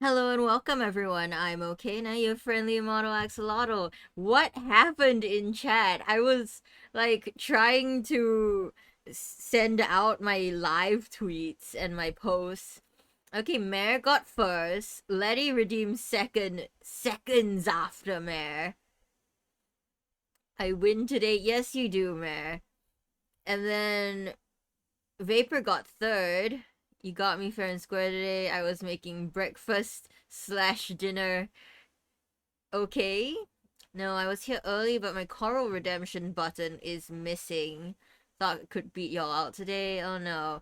Hello and welcome everyone. I'm okay now, your friendly model axolotl. What happened in chat? I was like trying to send out my live tweets and my posts. Okay, Mare got first. Letty redeemed second, seconds after Mare. I win today. Yes, you do, Mare. And then Vapor got third. You got me fair and square today. I was making breakfast slash dinner. Okay. No, I was here early, but my coral redemption button is missing. Thought it could beat y'all out today. Oh no.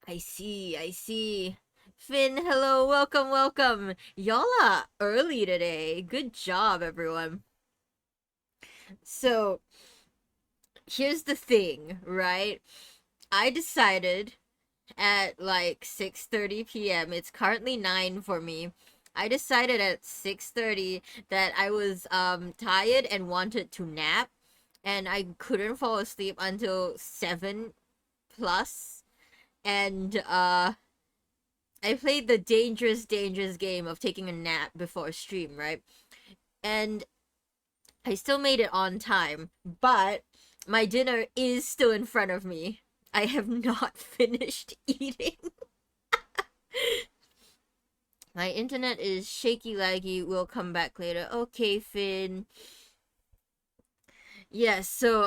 I see. Finn, hello, welcome. Y'all are early today. Good job, everyone. So, here's the thing, right? I decided at like 6:30 p.m. It's currently 9 for me. I decided at 6:30 that I was tired and wanted to nap, and I couldn't fall asleep until 7 plus, and I played the dangerous game of taking a nap before stream, right? And I still made it on time, but my dinner is still in front of me. I have not finished eating. My internet is shaky laggy. We'll come back later. Okay, Finn. Yes, so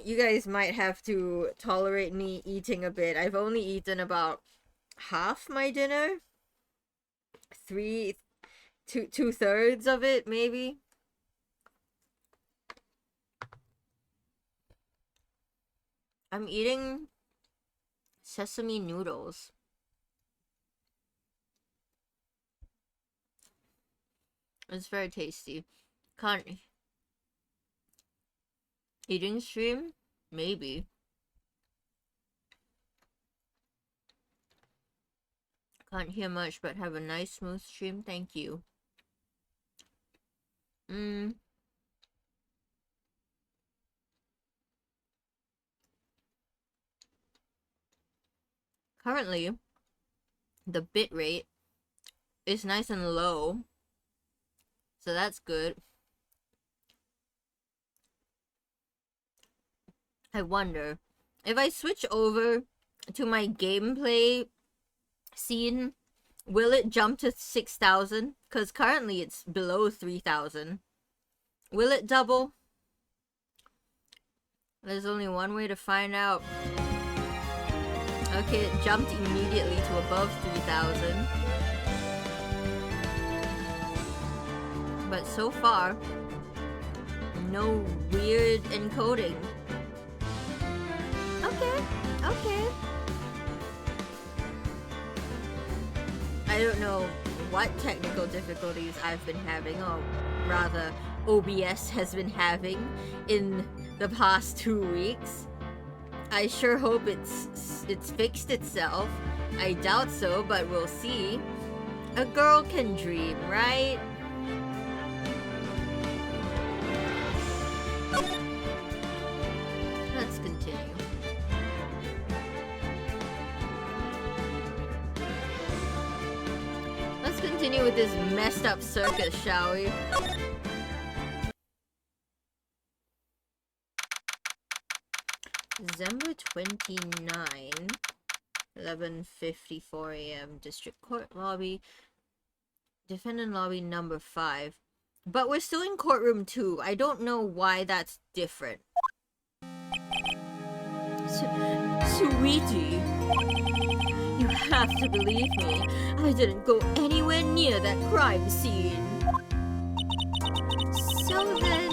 you guys might have to tolerate me eating a bit. I've only eaten about half my dinner. Two-thirds of it, maybe. I'm eating sesame noodles. It's very tasty. Can't eating stream? Maybe. Can't hear much, but have a nice smooth stream. Thank you. Currently, the bit rate is nice and low, so that's good. I wonder if I switch over to my gameplay scene, will it jump to 6,000? Because currently it's below 3,000. Will it double? There's only one way to find out. Okay, it jumped immediately to above 3,000. But so far, no weird encoding. Okay. I don't know what technical difficulties I've been having, or rather, OBS has been having in the past 2 weeks. I sure hope it's fixed itself. I doubt so, but we'll see. A girl can dream, right? Let's continue. Let's continue with this messed up circus, shall we? December 29, 11:54 a.m. District Court Lobby. Defendant Lobby number 5. But we're still in courtroom 2. I don't know why that's different. Sweetie, you have to believe me. I didn't go anywhere near that crime scene. So then,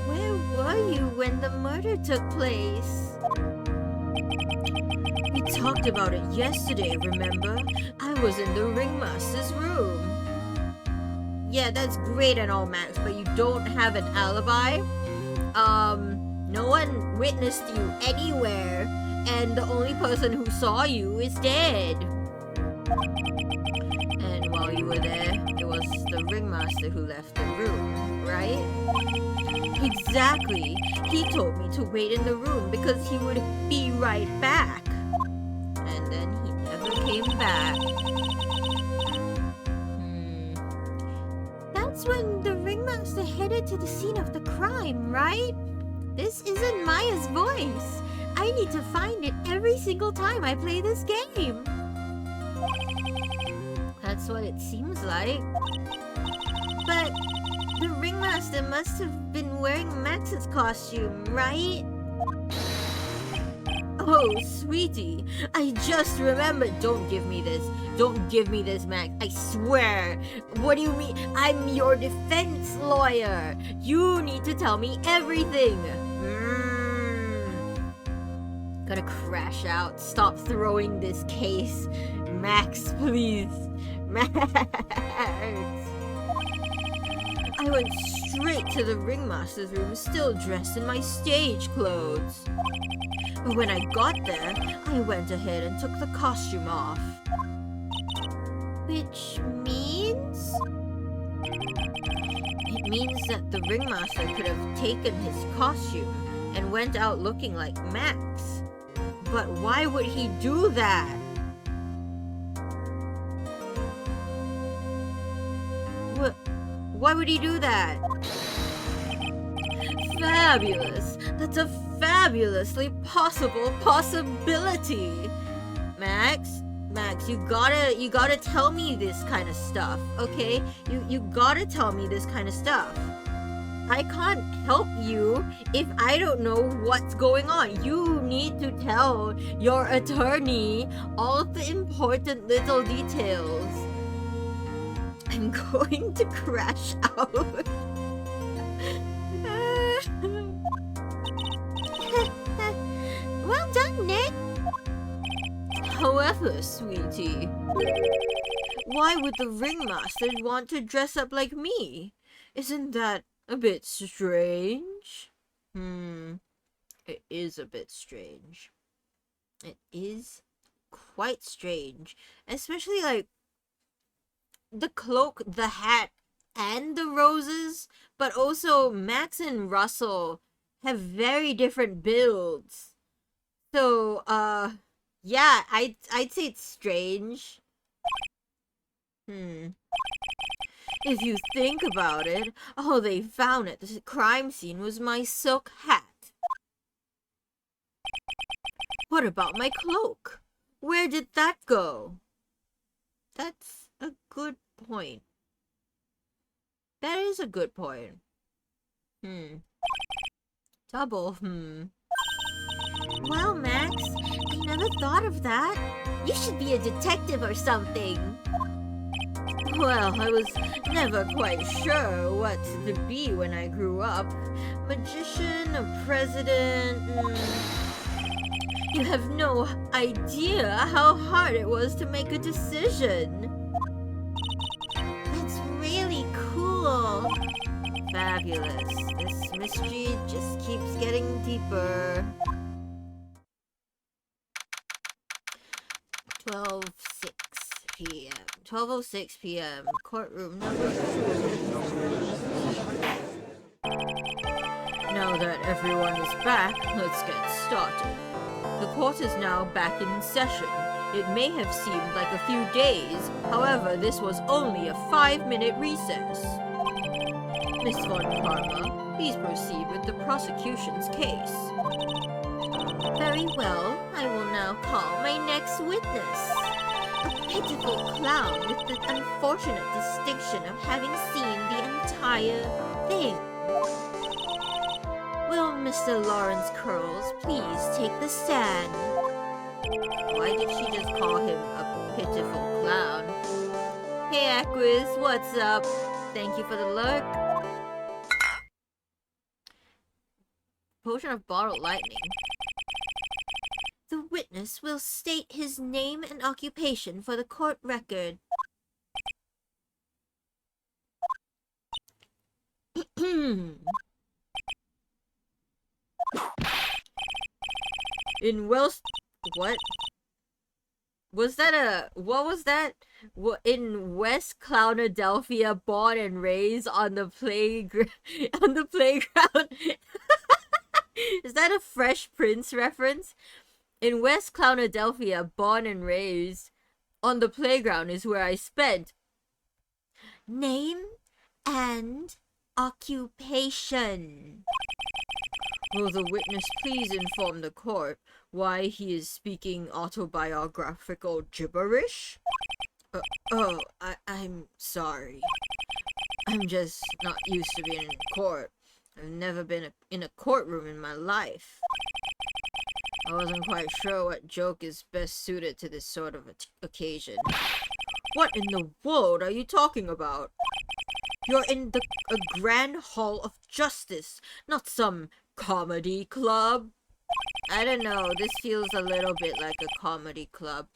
where were you when the murder took place? We talked about it yesterday, remember? I was in the ringmaster's room. Yeah, that's great and all, Max, but you don't have an alibi? No one witnessed you anywhere, and the only person who saw you is dead. And while you were there, it was the ringmaster who left the room, right? Exactly. He told me to wait in the room because he would be right back. And then he never came back. That's when the ringmaster headed to the scene of the crime, right? This isn't Maya's voice. I need to find it every single time I play this game. That's what it seems like. But the ringmaster must have been wearing Max's costume, right? Oh, sweetie, I just remembered. Don't give me this. Don't give me this, Max. I swear. What do you mean? I'm your defense lawyer. You need to tell me everything. Gotta crash out. Stop throwing this case. Max, please. Max. I went straight to the ringmaster's room, still dressed in my stage clothes. But when I got there, I went ahead and took the costume off. Which means? It means that the ringmaster could have taken his costume and went out looking like Max. But why would he do that? Why would he do that? Fabulous! That's a fabulously possible possibility! Max, you gotta tell me this kind of stuff, okay? You gotta tell me this kind of stuff. I can't help you if I don't know what's going on. You need to tell your attorney all of the important little details. I'm going to crash out. Well done, Nick. However, sweetie, why would the ringmaster want to dress up like me? Isn't that a bit strange? It is a bit strange. It is quite strange. Especially, like, the cloak, the hat, and the roses. But also, Max and Russell have very different builds. So, yeah, I'd say it's strange. If you think about it, all they found at the crime scene was my silk hat. What about my cloak? Where did that go? That's a good point. That is a good point. Double, Well, Max, I never thought of that. You should be a detective or something. Well, I was never quite sure what to be when I grew up. Magician, a president... You have no idea how hard it was to make a decision. That's really cool. Fabulous. This mystery just keeps getting deeper. 12:06 p.m. 12:06 p.m. Courtroom number 2. Now that everyone is back, let's get started. The court is now back in session. It may have seemed like a few days, however, this was only a 5-minute recess. Miss Von Karma, please proceed with the prosecution's case. Very well, I will now call my next witness. A pitiful clown with the unfortunate distinction of having seen the entire thing. Will Mr. Lawrence Curls please take the stand? Why did she just call him a pitiful clown? Hey Aquis, what's up? Thank you for the lurk. Potion of Bottled Lightning. The witness will state his name and occupation for the court record. In Wells... What? Was that a... What was that? In West Clownadelphia, born and raised on the playground... on the playground... Is that a Fresh Prince reference? In West Clownadelphia, born and raised on the playground is where I spent. Name? and occupation. Will the witness please inform the court why he is speaking autobiographical gibberish? I'm sorry. I'm just not used to being in court. I've never been in a courtroom in my life. I wasn't quite sure what joke is best suited to this sort of occasion. What in the world are you talking about? You're in a grand hall of justice, not some comedy club. I don't know, this feels a little bit like a comedy club.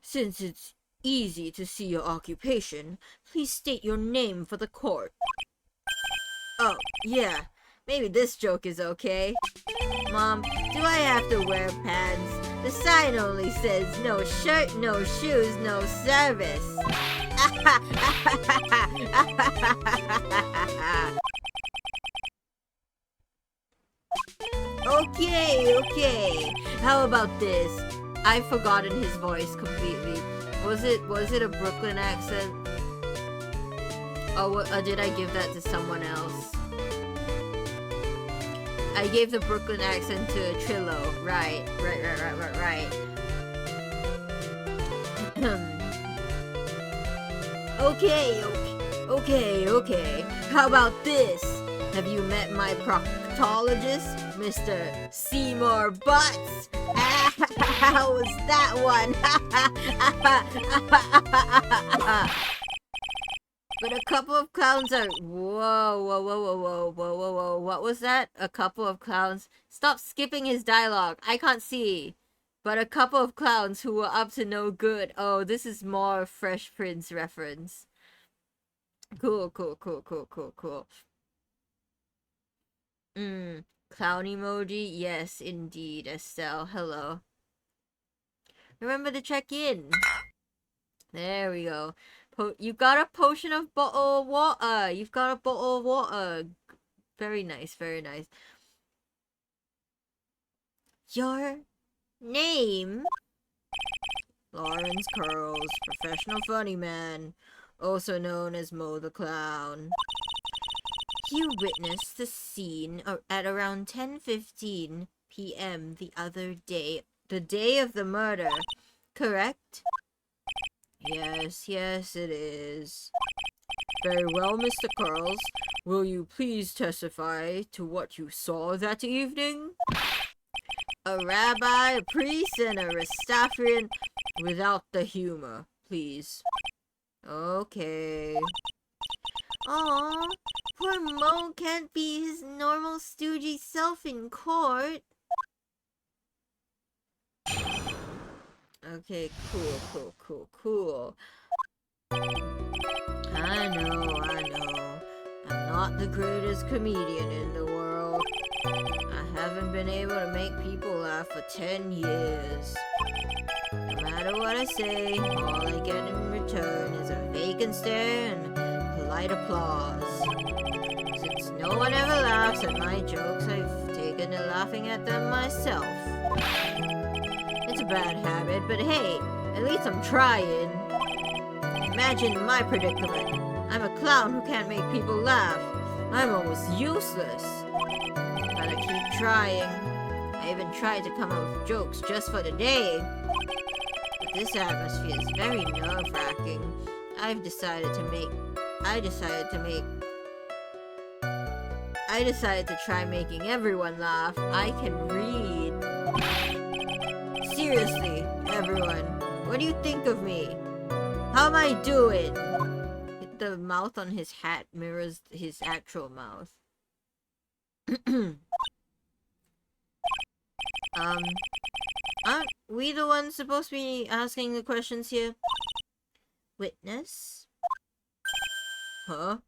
Since it's easy to see your occupation, please state your name for the court. Oh, yeah. Maybe this joke is okay. Mom, do I have to wear pants? The sign only says no shirt, no shoes, no service. Okay. How about this? I've forgotten his voice completely. Was it a Brooklyn accent? Or did I give that to someone else? I gave the Brooklyn accent to Trillo. Right. Okay. How about this? Have you met my proctologist, Mr. Seymour Butts? How was that one? But a couple of clowns are... Whoa. What was that? A couple of clowns... Stop skipping his dialogue. I can't see. But a couple of clowns who were up to no good. Oh, this is more Fresh Prince reference. Cool. Clown emoji? Yes, indeed, Estelle. Hello. Remember to check in. There we go. You got a potion of bottle of water. You've got a bottle of water. Very nice. Your name? Lawrence Curls, professional funny man, also known as Mo the Clown. You witnessed the scene at around 10:15 p.m. the other day. The day of the murder, correct? Yes, it is. Very well, Mr. Curls. Will you please testify to what you saw that evening? A rabbi, a priest, and a Rastafarian without the humor, please. Okay. Aw, poor Mo can't be his normal stoogey self in court. Okay, cool. I know. I'm not the greatest comedian in the world. I haven't been able to make people laugh for 10 years. No matter what I say, all I get in return is a vacant stare and polite applause. Since no one ever laughs at my jokes, I've taken to laughing at them myself. It's a bad habit, but hey, at least I'm trying. Imagine my predicament. I'm a clown who can't make people laugh. I'm almost useless. But I keep trying. I even tried to come up with jokes just for today. But this atmosphere is very nerve-wracking. I decided to try making everyone laugh. I can read. Seriously, everyone, what do you think of me? How am I doing? The mouth on his hat mirrors his actual mouth. Aren't we the ones supposed to be asking the questions here? Witness? Huh?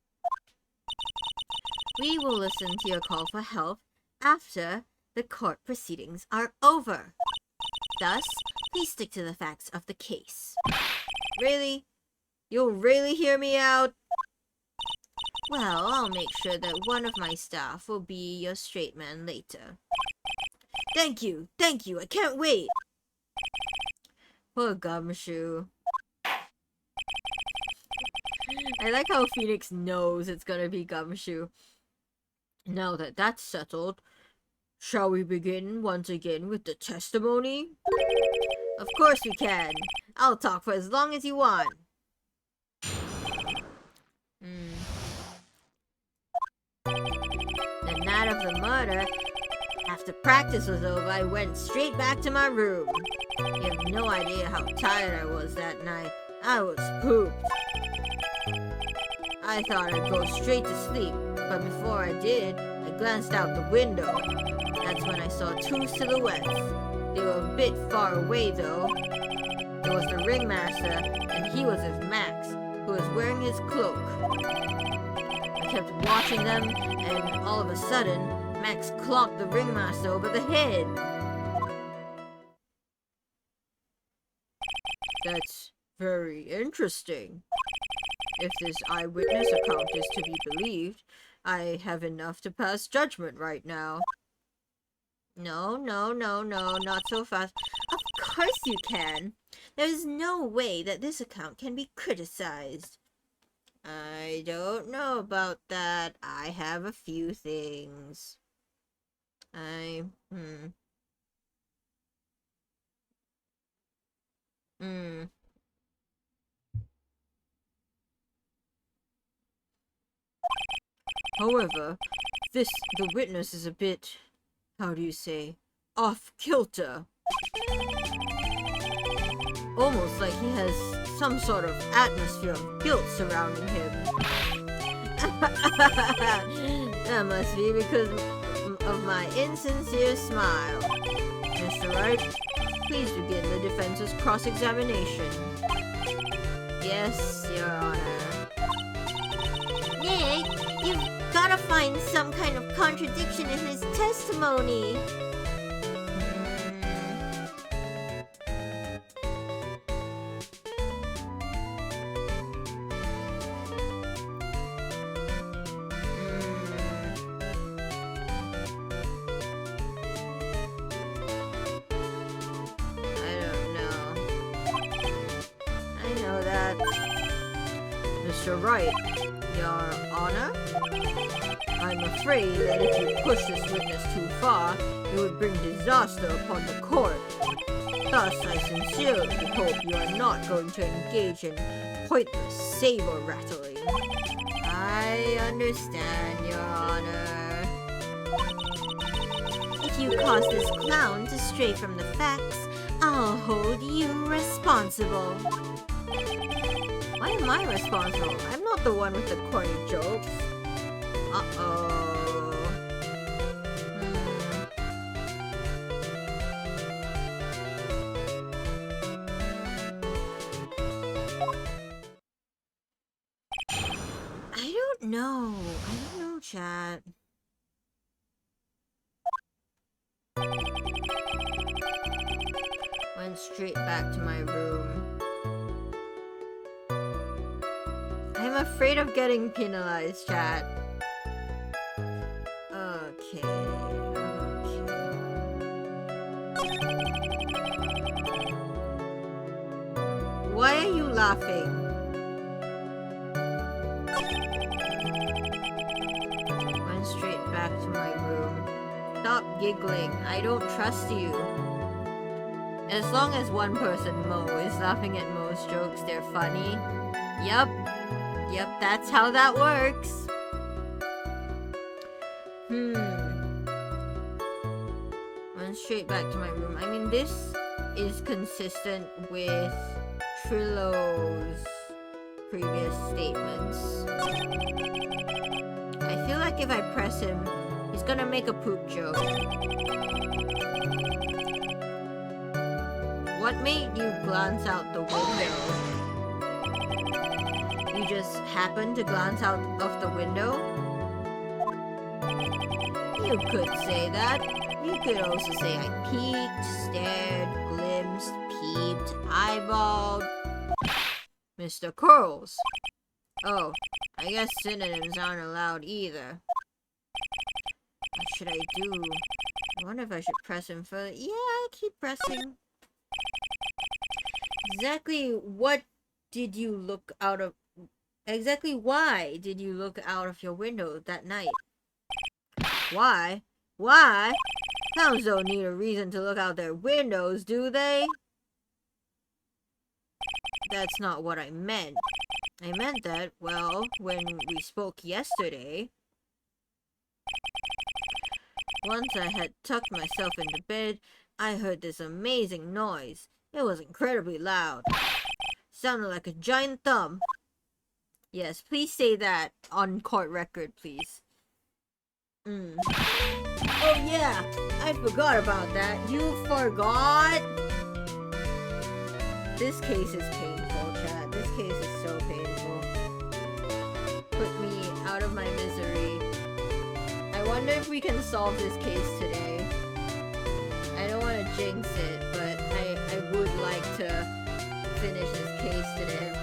We will listen to your call for help after the court proceedings are over. Thus, please stick to the facts of the case. Really? You'll really hear me out? Well, I'll make sure that one of my staff will be your straight man later. Thank you, I can't wait! Poor Gumshoe. I like how Phoenix knows it's gonna be Gumshoe. Now that that's settled, shall we begin once again with the testimony? Of course we can. I'll talk for as long as you want. The night of the murder, after practice was over, I went straight back to my room. You have no idea how tired I was that night. I was pooped. I thought I'd go straight to sleep, but before I did, I glanced out the window. That's when I saw two silhouettes. They were a bit far away though. There was the ringmaster, and he was with Max, who was wearing his cloak. I kept watching them, and all of a sudden, Max clocked the ringmaster over the head. That's very interesting. If this eyewitness account is to be believed, I have enough to pass judgment right now. No, not so fast. Of course you can. There's no way that this account can be criticized. I don't know about that. I have a few things. However, the witness is a bit, how do you say, off kilter. Almost like he has some sort of atmosphere of guilt surrounding him. That must be because of my insincere smile. Mr. Wright, please begin the defense's cross-examination. Yes, Your Honor. Nick, you've gotta find some kind of contradiction in his testimony. Mr. Wright, Your Honor? I'm afraid that if you push this witness too far, it would bring disaster upon the court. Thus, I sincerely hope you are not going to engage in pointless saber-rattling. I understand, Your Honor. If you cause this clown to stray from the facts, I'll hold you responsible. Why am I responsible? I'm not the one with the corny jokes. Uh-oh. I don't know, chat. Went straight back to my room. I'm afraid of getting penalized, chat. Okay. Why are you laughing? Went straight back to my room. Stop giggling. I don't trust you. As long as one person, Mo, is laughing at Mo's jokes, they're funny. Yep, that's how that works. Went straight back to my room. I mean, this is consistent with Trillo's previous statements. I feel like if I press him, he's gonna make a poop joke. What made you glance out the window? You just happened to glance out of the window? You could say that. You could also say I peeked, stared, glimpsed, peeped, eyeballed. Mr. Curls. Oh, I guess synonyms aren't allowed either. What should I do? I wonder if I should press him further. Yeah, I'll keep pressing. Exactly what did you look out of Exactly why did you look out of your window that night? Why? Why? Clowns don't need a reason to look out their windows, do they? That's not what I meant. I meant that, well, when we spoke yesterday, once I had tucked myself into bed, I heard this amazing noise. It was incredibly loud. Sounded like a giant thumb. Yes, please say that on court record, please. Oh yeah, I forgot about that. You forgot? This case is painful, chat. This case is so painful. Put me out of my misery. I wonder if we can solve this case today. I don't want to jinx it, but I would like to finish this case today.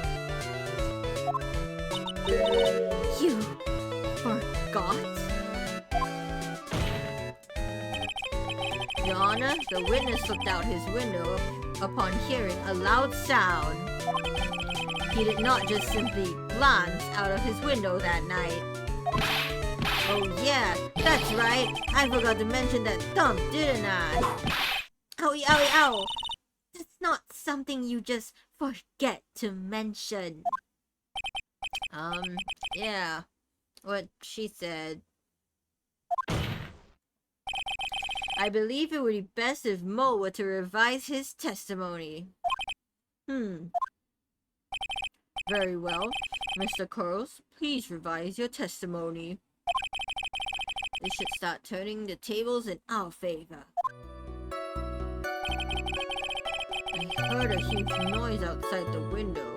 You forgot? Your Honor, the witness looked out his window upon hearing a loud sound. He did not just simply glance out of his window that night. Oh yeah, that's right. I forgot to mention that thump, didn't I? Owie, owie, ow! That's not something you just forget to mention. Yeah. What she said. I believe it would be best if Mo were to revise his testimony. Very well. Mr. Curls, please revise your testimony. This should start turning the tables in our favor. I heard a huge noise outside the window,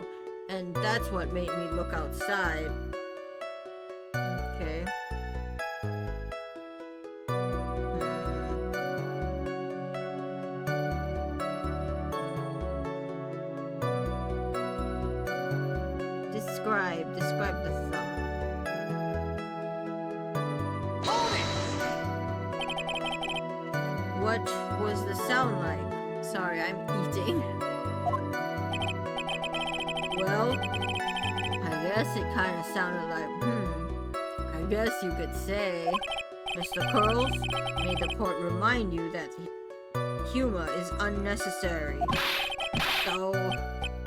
and that's what made me look outside. Okay. Describe the thumb. What was the sound like? Sorry, I'm eating. Well, I guess it kind of sounded like, I guess you could say. Mr. Curls, may the court remind you that humor is unnecessary. So,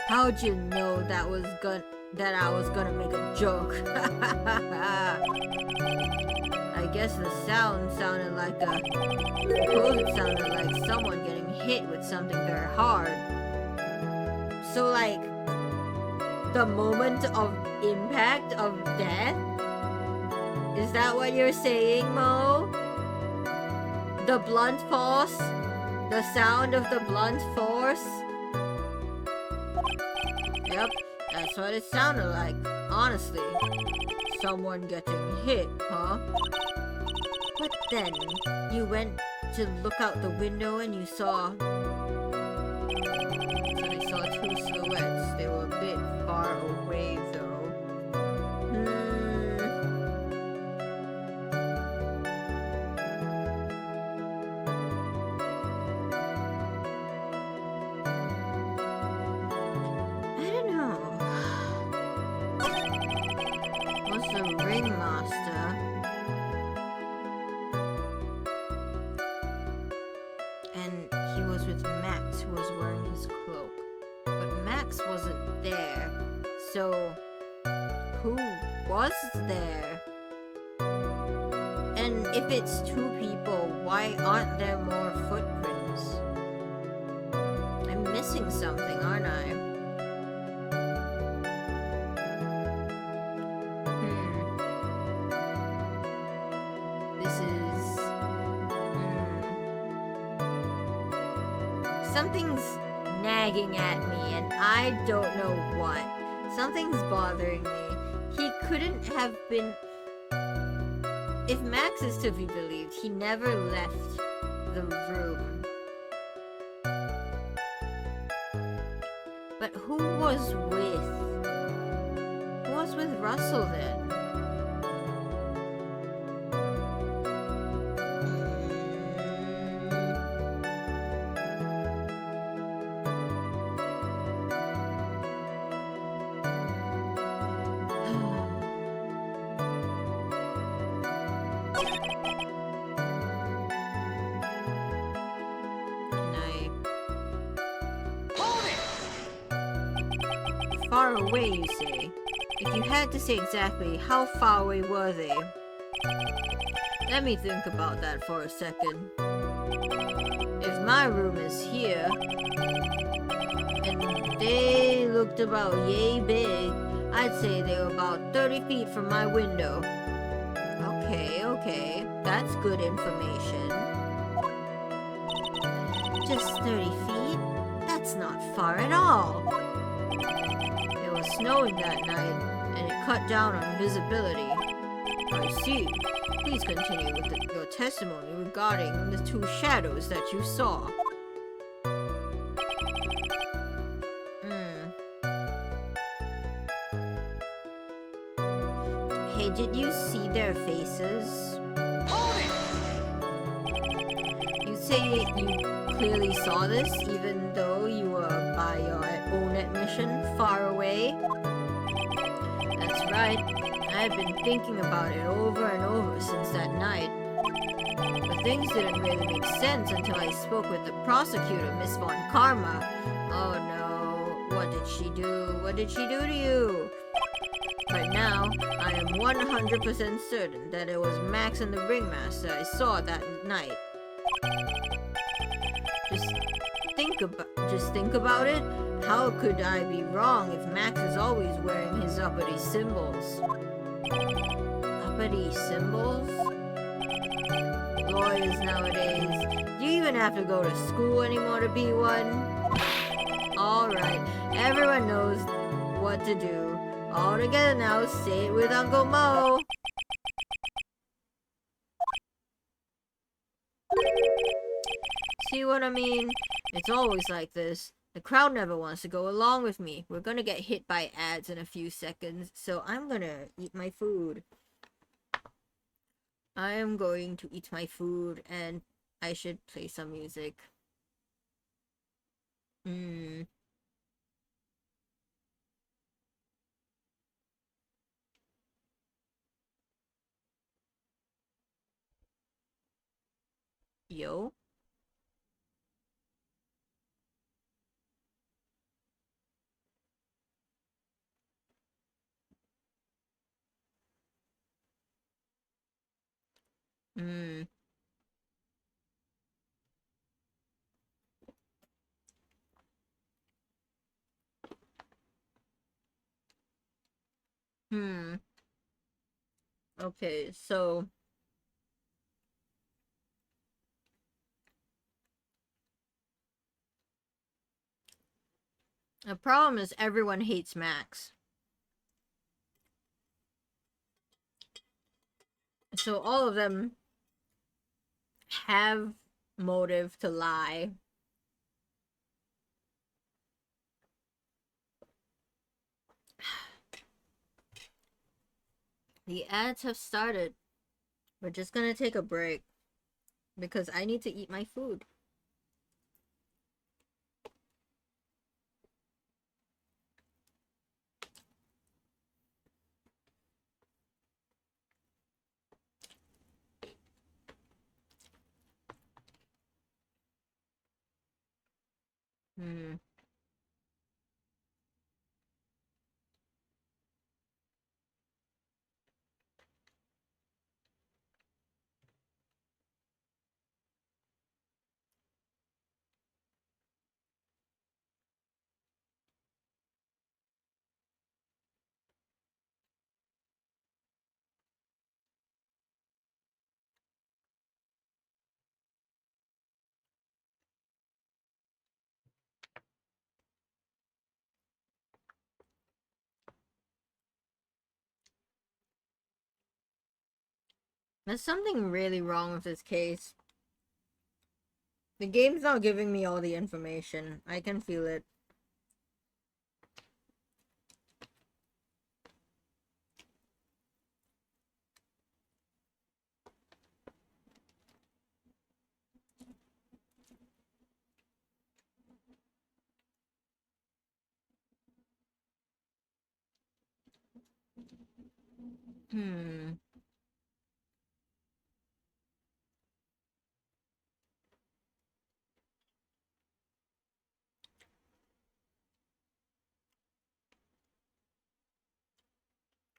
how'd you know that I was gonna make a joke? I guess the sound sounded like it sounded like someone getting hit with something very hard. So like, the moment of impact of death? Is that what you're saying, Mo? The blunt force? The sound of the blunt force? Yep. That's what it sounded like, honestly. Someone getting hit, huh? But then, you went to look out the window and you saw... So they saw two silhouettes. They were a bit far away, though. So, who was there? And if it's two people, why aren't there more footprints? I'm missing something, aren't I? This is... Something's nagging at me, and I don't know what. Something's bothering me. He couldn't have been... If Max is to be believed, he never left the room. But who was with... Who was with Russell then? Far away, you say? If you had to say exactly, how far away were they? Let me think about that for a second. If my room is here, and they looked about yay big, I'd say they were about 30 feet from my window. Okay, that's good information. Just 30 feet? That's not far at all. It was snowing that night, and it cut down on visibility. I see. Please continue with your testimony regarding the two shadows that you saw. Hey, did you see their faces? You say you clearly saw this, even though you were, by your own admission, far away? That's right. I've been thinking about it over and over since that night. But things didn't really make sense until I spoke with the prosecutor, Miss Von Karma. Oh no, what did she do? What did she do to you? Right now, I am 100% certain that it was Max and the Ringmaster I saw that night. Just think about it. How could I be wrong if Max is always wearing his uppity symbols? Uppity symbols? Lawyers nowadays. Do you even have to go to school anymore to be one? Alright, everyone knows what to do. All together now, say it with Uncle Mo. See what I mean? It's always like this. The crowd never wants to go along with me. We're gonna get hit by ads in a few seconds, so I'm gonna eat my food. I am going to eat my food, and I should play some music. Yo. Okay, so the problem is everyone hates Max. So all of them have motive to lie. The ads have started. We're just gonna take a break because I need to eat my food. There's something really wrong with this case. The game's not giving me all the information. I can feel it.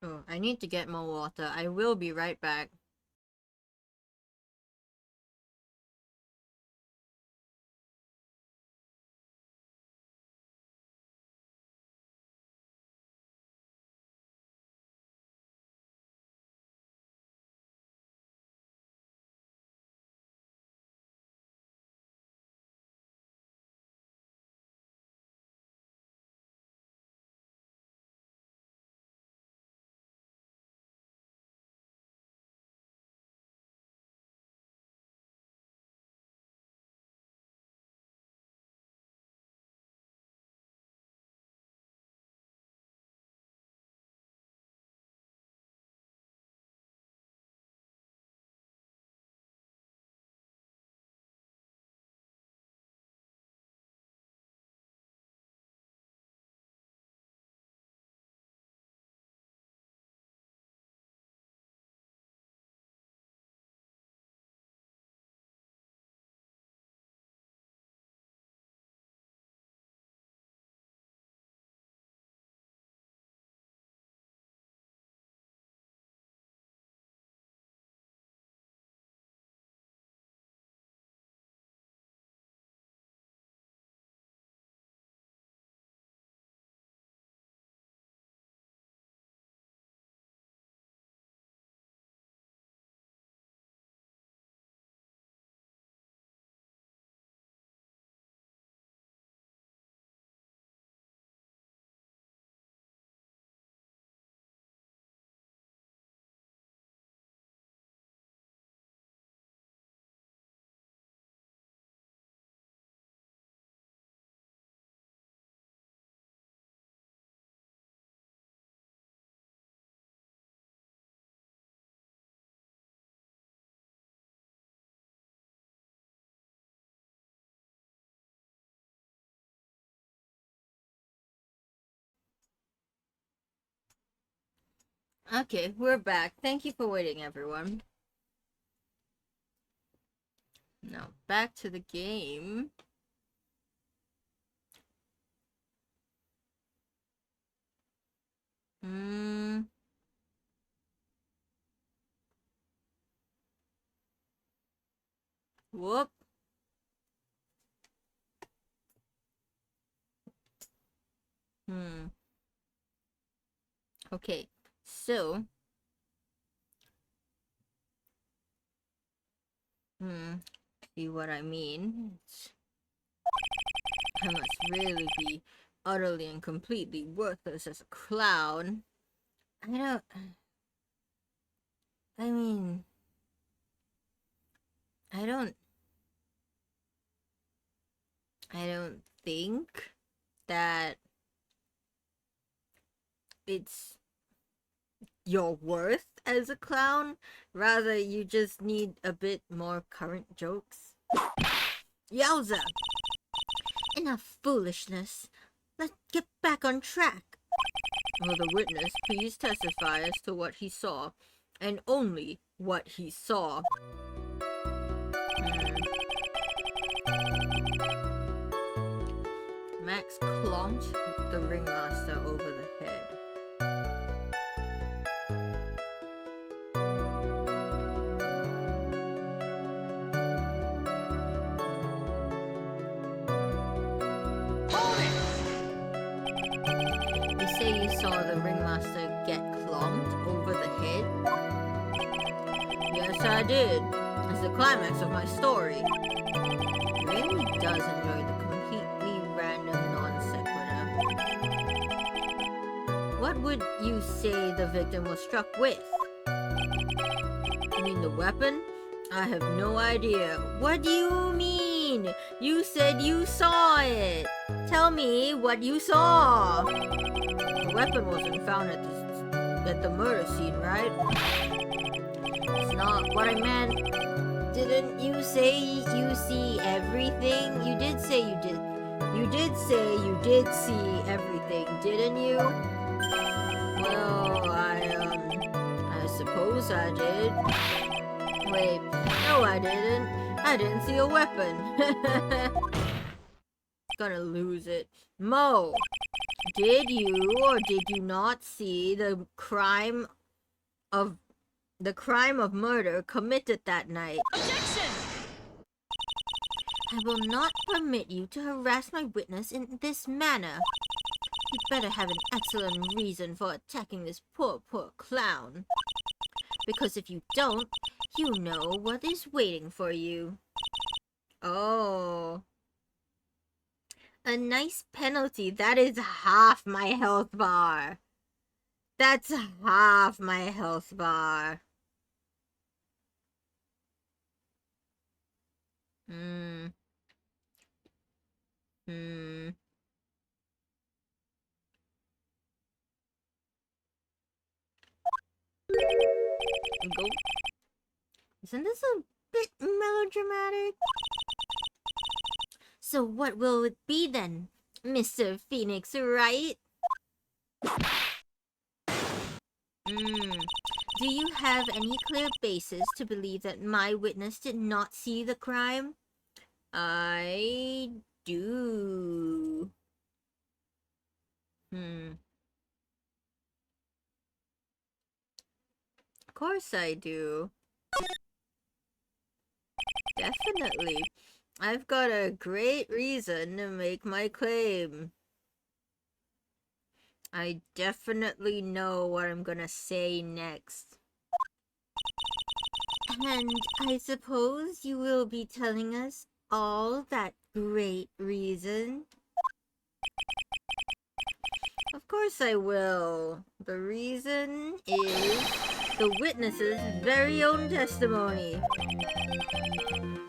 Oh, I need to get more water. I will be right back. Okay, we're back. Thank you for waiting, everyone. Now, back to the game. Whoop. Okay, so... see what I mean? I must really be utterly and completely worthless as a clown. I mean... I don't think that it's your worth as a clown. Rather, you just need a bit more current jokes. Yowza! Enough foolishness. Let's get back on track. Will the witness please testify as to what he saw, and only what he saw? Max clonked the ringmaster over the head. You say you saw the ringmaster get clonked over the head? Yes, I did. It's the climax of my story. He really does enjoy the completely random non sequitur. What would you say the victim was struck with? You mean the weapon? I have no idea. What do you mean? You said you saw it. Tell me what you saw. The weapon wasn't found at the murder scene, right? It's not what I meant. Didn't you say you see everything? You did say you did. You did say you did see everything, didn't you? Well, I suppose I did. Wait, no I didn't. I didn't see a weapon. Gonna lose it. Mo! Did you or did you not see the crime of murder committed that night? Objection! I will not permit you to harass my witness in this manner. You better have an excellent reason for attacking this poor clown. Because if you don't, you know what is waiting for you. Oh. A nice penalty. That is half my health bar. That's half my health bar. Go. Isn't this a bit melodramatic? So what will it be then, Mr. Phoenix, right? Do you have any clear basis to believe that my witness did not see the crime? I do. Of course I do. Definitely. I've got a great reason to make my claim. I definitely know what I'm gonna say next. And I suppose you will be telling us all that great reason? Of course I will. The reason is the witness's very own testimony.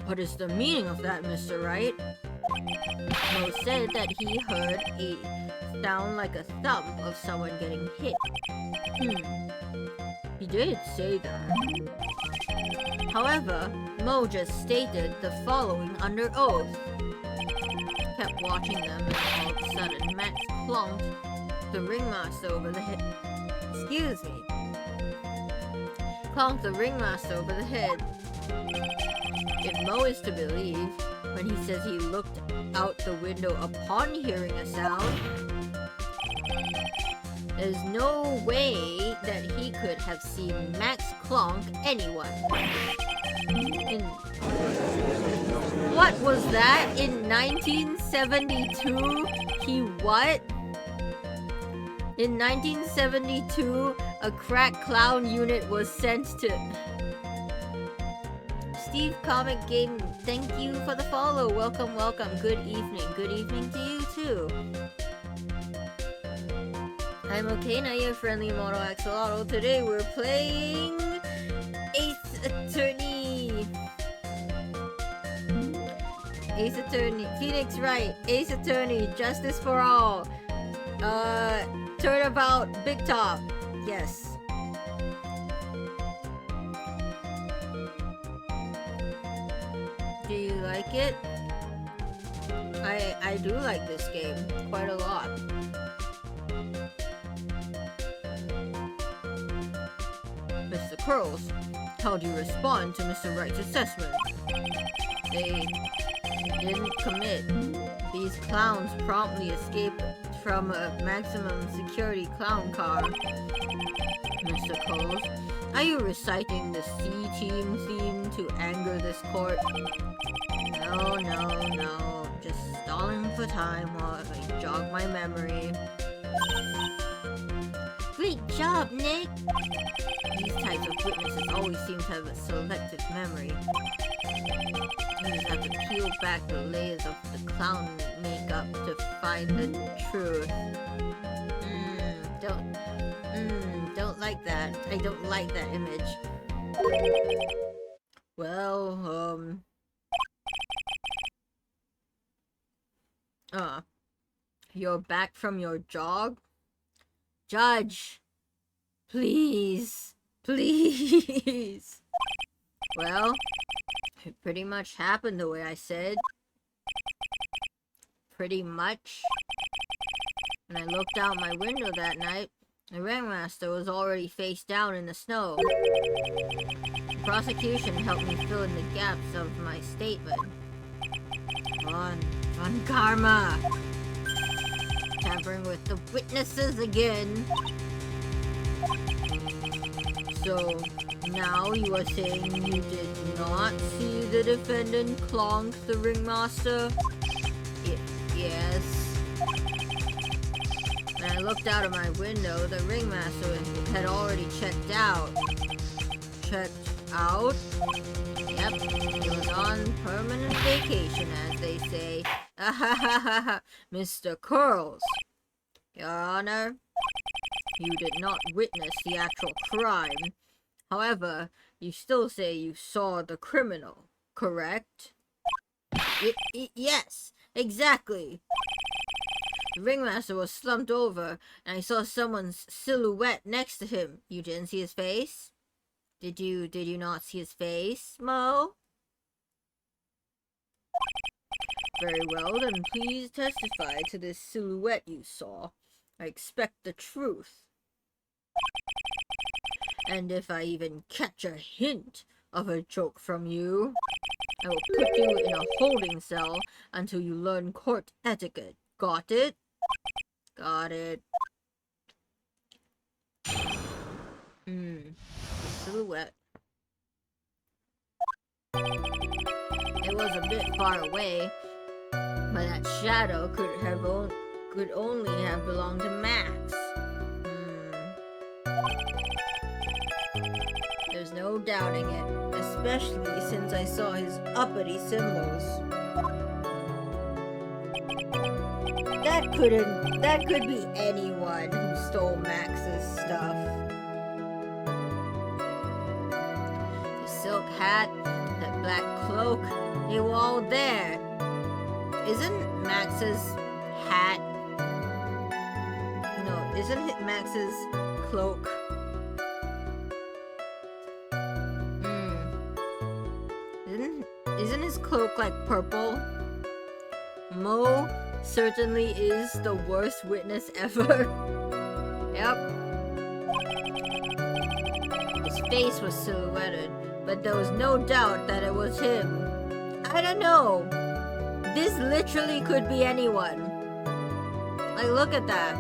What is the meaning of that, Mr. Wright? Mo said that he heard a sound like a thump of someone getting hit. He did say that. However, Mo just stated the following under oath. Kept watching them and all of a sudden Max clunked the ringmaster over the head. Excuse me. Clunked the ringmaster over the head. If Mo is to believe, when he says he looked out the window upon hearing a sound, there's no way that he could have seen Max clonk anyone. What was that? In 1972? He what? In 1972, a crack clown unit was sent to... Steve Comic Game, thank you for the follow. Welcome, welcome. Good evening. Good evening to you too. I'm okay now, your friendly Moto Axolotl. Today we're playing Ace Attorney. Ace Attorney. Phoenix Wright. Ace Attorney. Justice for all. Turnabout Big Top. Yes. Do you like it? I do like this game quite a lot. Mr. Curls, how do you respond to Mr. Wright's assessment? They didn't commit. These clowns promptly escaped from a maximum security clown car. Mr. Curls, are you reciting the C-Team theme to anger this court? No, no, no. Just stalling for time while I jog my memory. Great job, Nick! These types of witnesses always seem to have a selective memory. You just have to peel back the layers of the clown makeup to find the truth. Don't like that. I don't like that image. Well, you're back from your jog? Judge! Please! Please! Well, it pretty much happened the way I said. Pretty much. When I looked out my window that night, the ringmaster was already face down in the snow. The prosecution helped me fill in the gaps of my statement. Fun karma! tampering with the witnesses again. So, now you are saying you did not see the defendant clonk the ringmaster? Yes. When I looked out of my window, the ringmaster had already checked out. Checked out? Yep, he was on permanent vacation, as they say. Mr. Curls. Your Honor, you did not witness the actual crime. However, you still say you saw the criminal, correct? Yes, exactly. The ringmaster was slumped over, and I saw someone's silhouette next to him. You didn't see his face? Did you not see his face, Mo? Very well, then please testify to this silhouette you saw. I expect the truth. And if I even catch a hint of a joke from you, I will put you in a holding cell until you learn court etiquette. Got it? Got it. Silhouette. It was a bit far away, but that shadow could only have belonged to Max. There's no doubting it, especially since I saw his uppity symbols. That could be anyone who stole Max's stuff. The silk hat, that black cloak, they were all there. Isn't Max's hat... No, isn't it Max's cloak? Isn't his cloak like purple? Mo certainly is the worst witness ever. Yep. His face was silhouetted, but there was no doubt that it was him. I don't know. This literally could be anyone. Like, look at that.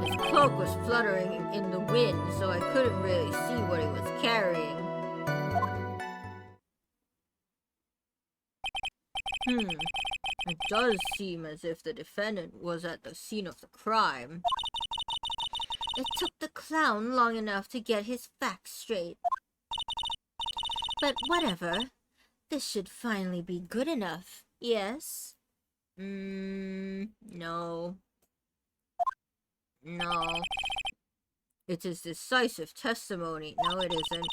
His cloak was fluttering in the wind, so I couldn't really see what he was carrying. It does seem as if the defendant was at the scene of the crime. It took the clown long enough to get his facts straight. But whatever. This should finally be good enough. Yes? No. No. It is decisive testimony. No, it isn't.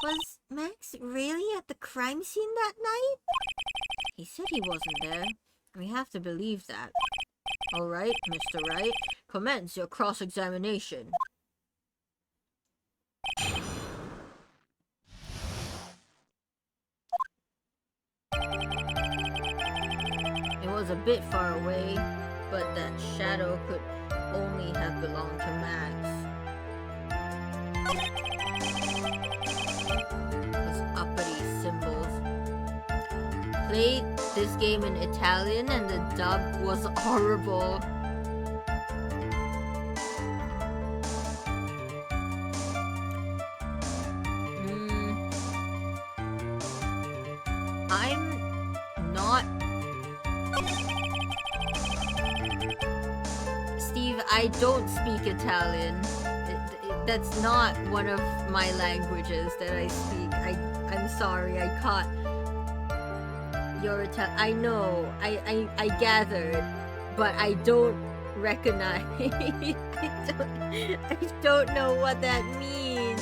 Was Max really at the crime scene that night? He said he wasn't there. We have to believe that. Alright, Mr. Wright. Commence your cross-examination. It was a bit far away, but that shadow could only have belonged to Max. His uppity symbols. Played this game in Italian and the dub was horrible. I'm not... Steve, I don't speak Italian. That's not one of my languages that I speak. I'm sorry, I can't... You're Italian. I know. I gathered, but I don't recognize. I don't know what that means.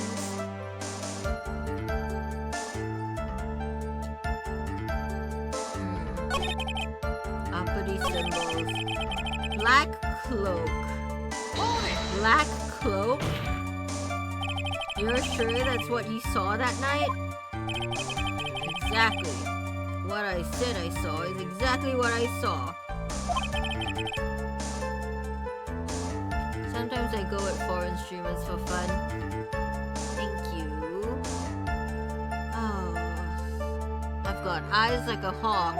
Uppity symbols. Black cloak. Black cloak? You're sure that's what you saw that night? Exactly. What I said I saw is exactly what I saw. Sometimes I go with foreign streamers for fun. Thank you. Oh. I've got eyes like a hawk.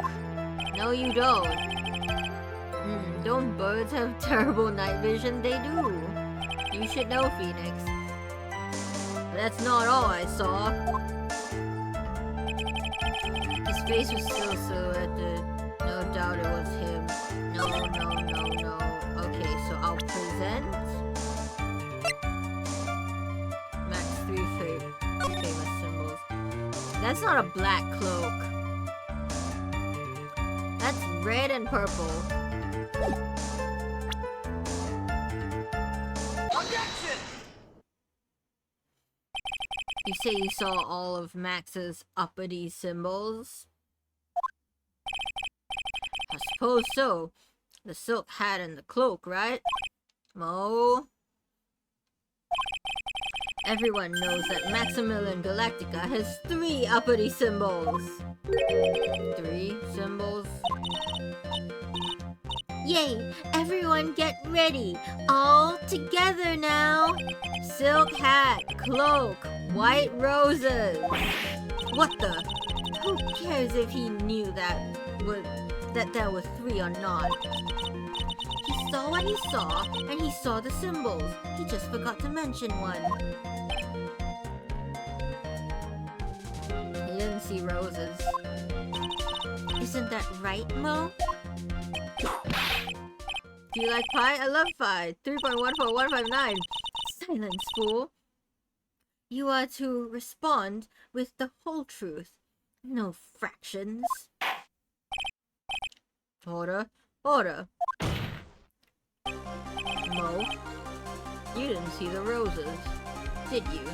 No, you don't. Don't birds have terrible night vision? They do. You should know, Phoenix. That's not all I saw. His face was still silhouetted. No doubt it was him. No. Okay, so I'll present Max 3 famous symbols. That's not a black cloak. That's red and purple. Objection! You say you saw all of Max's uppity symbols? I suppose so. The silk hat and the cloak, right? Mo? Everyone knows that Maximilian Galactica has 3 uppity symbols. 3 symbols? Yay! Everyone get ready! All together now! Silk hat, cloak, white roses. What the? Who cares if he knew that there were 3 or not? He saw what he saw, and he saw the symbols. He just forgot to mention one. He didn't see roses. Isn't that right, Mo? Do you like pie? I love pie. 3.14159. Silence, fool. You are to respond with the whole truth. No fractions. Order. Order. Mo, you didn't see the roses, did you?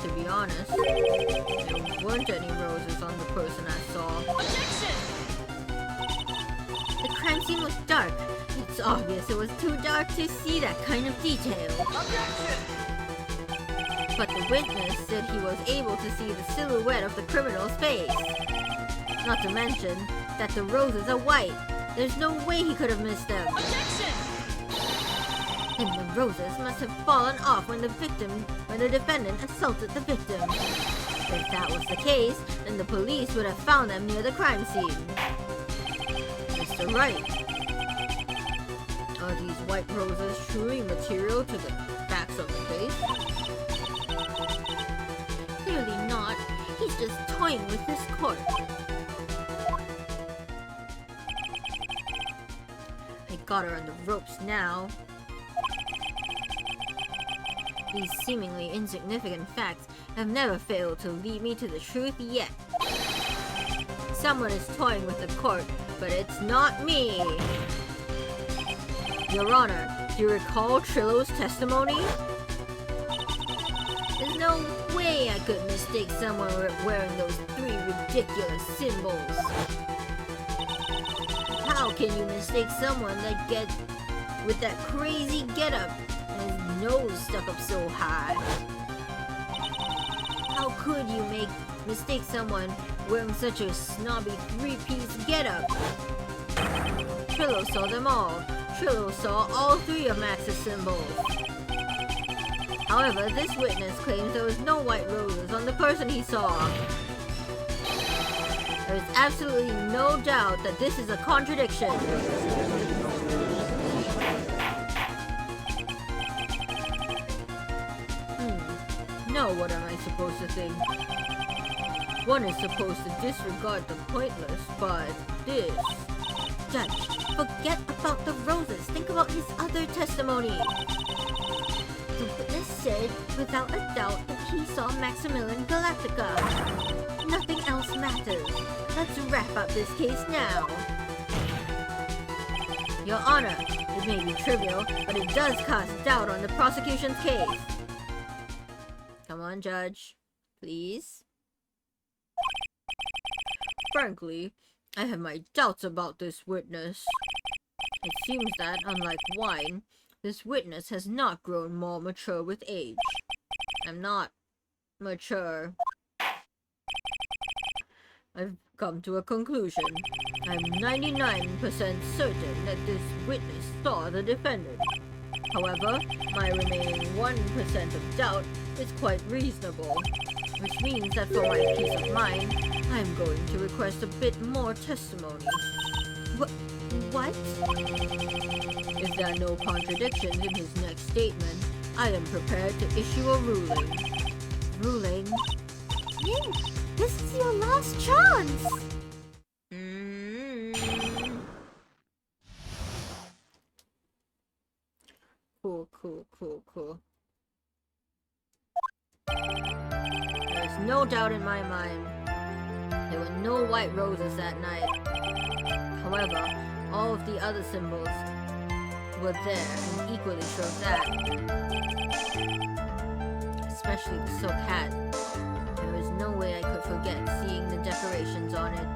To be honest, there weren't any roses on the person I saw. Objection! The crime scene was dark. It's obvious it was too dark to see that kind of detail. Objection! But the witness said he was able to see the silhouette of the criminal's face. Not to mention that the roses are white. There's no way he could have missed them. Objection! And the roses must have fallen off when the defendant assaulted the victim. If that was the case, then the police would have found them near the crime scene. Mr. Wright, are these white roses truly material to the backs of the face? Clearly not. He's just toying with this court. I got her on the ropes now. These seemingly insignificant facts have never failed to lead me to the truth yet. Someone is toying with the court, but it's not me. Your Honor, do you recall Trillo's testimony? There's no way I could mistake someone wearing those 3 ridiculous symbols. How can you mistake someone that gets with that crazy getup and his nose stuck up so high? How could you mistake someone wearing such a snobby 3-piece getup? Trillo saw them all. Trillo saw all 3 of Max's symbols. However, this witness claims there was no white roses on the person he saw. There is absolutely no doubt that this is a contradiction. Now what am I supposed to think? One is supposed to disregard the pointless, but this... Judge, forget about the roses. Think about his other testimony. The witness said, without a doubt, that he saw Maximilian Galactica. Nothing else matters. Let's wrap up this case now. Your Honor, it may be trivial, but it does cast doubt on the prosecution's case. Come on, Judge. Please. Frankly, I have my doubts about this witness. It seems that, unlike wine, this witness has not grown more mature with age. I'm not mature. I've come to a conclusion. I'm 99% certain that this witness saw the defendant. However, my remaining 1% of doubt is quite reasonable, which means that for my peace of mind, I'm going to request a bit more testimony. What? If there are no contradictions in his next statement, I am prepared to issue a ruling. Ruling? Yin, this is your last chance! Cool. There's no doubt in my mind. There were no white roses that night. However, all of the other symbols were there, and equally sure of that. Especially the silk hat. There is no way I could forget seeing the decorations on it.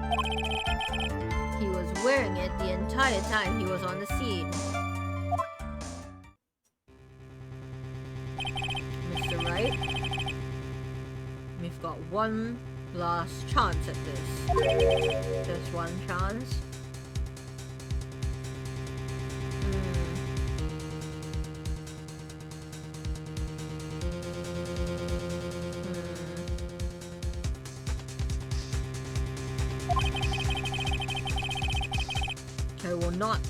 He was wearing it the entire time he was on the scene. Mr. Wright? We've got one last chance at this. Just one chance. I will not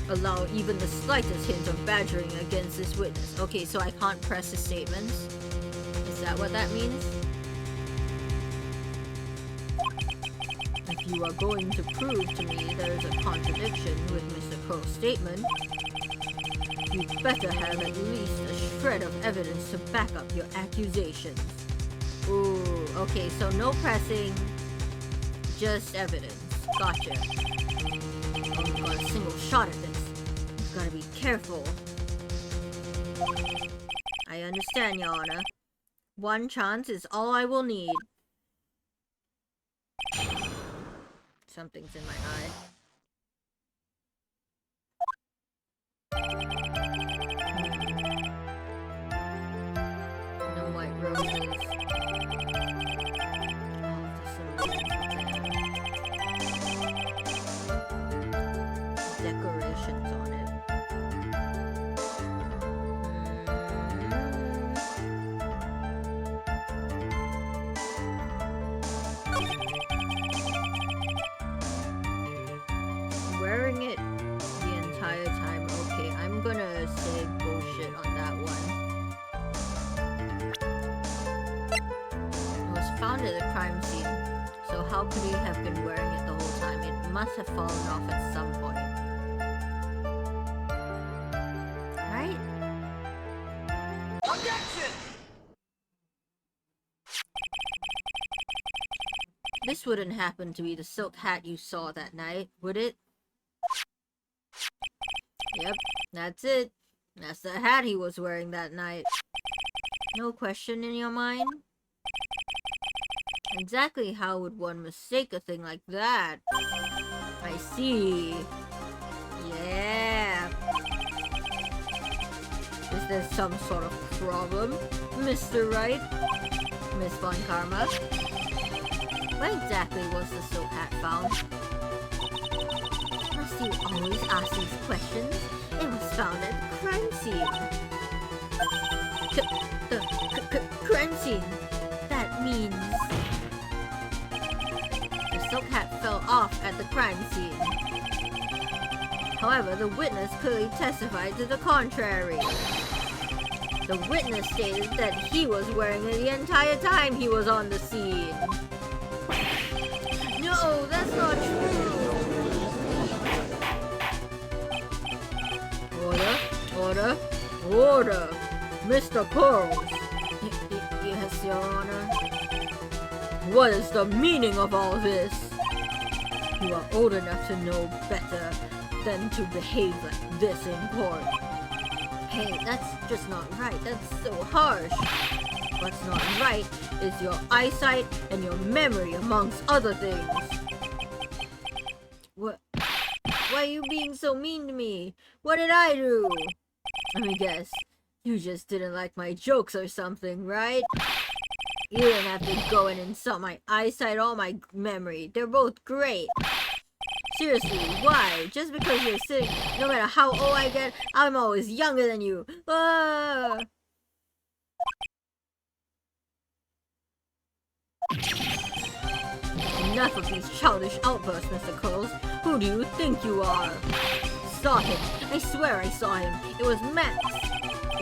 allow even the slightest hint of badgering against this witness. Okay, so I can't press his statements? Is that what that means? If you are going to prove to me there is a contradiction with Mr. Crow's statement, you'd better have at least a shred of evidence to back up your accusations. Ooh, okay, so no pressing, just evidence. Gotcha. Only got a single shot at this. You've gotta be careful. I understand, Your Honor. One chance is all I will need. Something's in my eye. No white roses. All of the symbols there. Decorations on it. Wearing it the entire time. Okay, I'm gonna say bullshit on that one. It was found at the crime scene, so how could he have been wearing it the whole time? It must have fallen off at some point. Right? Objection! This wouldn't happen to be the silk hat you saw that night, would it? Yep, that's it. That's the hat he was wearing that night. No question in your mind? Exactly how would one mistake a thing like that? I see. Yeah. Is there some sort of problem, Mr. Wright? Miss Von Karma? Where exactly was the silk hat found? Must you always ask these questions? It was found at the crime scene. The crime scene? That means... The silk hat fell off at the crime scene. However, the witness clearly testified to the contrary. The witness stated that he was wearing it the entire time he was on the scene. No, that's not true! Order! Mr. Pearls! Yes, Your Honor. What is the meaning of all this? You are old enough to know better than to behave like this in court. Hey, that's just not right. That's so harsh. What's not right is your eyesight and your memory, amongst other things. What? Why are you being so mean to me? What did I do? Let me guess. You just didn't like my jokes or something, right? You didn't have to go and insult my eyesight or my memory. They're both great. Seriously, why? Just because you're sick, no matter how old I get, I'm always younger than you. Ah! Enough of these childish outbursts, Mr. Coles. Who do you think you are? Saw him. I swear I saw him. It was Max.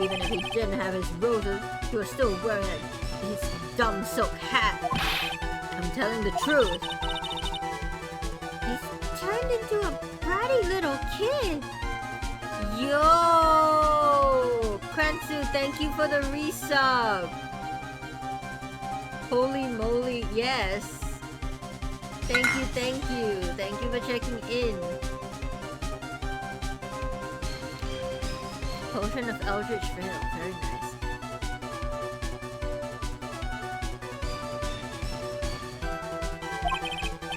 Even if he didn't have his roses, he was still wearing his dumb silk hat. I'm telling the truth. He's turned into a bratty little kid. Yo! Kransu, thank you for the resub. Holy moly, yes. Thank you, thank you. Thank you for checking in. Potion of Eldritch Veil, very nice.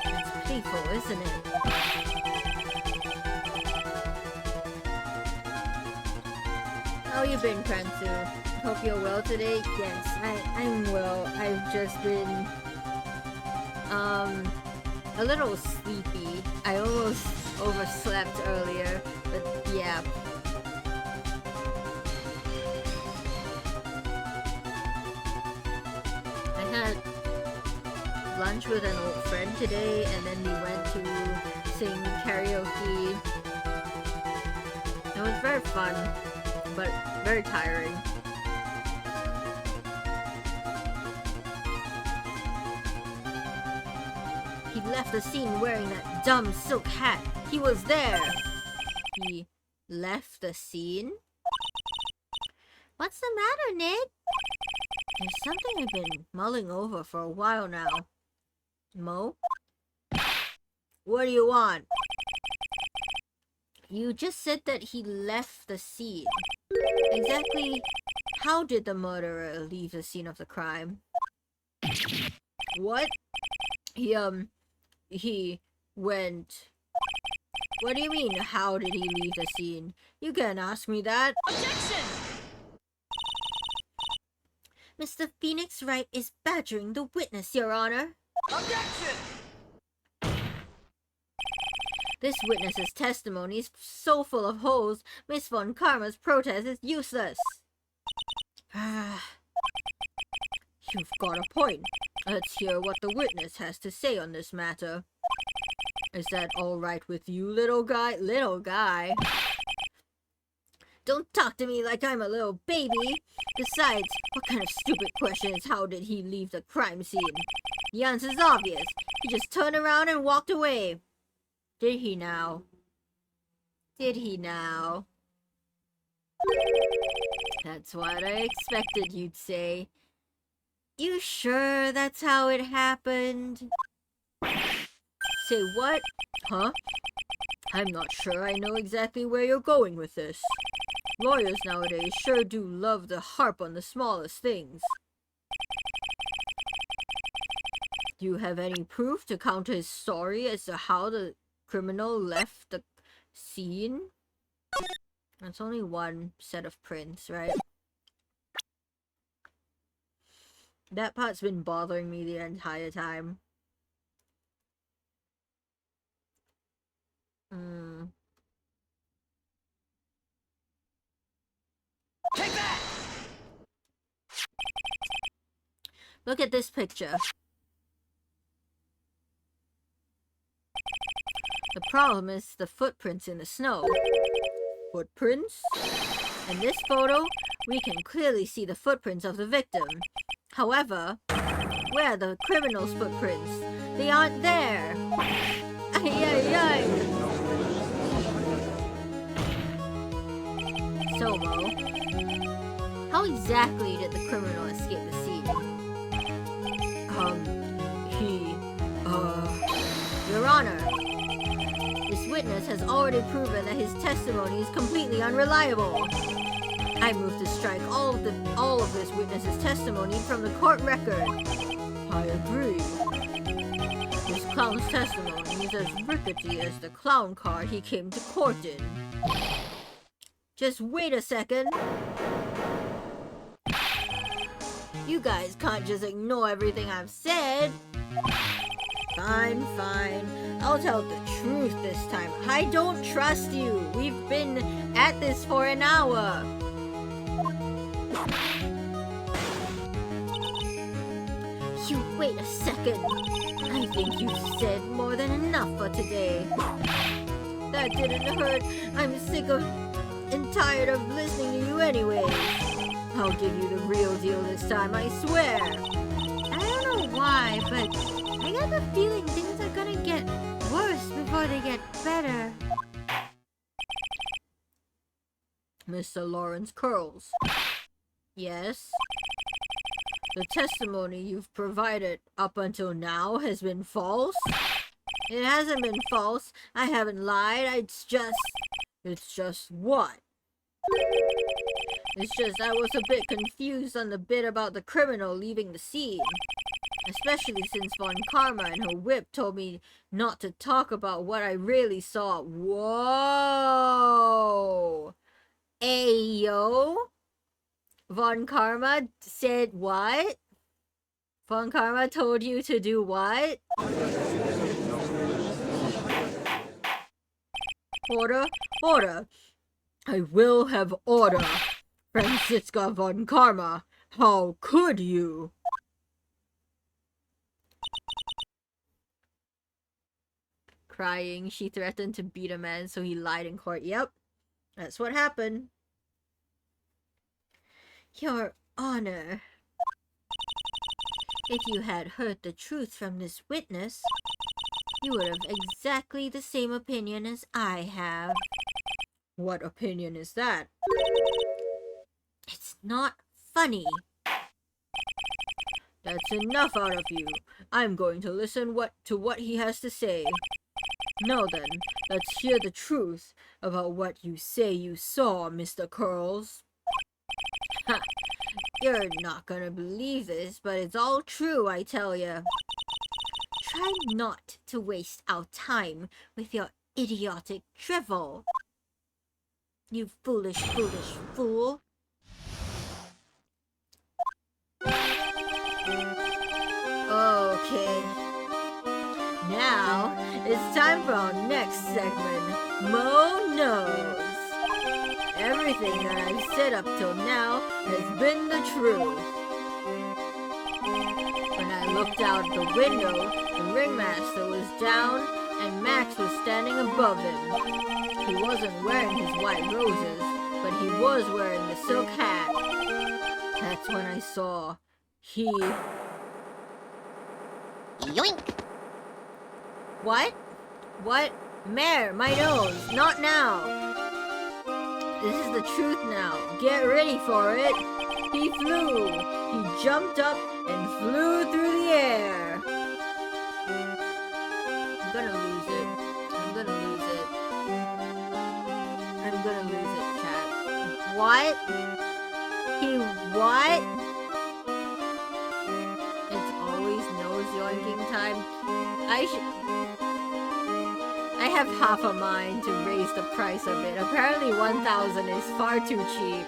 It's playful, isn't it? How you been, Kransu? Hope you're well today? Yes, I'm well. I've just been a little sleepy. I almost overslept earlier, but yeah. I had lunch with an old friend today, and then we went to sing karaoke. It was very fun, but very tiring. He left the scene wearing that dumb silk hat. He was there. He left the scene? What's the matter, Nick? There's something I've been mulling over for a while now. Mo? What do you want? You just said that he left the scene. Exactly how did the murderer leave the scene of the crime? What? He went... What do you mean, how did he leave the scene? You can't ask me that. Objection! Mr. Phoenix Wright is badgering the witness, Your Honor. Objection! This witness's testimony is so full of holes, Miss Von Karma's protest is useless. You've got a point. Let's hear what the witness has to say on this matter. Is that all right with you, little guy? Little guy? Don't talk to me like I'm a little baby. Besides, what kind of stupid question is how did he leave the crime scene? The answer's obvious. He just turned around and walked away. Did he now? Did he now? That's what I expected you'd say. You sure that's how it happened? Say what? Huh? I'm not sure I know exactly where you're going with this. Lawyers nowadays sure do love to harp on the smallest things. Do you have any proof to counter his story as to how the criminal left the scene? That's only one set of prints, right? That part's been bothering me the entire time. Take that! Look at this picture. The problem is the footprints in the snow. Footprints? In this photo, we can clearly see the footprints of the victim. However, where are the criminal's footprints? They aren't there! Ay, ay, ay! So, Mo, how exactly did the criminal escape the scene? Your Honor, this witness has already proven that his testimony is completely unreliable. I move to strike all of this witness's testimony from the court record. I agree. This clown's testimony is as rickety as the clown car he came to court in. Just wait a second. You guys can't just ignore everything I've said. Fine, fine. I'll tell the truth this time. I don't trust you. We've been at this for an hour. You wait a second. I think you've said more than enough for today. That didn't hurt. I'm sick of and tired of listening to you anyways. I'll give you the real deal this time, I swear. I don't know why, but I got the feeling things are gonna get worse before they get better. Mr. Lawrence Curls. Yes? The testimony you've provided up until now has been false? It hasn't been false. I haven't lied. It's just what? It's just I was a bit confused on the bit about the criminal leaving the scene. Especially since Von Karma and her whip told me not to talk about what I really saw. Whoa! Ayo? Von Karma said what? Von Karma told you to do what? Order, order. I will have order. Franziska Von Karma, how could you? Crying, she threatened to beat a man, so he lied in court. Yep, that's what happened. Your Honor, if you had heard the truth from this witness, you would have exactly the same opinion as I have. What opinion is that? It's not funny. That's enough out of you. I'm going to listen to what he has to say. Now then, let's hear the truth about what you say you saw, Mr. Curls. Ha! You're not gonna believe this, but it's all true, I tell ya. Try not to waste our time with your idiotic drivel. You foolish, foolish fool. Okay. Now, it's time for our next segment, Mo Knows. Everything that I've said up till now has been the truth. When I looked out the window, the ringmaster was down and Max was standing above him. He wasn't wearing his white roses, but he was wearing the silk hat. That's when I saw he... Yoink! What? What? Mare, my nose, not now. This is the truth now. Get ready for it. He flew. He jumped up and flew through the air. I'm gonna lose it. I'm gonna lose it. I'm gonna lose it, chat. What? He what? It's always nose yoinking time. I have half a mind to raise the price of it. Apparently 1,000 is far too cheap.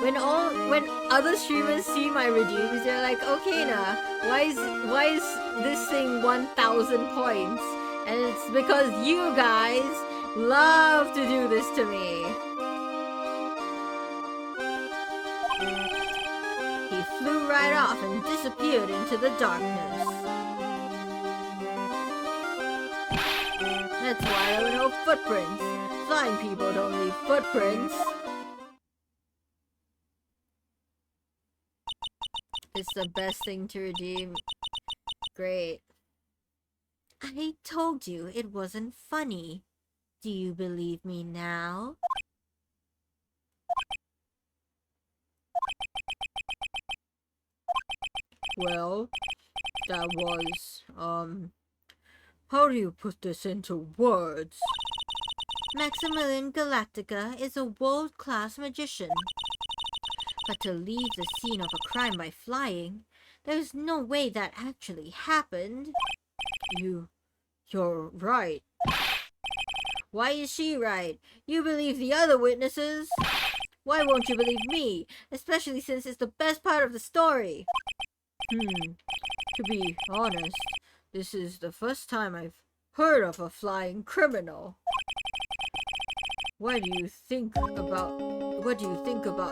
When other streamers see my redeems, they're like, okay nah, why is this thing 1,000 points? And it's because you guys love to do this to me. He flew right off and disappeared into the darkness. That's why there were no footprints. Flying people don't leave footprints. It's the best thing to redeem. Great. I told you it wasn't funny. Do you believe me now? Well, that was, how do you put this into words? Maximilian Galactica is a world-class magician. But to leave the scene of a crime by flying, there's no way that actually happened. You're right. Why is she right? You believe the other witnesses? Why won't you believe me? Especially since it's the best part of the story. To be honest, this is the first time I've heard of a flying criminal. What do you think about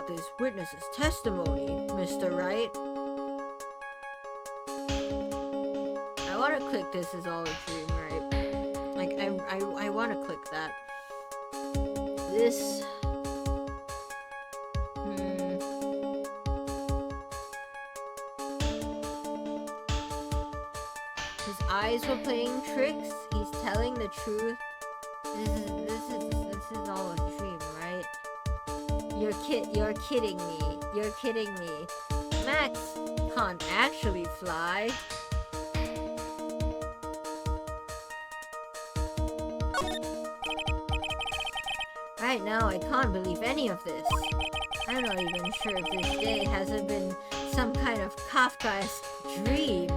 this witness's testimony, Mr. Wright? want to click this is all a dream, right? Like, I want to click that. This... His eyes were playing tricks. He's telling the truth. This is all a dream, right? You're kidding me. You're kidding me. Max can't actually fly. Right now, I can't believe any of this. I'm not even sure if this day hasn't been some kind of Kafkaesque dream.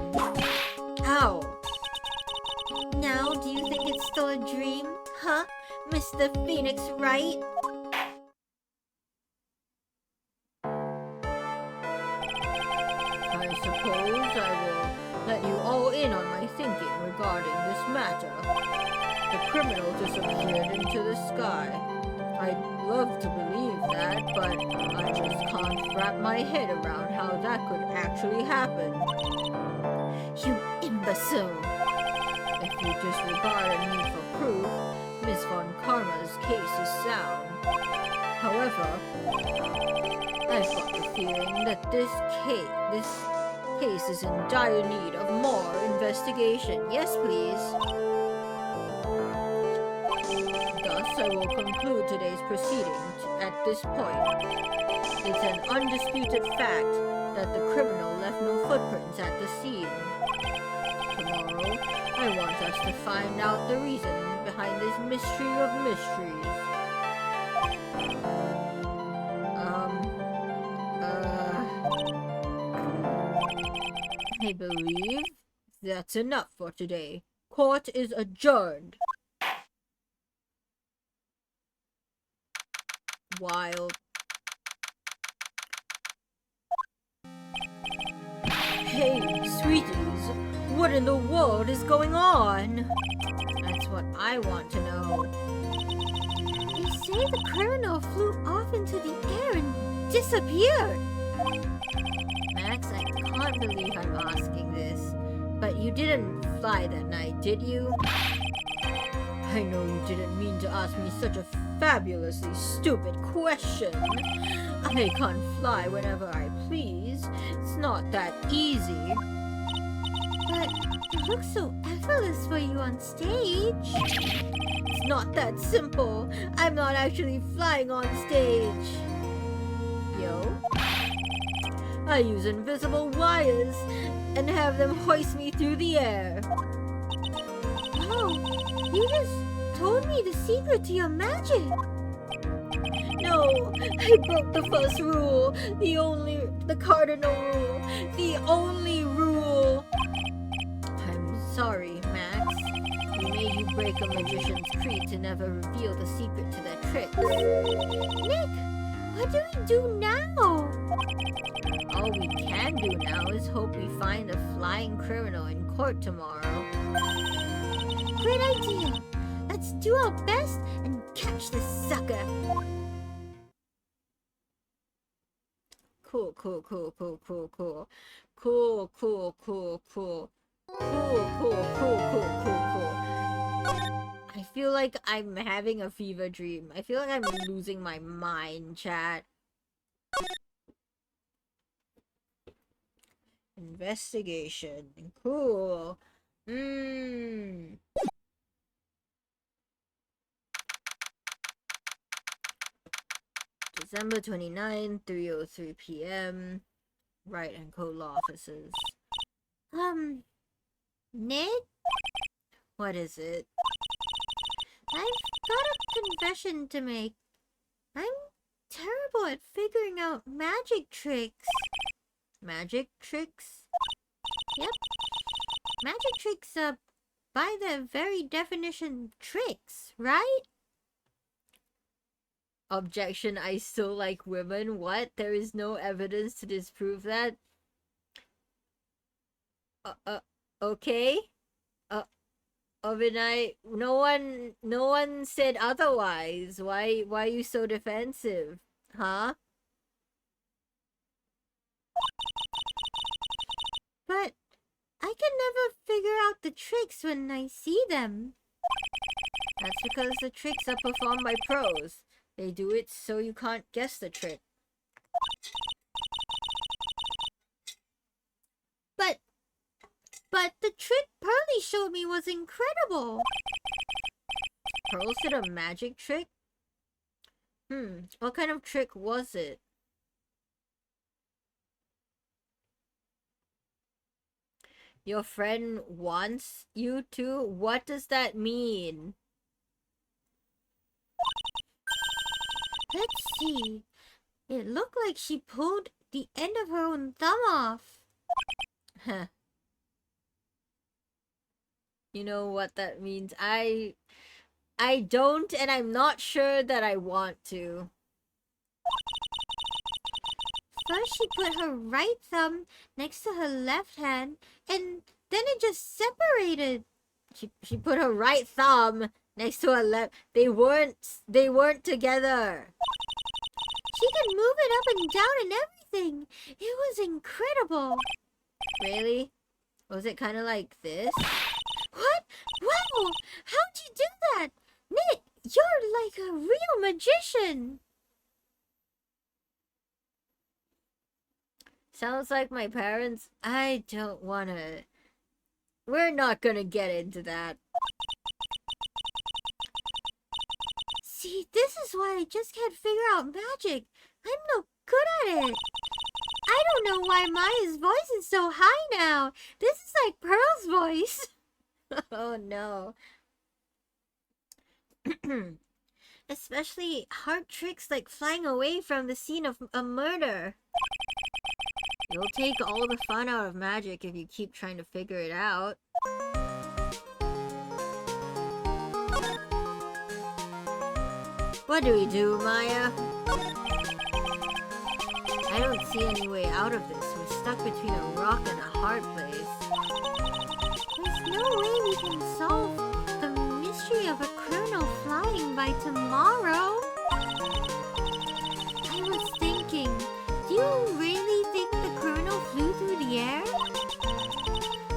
Ow! Now, do you think it's still a dream? Huh? Mr. Phoenix Wright? I suppose I will let you all in on my thinking regarding this matter. The criminal disappeared into the sky. I'd love to believe that, but I just can't wrap my head around how that could actually happen. You imbecile! If you disregard a need for proof, Miss Von Karma's case is sound. However, I've got the feeling that this case is in dire need of more investigation. Yes, please. Thus, I will conclude today's proceedings at this point. It's an undisputed fact that the criminal left no footprints at the scene. Tomorrow, I want us to find out the reason behind this mystery of mysteries. I believe that's enough for today. Court is adjourned. Wild. Hey, sweeties, what in the world is going on? That's what I want to know. They say the criminal flew off into the air and disappeared. Max, I can't believe I'm asking this, but you didn't fly that night, did you? I know you didn't mean to ask me such a fabulously stupid question. I can't fly whenever I please. It's not that easy. But it looks so effortless for you on stage. It's not that simple. I'm not actually flying on stage. Yo? I use invisible wires and have them hoist me through the air. Oh, you just told me the secret to your magic. No, I broke the first rule. The cardinal rule. The only rule. I'm sorry, Max. We made you break a magician's creed to never reveal the secret to their tricks. Nick, what do we do now? All we can do now is hope we find the flying criminal in court tomorrow. Great idea! Let's do our best and catch this sucker! Cool. I feel like I'm having a fever dream. I feel like I'm losing my mind, chat. Investigation. Cool. December 29, 3:03 p.m. Wright and Co. Law Offices. Nick? What is it? I've got a confession to make. I'm terrible at figuring out magic tricks. Magic tricks? Yep. Magic tricks, by their very definition, tricks, right? Objection, I still like women. What? There is no evidence to disprove that? Okay? Ovinai, no one said otherwise. Why are you so defensive? Huh? But I can never figure out the the tricks when I see them. That's because the tricks are performed by pros. They do it so you can't guess the trick. But the trick Pearly showed me was incredible. Pearl did a magic trick? What kind of trick was it? Your friend wants you to? What does that mean? Let's see. It looked like she pulled the end of her own thumb off. Huh. You know what that means? I don't, and I'm not sure that I want to. First, she put her right thumb next to her left hand, and then it just separated. She put her right thumb next to her left. They weren't together. She could move it up and down and everything. It was incredible. Really? Was it kind of like this? What? Wow! How'd you do that? Nick, you're like a real magician. Sounds like my parents. I don't wanna. We're not gonna get into that. See, this is why I just can't figure out magic. I'm no good at it. I don't know why Maya's voice is so high now. This is like Pearl's voice. Oh no. Especially hard tricks like flying away from the scene of a murder. You'll take all the fun out of magic if you keep trying to figure it out. What do we do, Maya? I don't see any way out of this. We're stuck between a rock and a hard place. There's no way we can solve the mystery of a criminal flying by tomorrow. I was thinking, do you really think the criminal flew through the air?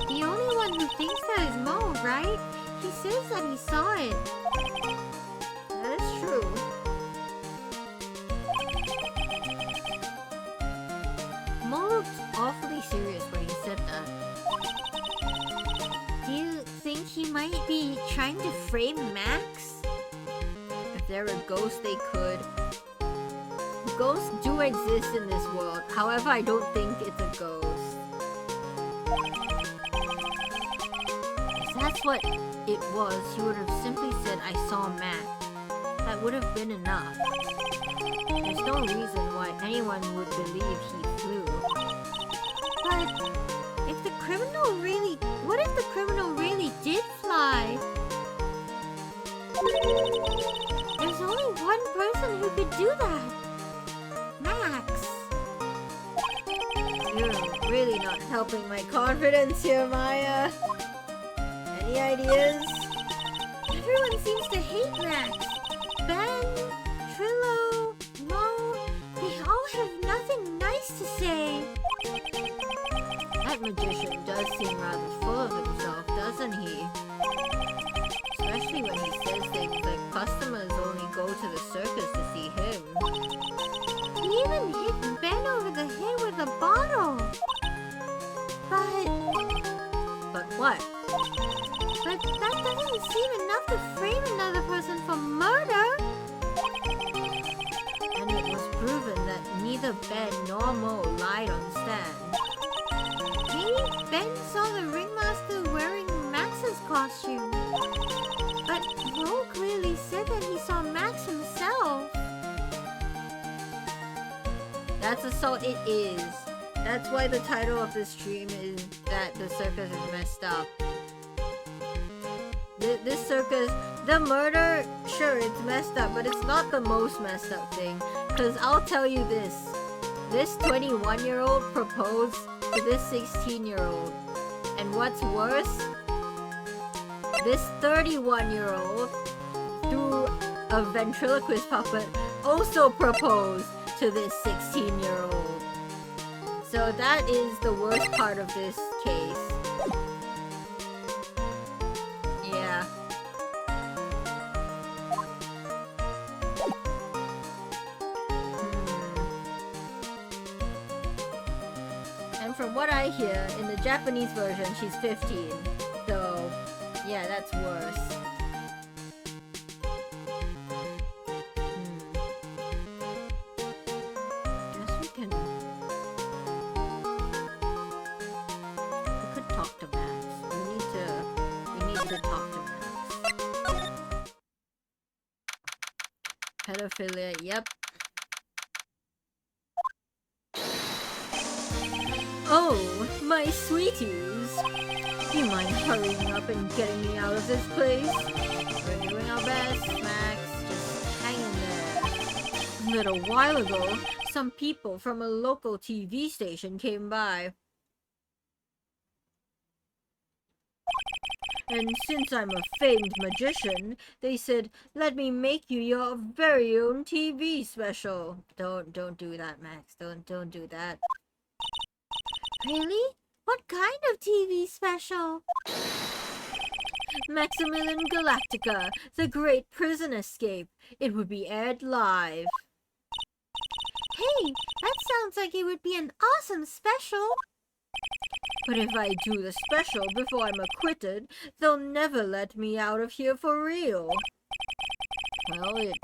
The only one who thinks that is Mo, right? He says that he saw it. That is true. Mo looked awfully serious when he said that. Do you think he might be trying to frame Max? If they're a ghost, they could. Ghosts do exist in this world. However, I don't think it's a ghost. If that's what it was, he would have simply said, I saw Max. That would have been enough. There's no reason why anyone would believe he flew. But if the criminal really... What if the criminal really did fly? There's only one person who could do that. Max. You're really not helping my confidence here, Maya. Any ideas? Everyone seems to hate Max. Ben, Trillo, Mo, they all have nothing nice to say. That magician does seem rather full of himself, doesn't he? Especially when he says things like customers only go to the circus to see him. He even hit Ben over the head with a bottle. But what? But that doesn't seem enough to frame another person for murder. And it was proven that neither Ben nor Mo lied on stand. Maybe Ben saw the ringmaster wearing Max's costume. But Mo clearly said that he saw Max himself. That's assault. It is. That's why the title of this stream is that the circus is messed up. This circus, the murder, sure, it's messed up, but it's not the most messed up thing. Because I'll tell you this. This 21-year-old proposed to this 16-year-old. And what's worse, this 31-year-old, through a ventriloquist puppet, also proposed to this 16-year-old. So that is the worst part of this case. from what I hear, in the Japanese version, she's 15. So, yeah, that's worse. Guess we can... We could talk to Max. We need to talk to Max. Pedophilia, yep. Oh, my sweeties! Do you mind hurrying up and getting me out of this place? We're doing our best, Max. Just hang in there. A little while ago, some people from a local TV station came by. And since I'm a famed magician, they said, let me make you your very own TV special. Don't do that, Max. Don't do that. Really? What kind of TV special? Maximilian Galactica, The Great Prison Escape. It would be aired live. Hey, that sounds like it would be an awesome special. But if I do the special before I'm acquitted, they'll never let me out of here for real. Well, it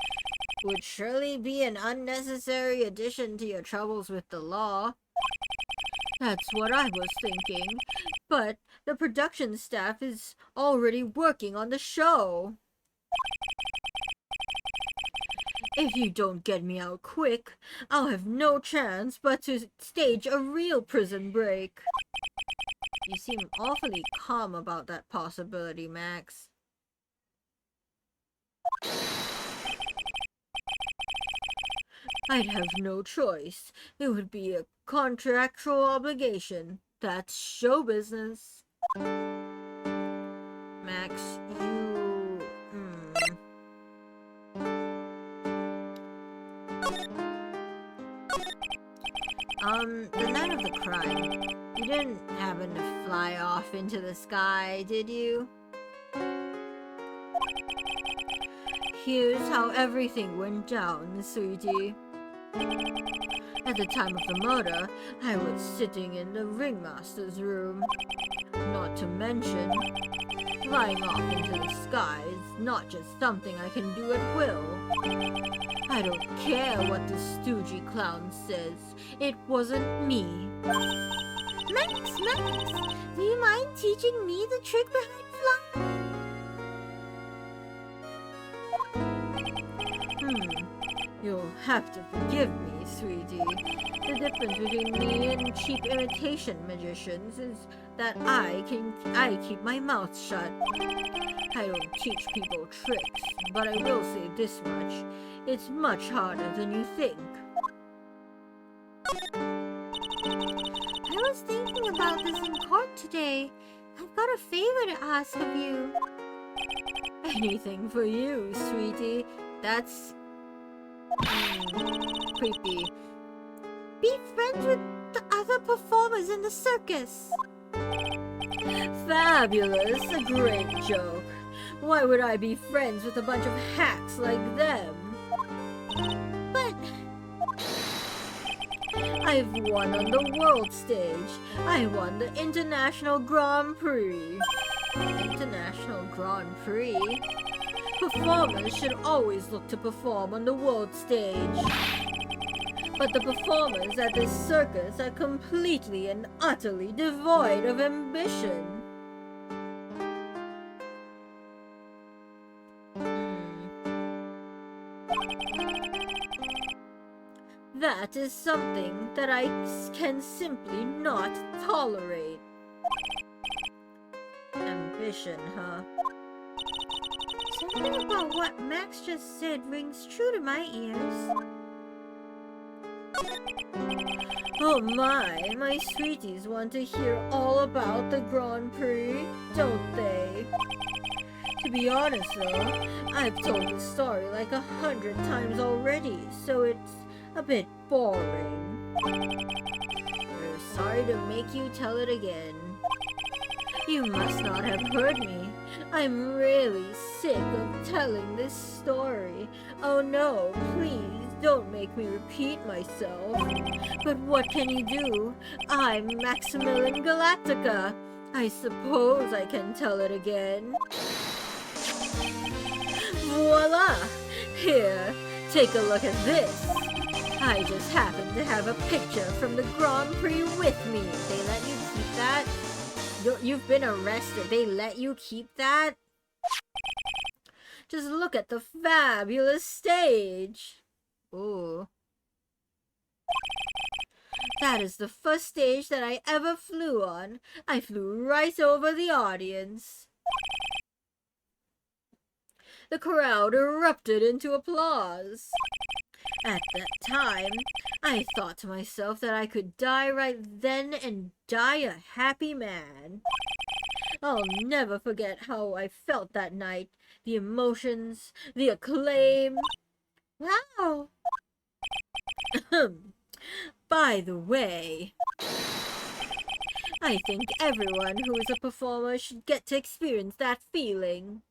would surely be an unnecessary addition to your troubles with the law. That's what I was thinking. But the production staff is already working on the show. If you don't get me out quick, I'll have no chance but to stage a real prison break. You seem awfully calm about that possibility, Max. I'd have no choice. It would be a contractual obligation. That's show business. Max, you... The night of the crime, you didn't happen to fly off into the sky, did you? Here's how everything went down, sweetie. At the time of the murder, I was sitting in the ringmaster's room. Not to mention, flying off into the sky is not just something I can do at will. I don't care what the stoogey clown says. It wasn't me. Max, do you mind teaching me the trick behind flying? You'll have to forgive me, sweetie. The difference between me and cheap imitation magicians is that I keep my mouth shut. I don't teach people tricks, but I will say this much. It's much harder than you think. I was thinking about this in court today. I've got a favor to ask of you. Anything for you, sweetie. That's... creepy. Be friends with the other performers in the circus. Fabulous. A great joke. Why would I be friends with a bunch of hacks like them? But... I've won on the world stage. I won the International Grand Prix. International Grand Prix? Performers should always look to perform on the world stage. But the performers at this circus are completely and utterly devoid of ambition. That is something that I can simply not tolerate. Ambition, huh? Something about what Max just said rings true to my ears. Oh my sweeties want to hear all about the Grand Prix, don't they? To be honest though, I've told the story like 100 times already, so it's a bit boring. We're sorry to make you tell it again. You must not have heard me. I'm really sick of telling this story. Oh no, please don't make me repeat myself. But what can you do? I'm Maximilian Galactica. I suppose I can tell it again. Voila! Here, take a look at this. I just happen to have a picture from the Grand Prix with me. They let you keep that? You've been arrested. They let you keep that? Just look at the fabulous stage. Ooh. That is the first stage that I ever flew on. I flew right over the audience. The crowd erupted into applause. At that time, I thought to myself that I could die right then and die a happy man. I'll never forget how I felt that night. The emotions, the acclaim. Wow! By the way, I think everyone who is a performer should get to experience that feeling.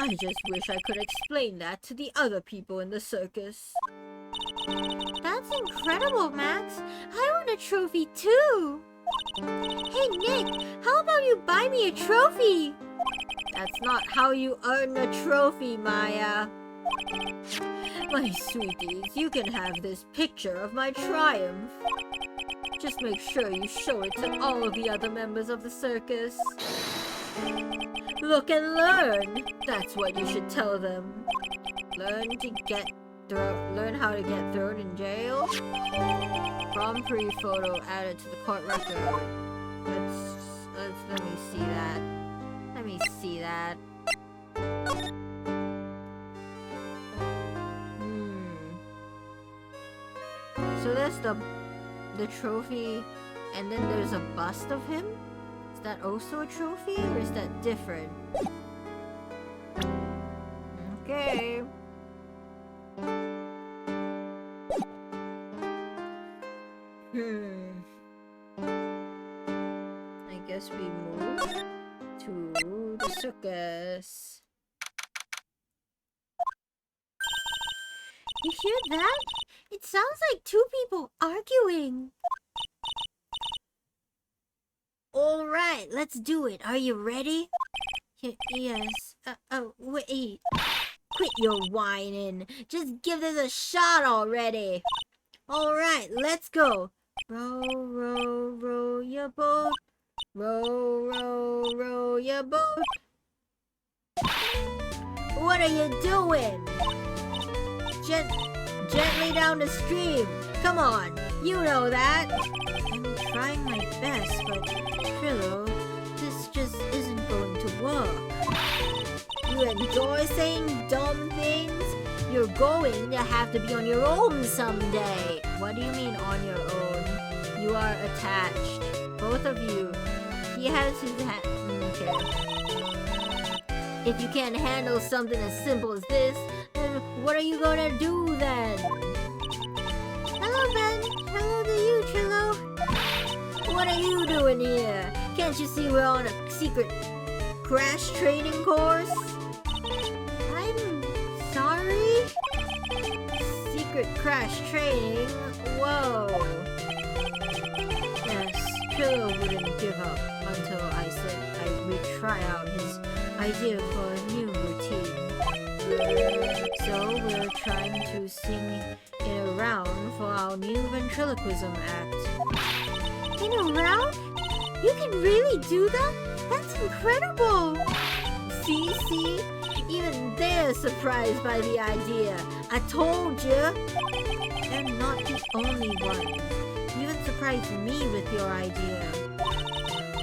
I just wish I could explain that to the other people in the circus. That's incredible, Max. I want a trophy too. Hey, Nick, how about you buy me a trophy? That's not how you earn a trophy, Maya. My sweeties, you can have this picture of my triumph. Just make sure you show it to all of the other members of the circus. Look and learn. That's what you should tell them. Learn how to get thrown in jail. Grand Prix photo added to the court record. Let me see that. Let me see that. So that's the trophy, and then there's a bust of him? Is that also a trophy, or is that different? Okay. I guess we move to the circus. You hear that? It sounds like two people arguing. All right, let's do it. Are you ready? Yes. Wait. Quit your whining. Just give this a shot already. All right, let's go. Row, row, row your boat. Row, row, row your boat. What are you doing? Gently down the stream. Come on, you know that. I'm trying my best, but Trillo, this just isn't going to work. You enjoy saying dumb things? You're going to have to be on your own someday. What do you mean on your own? You are attached. Both of you. He has his hand. Okay. If you can't handle something as simple as this, then what are you gonna do then? Hello, Ben. Hello to you, Trillo. What are you doing here? Can't you see we're on a secret crash training course? I'm sorry? Secret crash training? Whoa. Yes, Trillo wouldn't give up until I said we'd try out his idea for a new routine. So we're trying to sing in a round for our new ventriloquism act. In a round? You can really do that? That's incredible! See? Even they're surprised by the idea. I told you! They're not the only ones. You even surprised me with your idea.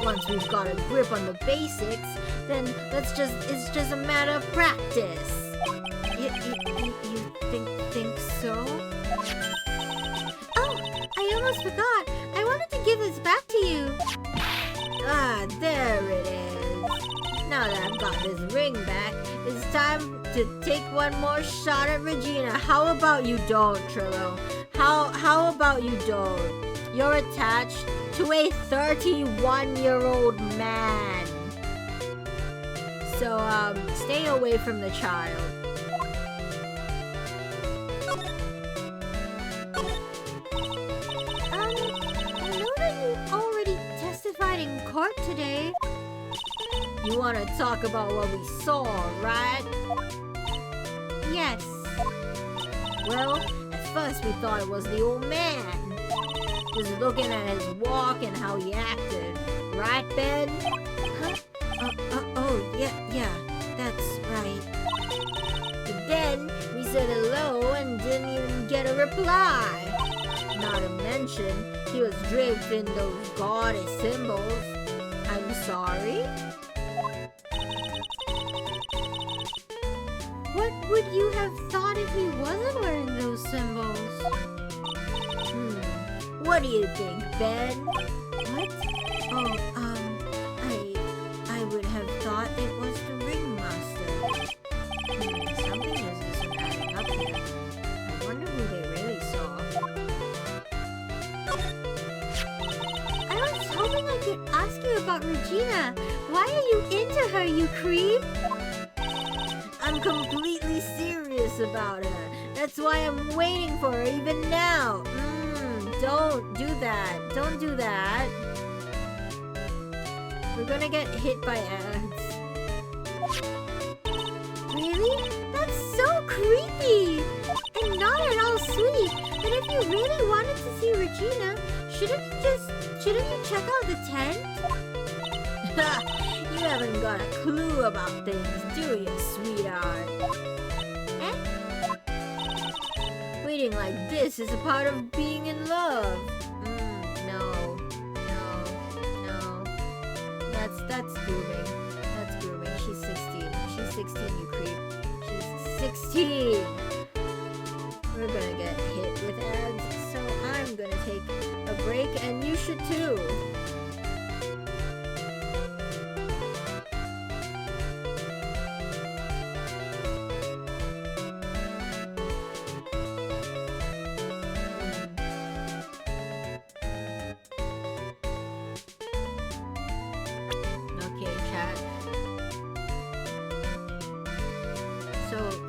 Once we've got a grip on the basics, then it's just a matter of practice. You think so? Oh, I almost forgot. I wanted to give this back to you. Ah, there it is. Now that I've got this ring back, it's time to take one more shot at Regina. How about you don't, Trillo? How about you don't? You're attached to a 31-year-old man. So, stay away from the child. today? You want to talk about what we saw, right? Yes. Well, at first we thought it was the old man. Just looking at his walk and how he acted. Right, Ben? Huh? Yeah, that's right. But then we said hello and didn't even get a reply. Not to mention, he was draped in those goddess symbols. I'm sorry? What would you have thought if he wasn't wearing those symbols? What do you think, Ben? What? Oh, I would have thought it was the ringmaster. Something isn't adding up here. I wonder who they really saw. I was hoping I could ask you about Regina. Why are you into her, you creep? I'm completely serious about her. That's why I'm waiting for her even now. Don't do that. Don't do that. We're gonna get hit by ads. Really? That's so creepy! And not at all sweet. But if you really wanted to see Regina, shouldn't you check out the tent? You haven't got a clue about things, do you, sweetheart? Waiting like this is a part of being in love. No. That's grooming. That's grooming. She's 16. She's 16, you creep. She's 16! We're gonna get hit with ads, so I'm gonna take a break, and you should too.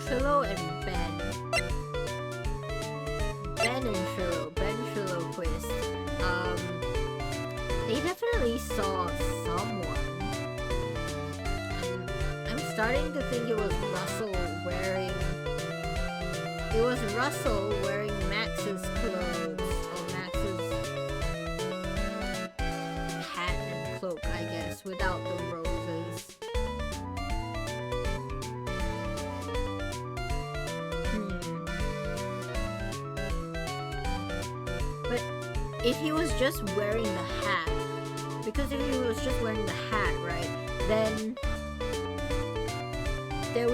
Trillo and Ben. Ben and Trillo. Ben Trillo Quist. They definitely saw someone. And I'm starting to think it was Russell wearing Max's clothes. Or Max's hat and cloak, I guess, without the roses. If he was just wearing the hat, because if he was just wearing the hat, right, then they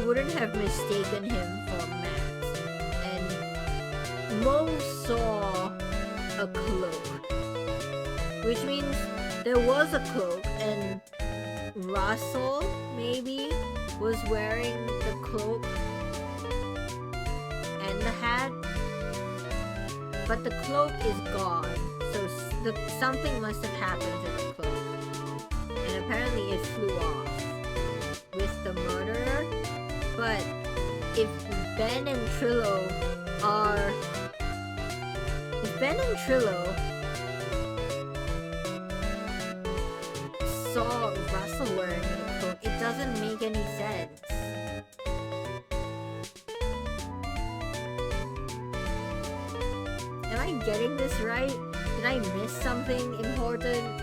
wouldn't have mistaken him for Max. And Mo saw a cloak, which means there was a cloak, and Russell, maybe, was wearing the cloak and the hat. But the cloak is gone, so something must have happened to the cloak. And apparently it flew off with the murderer. But if Ben and Trillo saw Russell wearing the cloak, it doesn't make any sense. Am I getting this right? Did I miss something important?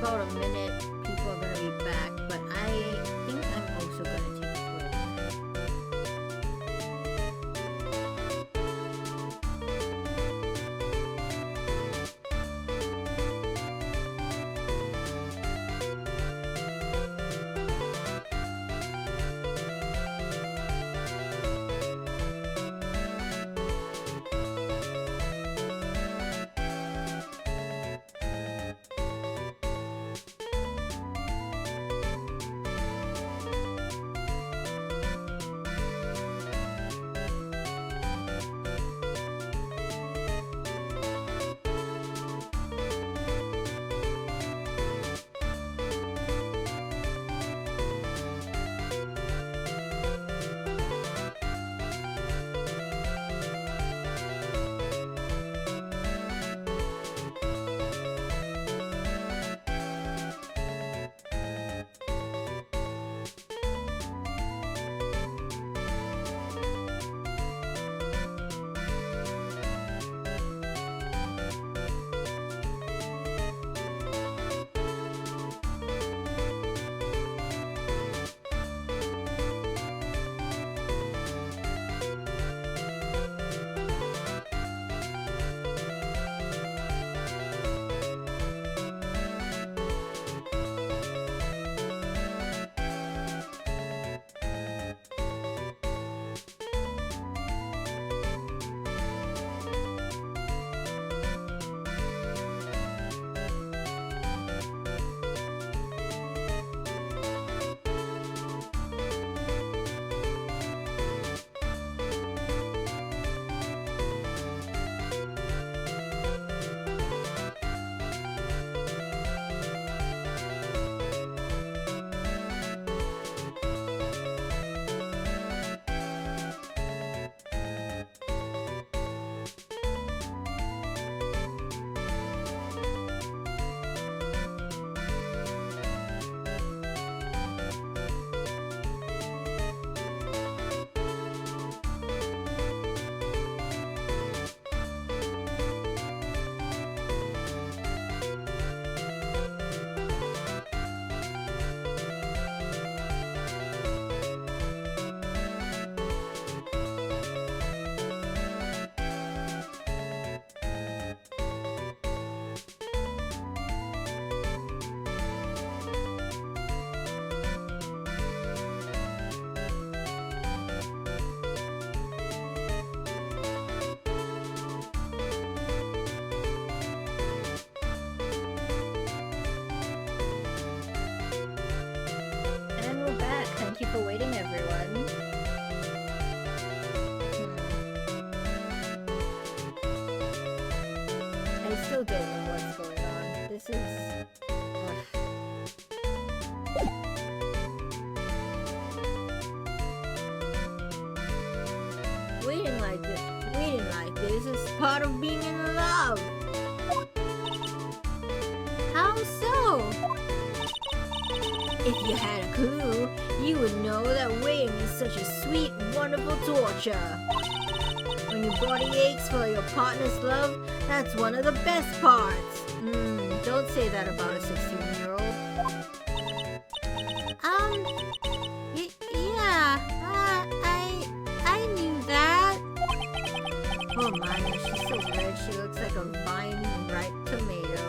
about a minute, people are gonna be back, but I think I'm also gonna take a break. Thank you for waiting, everyone. I still don't know what's going on. This is... Waiting like this is part of being in love. How so? If you had a clue, you would know that waiting is such a sweet, wonderful torture. When your body aches for your partner's love, that's one of the best parts. Don't say that about a 16-year-old. Yeah, I knew that. Oh my, she's so red, she looks like a vine-ripe tomato.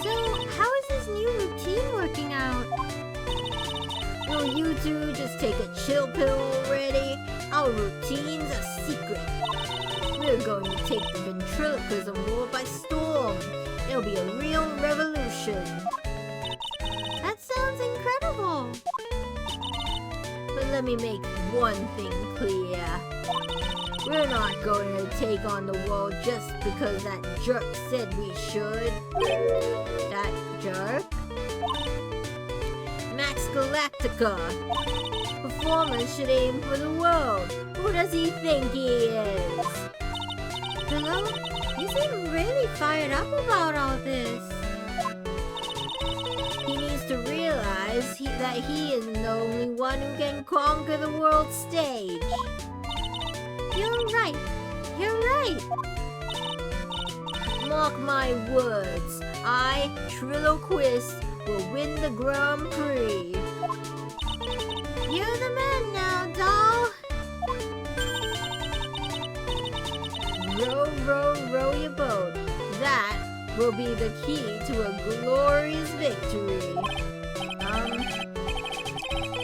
So, how is this new routine working out? Will you two just take a chill pill already? Our routine's a secret. We're going to take the ventriloquism war by storm. It'll be a real revolution. That sounds incredible. But let me make one thing clear. We're not going to take on the world just because that jerk said we should. That jerk? Max Galactica. Performers should aim for the world. Who does he think he is? Hello? You seem really fired up about all this. He needs to realize that he isn't the only one who can conquer the world stage. You're right. Mark my words, I, Triloquist, will win the Grand Prix. You're the man now, doll. Row, row, row your boat. That will be the key to a glorious victory.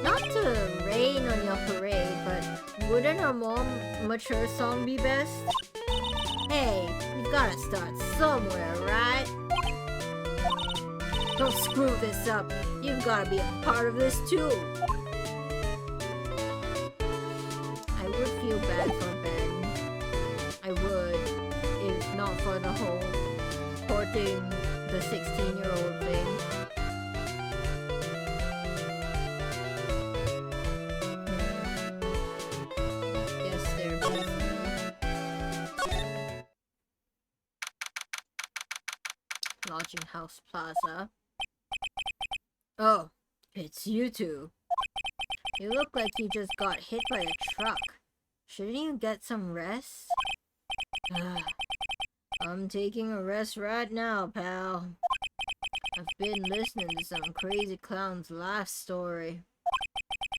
Not to rain on your parade, but wouldn't a more mature song be best? Hey, you gotta start somewhere, right? Don't screw this up. You've gotta be a part of this too. I would feel bad for Ben. I would, if not for the whole porting the 16-year-old thing. Guess they're busy. Lodging House Plaza. Oh, it's you two. You look like you just got hit by a truck. Shouldn't you get some rest? I'm taking a rest right now, pal. I've been listening to some crazy clown's life story.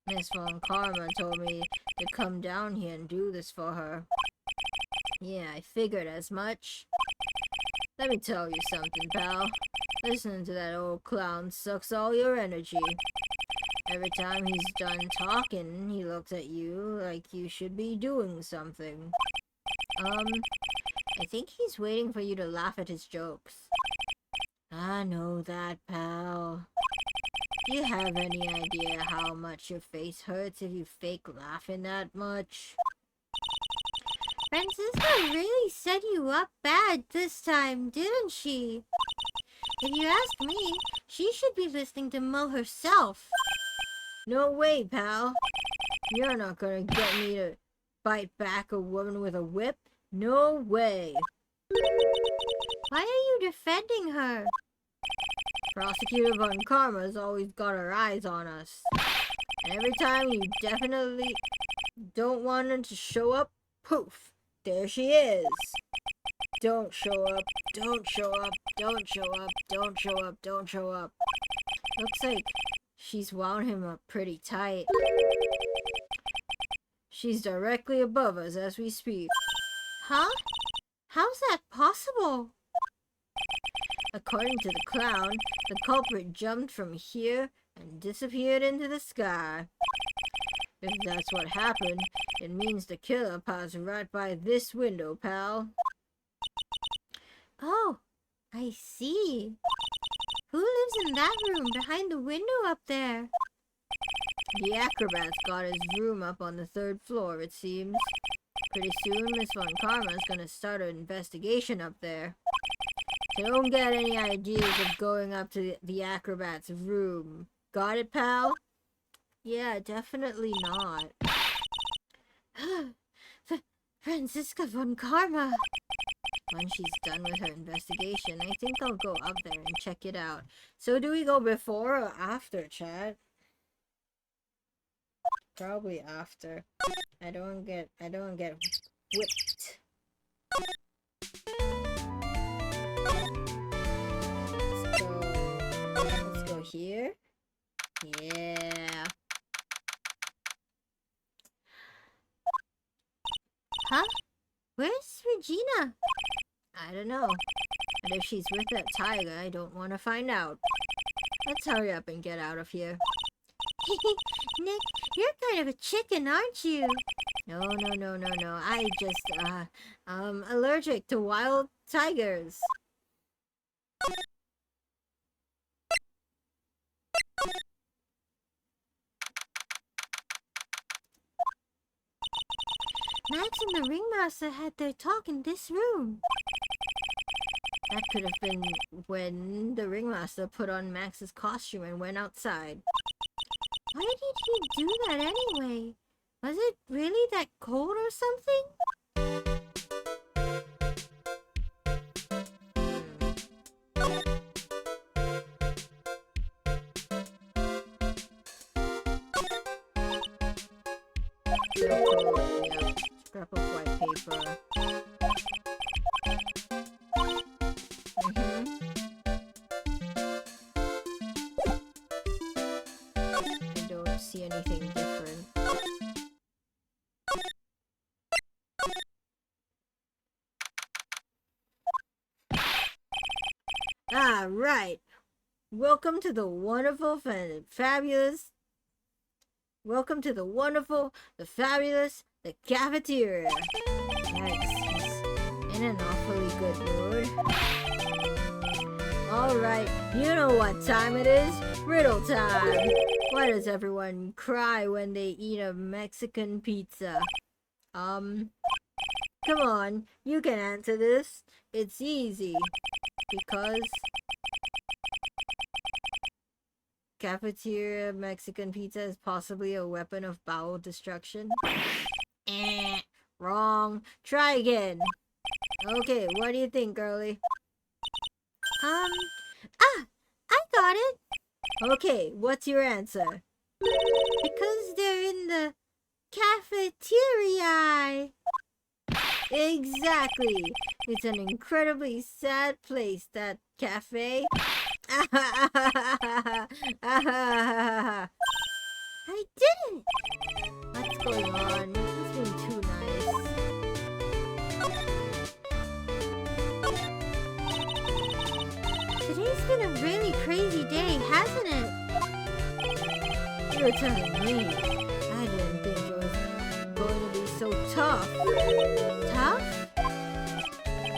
Miss Von Karma told me to come down here and do this for her. Yeah, I figured as much. Let me tell you something, pal. Listening to that old clown sucks all your energy. Every time he's done talking, he looks at you like you should be doing something. I think he's waiting for you to laugh at his jokes. I know that, pal. Do you have any idea how much your face hurts if you fake laughing that much? Francisca really set you up bad this time, didn't she? If you ask me, she should be listening to Mo herself. No way, pal. You're not gonna get me to bite back a woman with a whip. No way. Why are you defending her? Prosecutor Von Karma's always got her eyes on us. And every time you definitely don't want her to show up, poof, there she is. Don't show up, don't show up, don't show up, don't show up, don't show up. Looks like she's wound him up pretty tight. She's directly above us as we speak. Huh? How's that possible? According to the clown, the culprit jumped from here and disappeared into the sky. If that's what happened, it means the killer passed right by this window, pal. Oh, I see. Who lives in that room behind the window up there? The acrobat's got his room up on the 3rd floor, it seems. Pretty soon, Miss Von Karma's gonna start an investigation up there. So don't get any ideas of going up to the acrobat's room. Got it, pal? Yeah, definitely not. Francisca Von Karma. When she's done with her investigation, I think I'll go up there and check it out. So do we go before or after, chat? Probably after. I don't get whipped. Let's go here. Yeah. Huh? Where's Regina? I don't know. But if she's with that tiger, I don't want to find out. Let's hurry up and get out of here. Nick, you're kind of a chicken, aren't you? No. I just, allergic to wild tigers. Max and the ringmaster had their talk in this room. That could have been when the ringmaster put on Max's costume and went outside. Why did he do that anyway? Was it really that cold or something? Scrap of white paper. anything different. Ah, right. Welcome to the wonderful and fabulous. Welcome to the wonderful, the fabulous, the cafeteria. Yikes, he's in an awfully good mood. Alright, you know what time it is. Riddle time. Why does everyone cry when they eat a Mexican pizza? Come on, you can answer this. It's easy. Because cafeteria Mexican pizza is possibly a weapon of bowel destruction. Wrong. Try again. Okay, what do you think, girlie? I got it. Okay, what's your answer? Because they're in the cafeteria. Exactly. It's an incredibly sad place, that cafe. I did it! What's going on? He's being too nice. Today's been a really crazy day, hasn't it? You're telling me. I didn't think it was going to be so tough. Tough?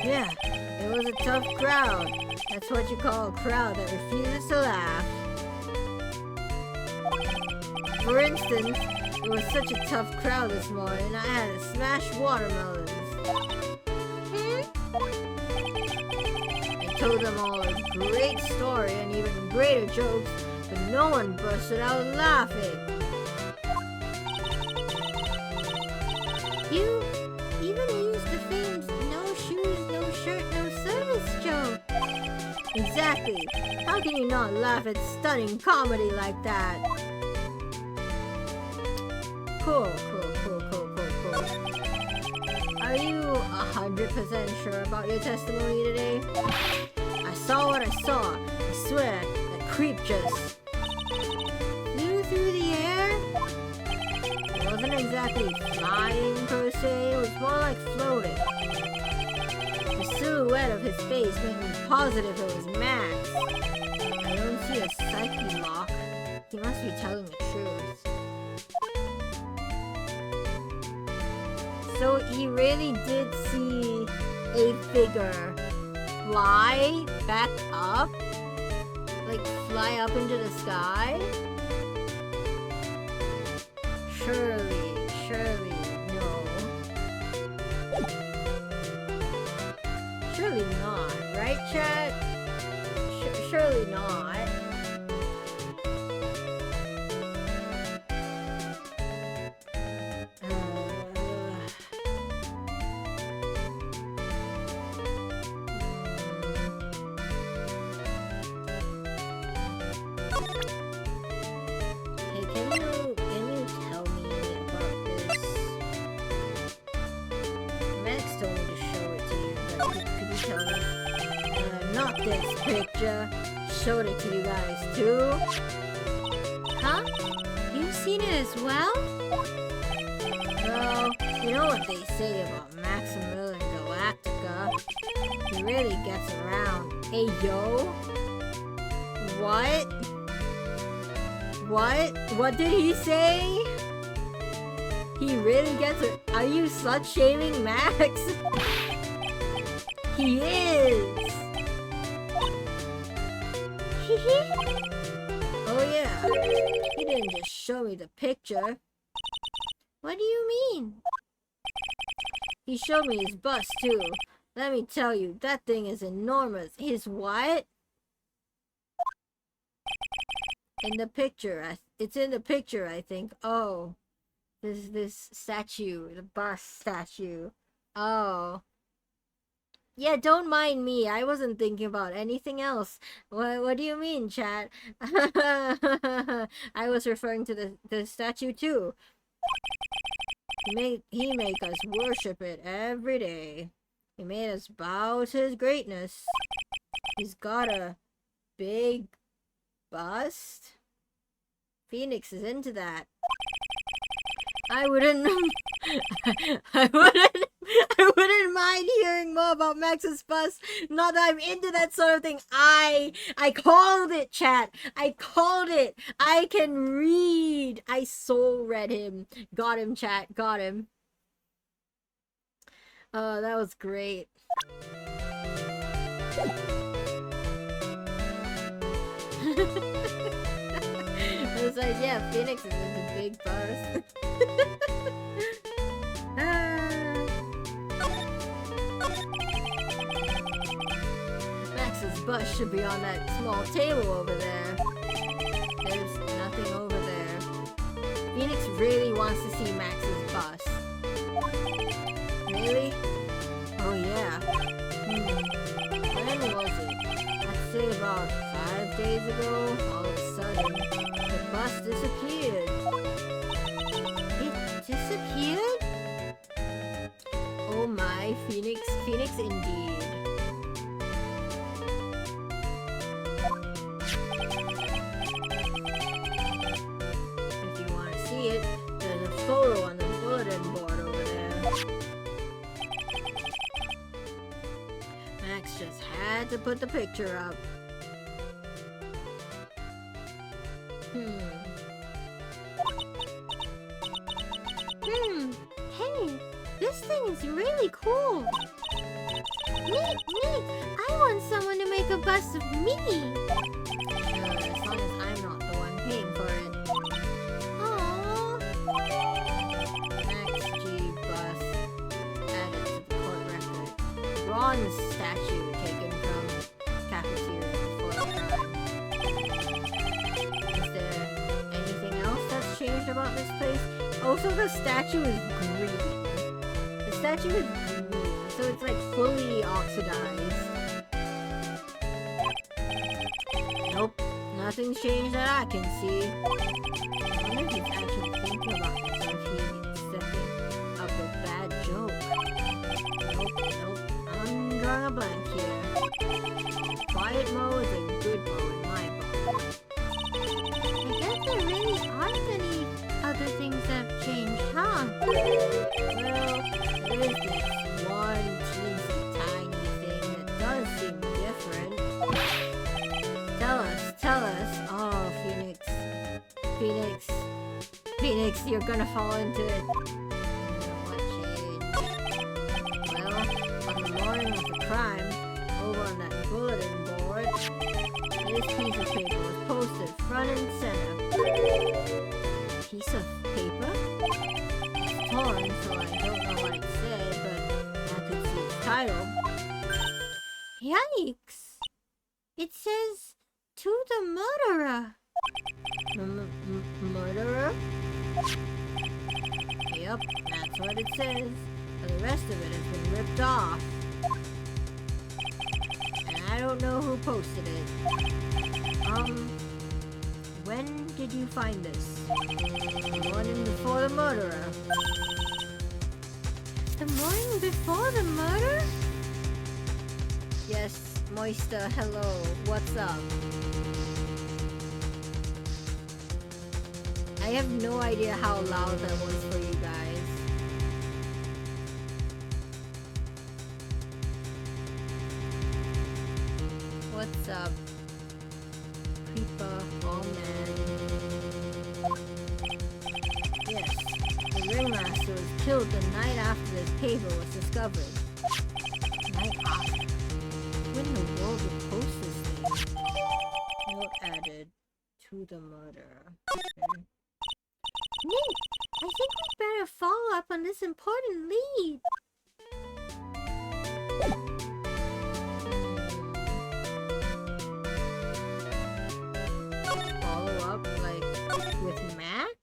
Yeah, it was a tough crowd. That's what you call a crowd that refuses to laugh. For instance, it was such a tough crowd this morning, I had to smash watermelons. I told them all a great story and even greater jokes, but no one busted out laughing. You even used the famous no shoes, no shirt, no service joke. Exactly. How can you not laugh at stunning comedy like that? Cool. Are you 100% sure about your testimony today? I saw what I saw. I swear, that creep just flew through the air. It wasn't exactly flying per se, it was more like floating. The silhouette of his face made me positive it was Max. I don't see a psyche lock. He must be telling the truth. So he really did see a figure fly back up? Like fly up into the sky? Surely, no. Surely not, right, chat? Surely not. Hey, can you tell me about this? Max told me to show it to you, but could you tell me? Not this picture. Showed it to you guys too. Huh? You've seen it as well? Well, you know what they say about Maximilian Galactica. He really gets around. Hey, yo. What? What did he say? He really gets it. Are you slut-shaming Max? He is. Oh yeah. He didn't just show me the picture. What do you mean? He showed me his bust too. Let me tell you, that thing is enormous. His what? In the picture. It's in the picture, I think. Oh. This statue. The bust statue. Oh. Yeah, don't mind me. I wasn't thinking about anything else. What do you mean, chat? I was referring to the statue too. He make us worship it every day. He made us bow to his greatness. He's got a big bust. Phoenix is into that. I wouldn't I wouldn't mind hearing more about Max's bus. Not that I'm into that sort of thing. I called it, chat. I called it. I can read. I soul read him. Got him, chat. Got him. Oh, that was great. I was like, yeah, Phoenix is into big bus. Max's bus should be on that small table over there. There's nothing over there. Phoenix really wants to see Max's bus. Really? Oh yeah. When was it? I'd say about 5 days ago. All of a sudden, the bus disappeared. It disappeared? Oh my, Phoenix indeed. If you want to see it, there's a photo on the bulletin board over there. Max just had to put the picture up. Hey, this thing is really cool. Neat. I want someone to make a bust of me. As long as I'm not the one paying for it. Aww. Max G bus added to the court record. Bronze statue taken from cafeteria before the crime. Is there anything else that's changed about this place? Also, the statue is green. The statue is green, so it's like fully oxidized. Nope, nothing's changed that I can see. I wonder if he's actually thinking about this, or if he's setting up a bad joke. Nope, I'm drawing a blank here. Quiet mode is a good mode in my book. I guess there really aren't any other things that have changed, huh? Well, there is this one teensy tiny thing that does seem different. Tell us. Oh, Phoenix, you're gonna fall into it. What changed? Well, on the morning of the crime, over on that bulletin board, this piece of paper was posted front and center. Piece of paper? It's torn, so I don't know what it said, but I could see its title. Yikes! It says, "To the murderer." Murderer? Yep, that's what it says. But the rest of it has been ripped off. And I don't know who posted it. When did you find this? The morning before the murderer. The morning before the murder? Yes, Moista, hello. What's up? I have no idea how loud that was for you guys. What's up? Creeper, oh man. Yes, the ringmaster was killed the night after this paper was discovered. Night after? When in the world would post this thing? Note added to the murderer. Okay. Nick, I think we'd better follow up on this important lead. Follow up, like, with Max?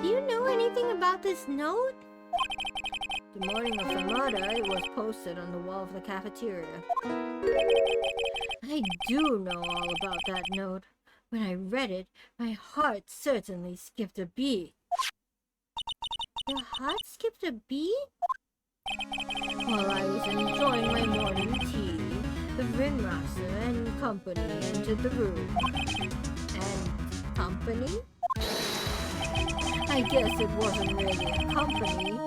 Do you know anything about this note? The morning of the murder, it was posted on the wall of the cafeteria. I do know all about that note. When I read it, my heart certainly skipped a beat. Your heart skipped a beat? While I was enjoying my morning tea, the ringmaster and company entered the room. And company? I guess it wasn't really a company.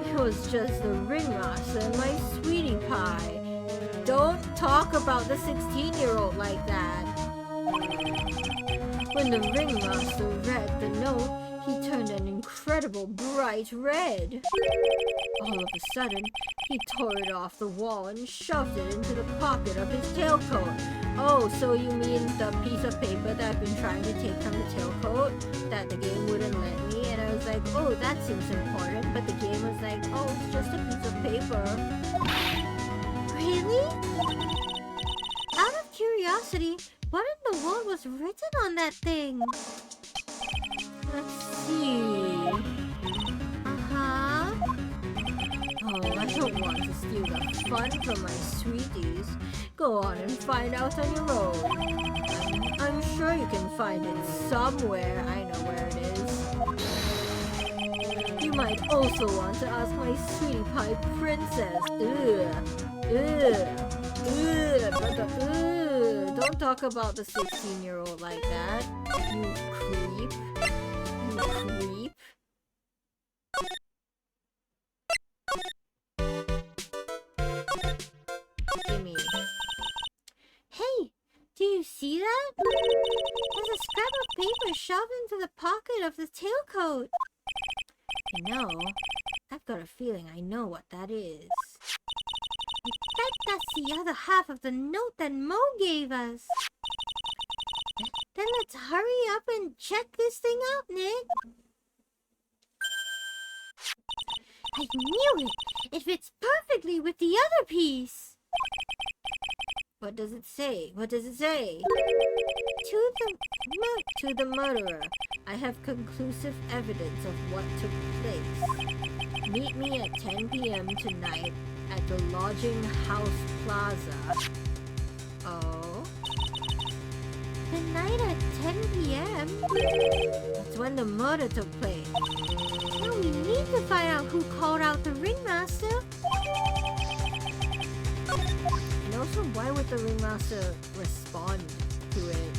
It was just the ringmaster and my sweetie pie. Don't talk about the 16-year-old like that. When the ringmaster read the note, he turned an incredible bright red. All of a sudden, he tore it off the wall and shoved it into the pocket of his tailcoat. Oh, so you mean the piece of paper that I've been trying to take from the tailcoat that the game wouldn't let me? And I was like, oh, that seems important. But the game was like, oh, it's just a piece of paper. Really? Out of curiosity, what in the world was written on that thing? Let's see. Uh-huh. Oh, I don't want to steal the fun from my sweeties. Go on and find out on your own. I'm sure you can find it somewhere. I know where it is. You might also want to ask my sweetie pie princess. Don't talk about the 16-year-old like that. You creep. You creep. Gimme. Hey, do you see that? There's a scrap of paper shoved into the pocket of the tailcoat. I know. I've got a feeling I know what that is. I bet that's the other half of the note that Mo gave us. Then let's hurry up and check this thing out, Nick. I knew it! It fits perfectly with the other piece! What does it say? What does it say? To the murderer, I have conclusive evidence of what took place. Meet me at 10 p.m. tonight at the Lodging House Plaza. Oh? Tonight at 10 p.m.? That's when the murder took place. Now we need to find out who called out the ringmaster. And also, why would the ringmaster respond to it?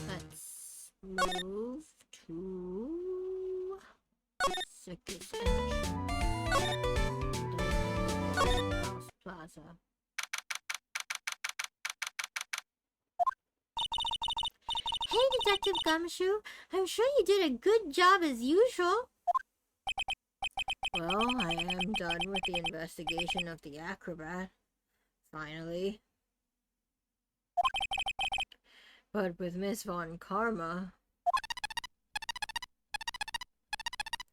Let's move to Circus House Plaza. Hey, Detective Gumshoe. I'm sure you did a good job as usual. Well, I am done with the investigation of the acrobat. Finally. But with Miss Von Karma...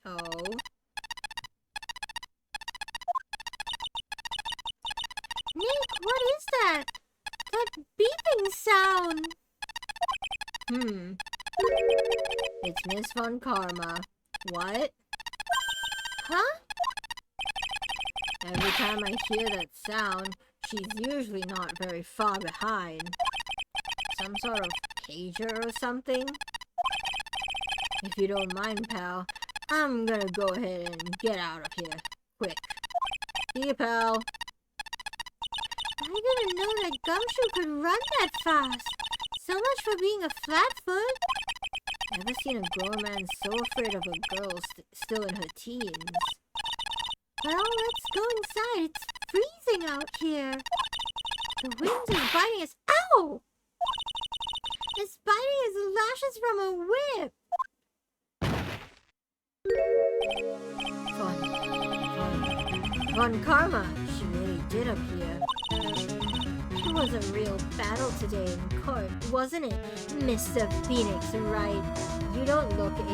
Oh. Nick, what is that? That beeping sound! It's Miss Von Karma. What? Huh? Every time I hear that sound, she's usually not very far behind. Some sort of pager or something? If you don't mind, pal, I'm gonna go ahead and get out of here. Quick. See you, pal. I didn't know that Gumshoe could run that fast. So much for being a flatfoot. Never seen a grown man so afraid of a girl still in her teens. Well, let's go inside. It's freezing out here. The wind is biting us. Ow! It's biting his lashes from a whip. Von Karma, she really did appear. It was a real battle today in court, wasn't it, Mr. Phoenix, right? You don't look 18.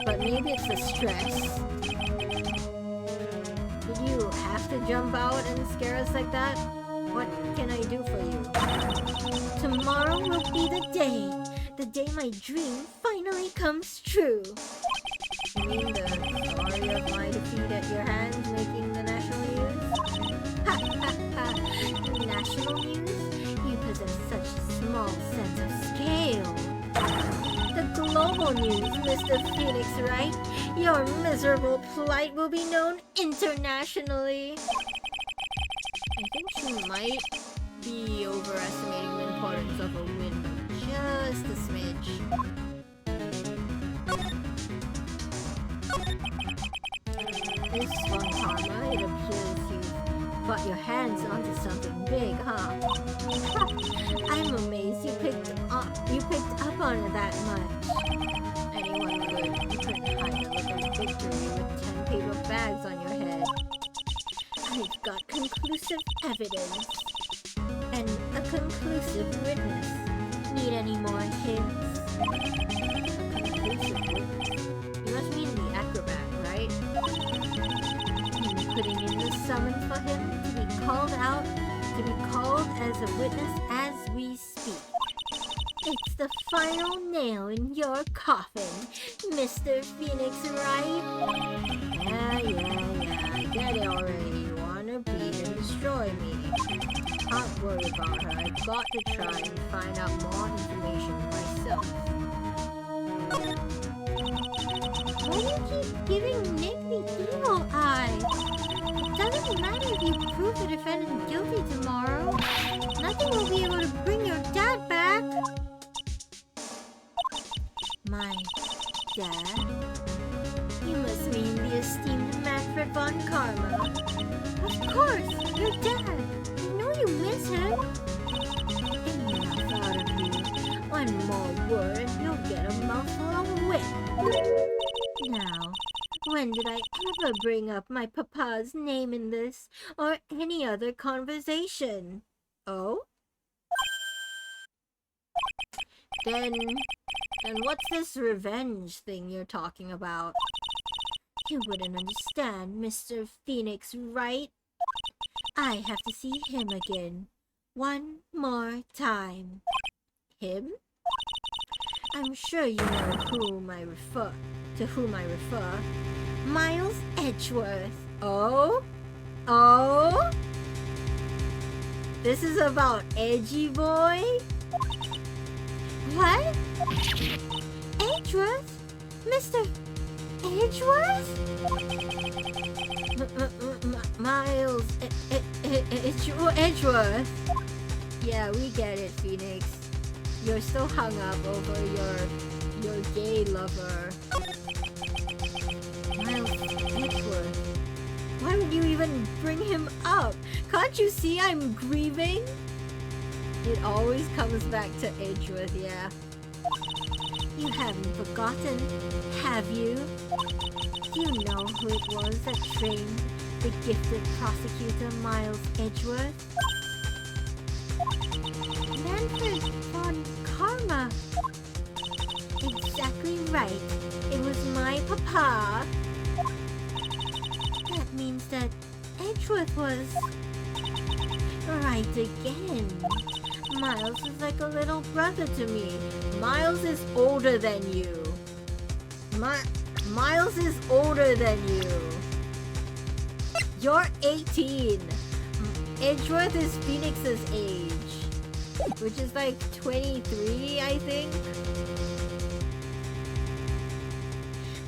But maybe it's the stress. Did you have to jump out and scare us like that? What can I do for you? Tomorrow will be the day my dream finally comes true. You mean the story of my defeat at your hands making the national news? Ha ha ha! National news? You possess such a small sense of scale. The global news, Mr. Phoenix, right? Your miserable plight will be known internationally. I think she might be overestimating the importance of a win just a smidge. This one, Karma, it appears you've got your hands onto something big, huh? I'm amazed you picked up on it that much. Anyone would. You couldn't hide the look of victory with 10 paper bags on your head. I've got conclusive evidence. And a conclusive witness. Need any more hints? Conclusive witness? You must mean the acrobat, right? Putting in the summons for him to be called as a witness as we speak. It's the final nail in your coffin, Mr. Phoenix, right? Yeah, I get it already. You wanna beat and destroy me. Can't worry about her. I've got to try and find out more information myself. Why do you keep giving Nick the evil eye? It doesn't matter if you prove the defendant guilty tomorrow. Nothing will be able to bring your dad back. My dad? You must mean the esteemed Manfred von Karma. Of course, your dad. I know you miss him. Enough out of you. One more word and you'll get a mouthful of wit. Now, when did I ever bring up my papa's name in this or any other conversation? Oh? Then what's this revenge thing you're talking about? You wouldn't understand, Mr. Phoenix, right? I have to see him again. One more time. Him? I'm sure you know to whom I refer. Miles Edgeworth. Oh? This is about Edgy Boy? What? Edgeworth? Mr. Edgeworth? Miles Edgeworth. Yeah, we get it, Phoenix. You're still hung up over your gay lover. Miles Edgeworth. Why would you even bring him up? Can't you see I'm grieving? It always comes back to Edgeworth, yeah. You haven't forgotten, have you? Do you know who it was that trained the gifted prosecutor Miles Edgeworth? Manfred von Karma. Exactly right. It was my papa. That means that Edgeworth was right again. Miles is like a little brother to me. Miles is older than you. Miles is older than you. You're 18. Edgeworth is Phoenix's age, which is like 23, I think.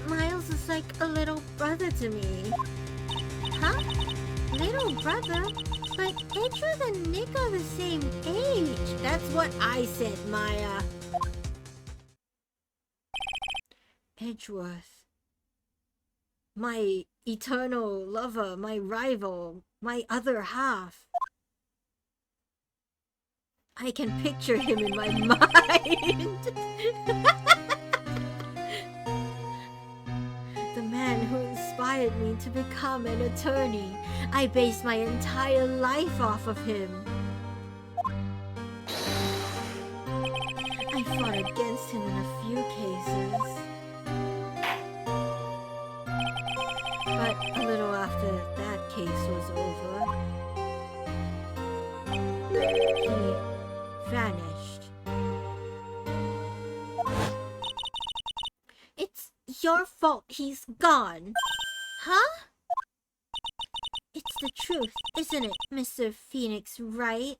Miles is like a little brother to me. Huh? Little brother? But Edgeworth and Nick are the same age. That's what I said, Maya. Edgeworth. My eternal lover, my rival, my other half. I can picture him in my mind. The man who inspired me to become an attorney. I based my entire life off of him. I fought against him in a few cases. But a little after that case was over, fault he's gone. Huh? It's the truth, isn't it, Mr. Phoenix, right?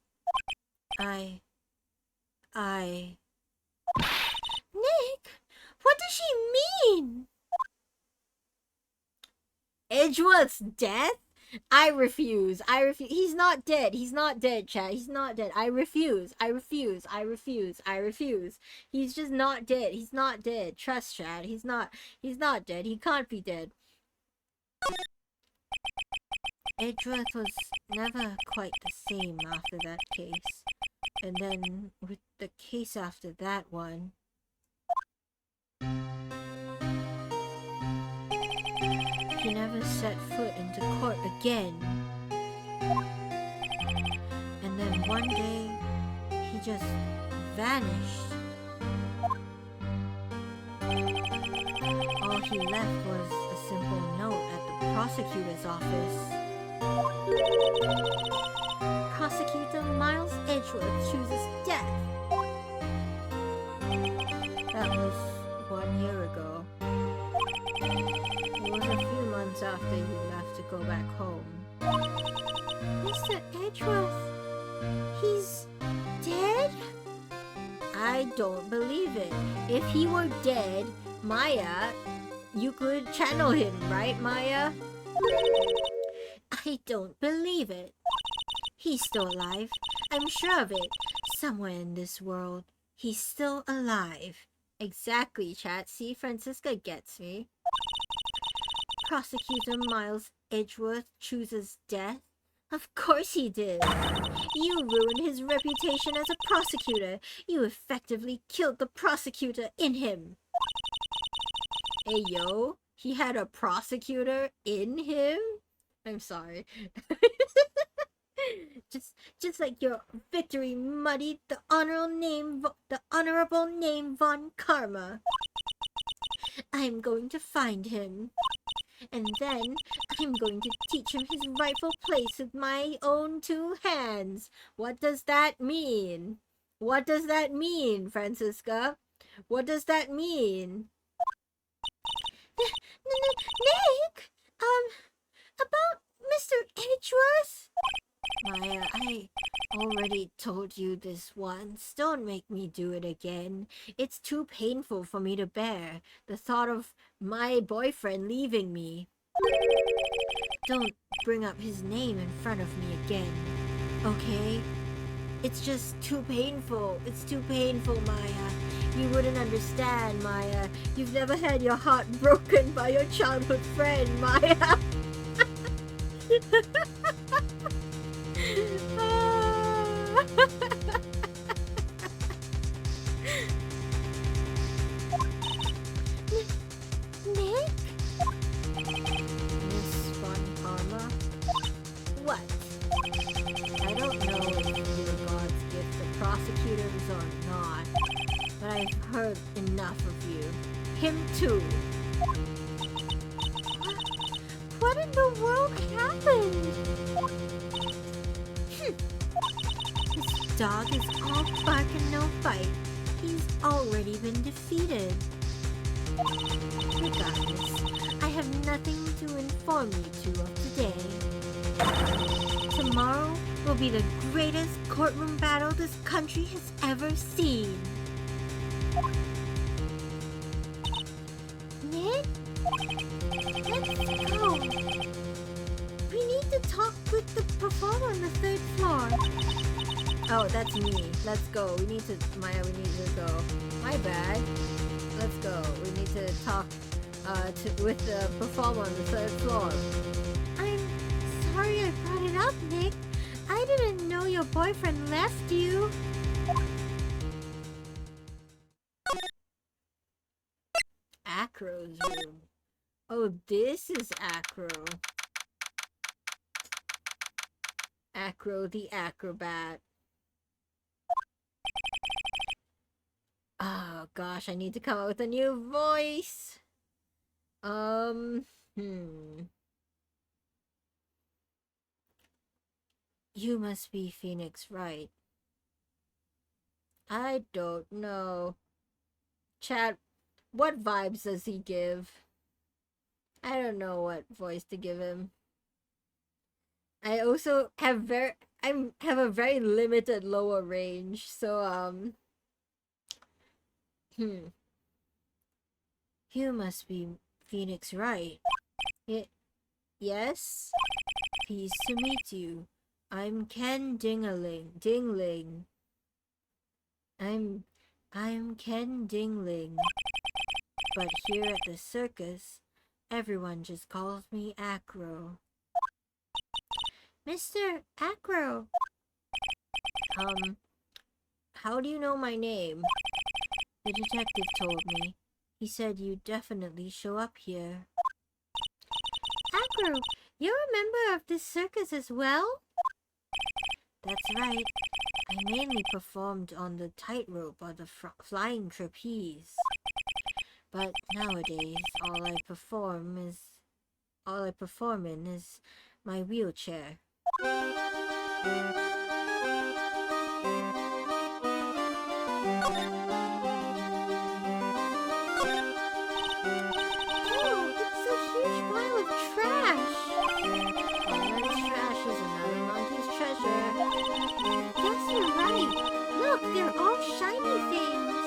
I... Nick, what does she mean? Edgeworth's death? I refuse. He's not dead. He's not dead, chat. He's not dead. I refuse. He's just not dead. He's not dead. Trust, chat. He's not dead. He can't be dead. Edgeworth was never quite the same after that case. And then with the case after that one, he never set foot into court again. And then one day, he just vanished. All he left was a simple note at the prosecutor's office. Prosecutor Miles Edgeworth chooses death. That was 1 year ago. It was a few months after you left to go back home. Mr. Edgeworth, he's dead? I don't believe it. If he were dead, Maya, you could channel him, right, Maya? I don't believe it. He's still alive. I'm sure of it. Somewhere in this world, he's still alive. Exactly, chat. See, Francisca gets me. Prosecutor Miles Edgeworth chooses death? Of course he did. You ruined his reputation as a prosecutor. You effectively killed the prosecutor in him. Hey, yo, he had a prosecutor in him? I'm sorry. just like your victory muddied the honorable name Von Karma. I'm going to find him. And then I'm going to teach him his rightful place with my own 2 hands. What does that mean? What does that mean, Francisca? What does that mean? Nick! About Mr. Edgeworth? Maya, I already told you this once. Don't make me do it again. It's too painful for me to bear. The thought of my boyfriend leaving me. Don't bring up his name in front of me again, okay? It's just too painful. It's too painful, Maya. You wouldn't understand, Maya. You've never had your heart broken by your childhood friend, Maya. Nick? Miss Von Karma? What? I don't know if you're God's gift to prosecutors or not, but I've heard enough of you. Him too. What in the world happened? This dog is all bark and no bite. He's already been defeated. Regardless, I have nothing to inform you two of today. Tomorrow will be the greatest courtroom battle this country has ever seen. Nick? Let's go. We need to talk with the performer on the 3rd floor. Oh, that's me. Let's go. Maya, we need to go. My bad. Let's go. We need to talk with the performer on the 3rd floor. I'm sorry I brought it up, Nick. I didn't know your boyfriend left you. Acro's room. Oh, this is Acro. Acro the Acrobat. Oh gosh, I need to come up with a new voice. You must be Phoenix, right? I don't know. Chat, what vibes does he give? I don't know what voice to give him. I also have have a very limited lower range, so hmm. You must be Phoenix Wright. Yes? Pleased to meet you. I'm Ken Dingling. I'm Ken Dingling. But here at the circus, everyone just calls me Acro. Mr. Acro! How do you know my name? The detective told me. He said you'd definitely show up here. Acro, you're a member of this circus as well? That's right. I mainly performed on the tightrope or the flying trapeze. But nowadays, all I perform in is my wheelchair. Oh, it's a huge pile of trash! All that trash is another monkey's treasure. Yes, you're right. Look, they're all shiny things.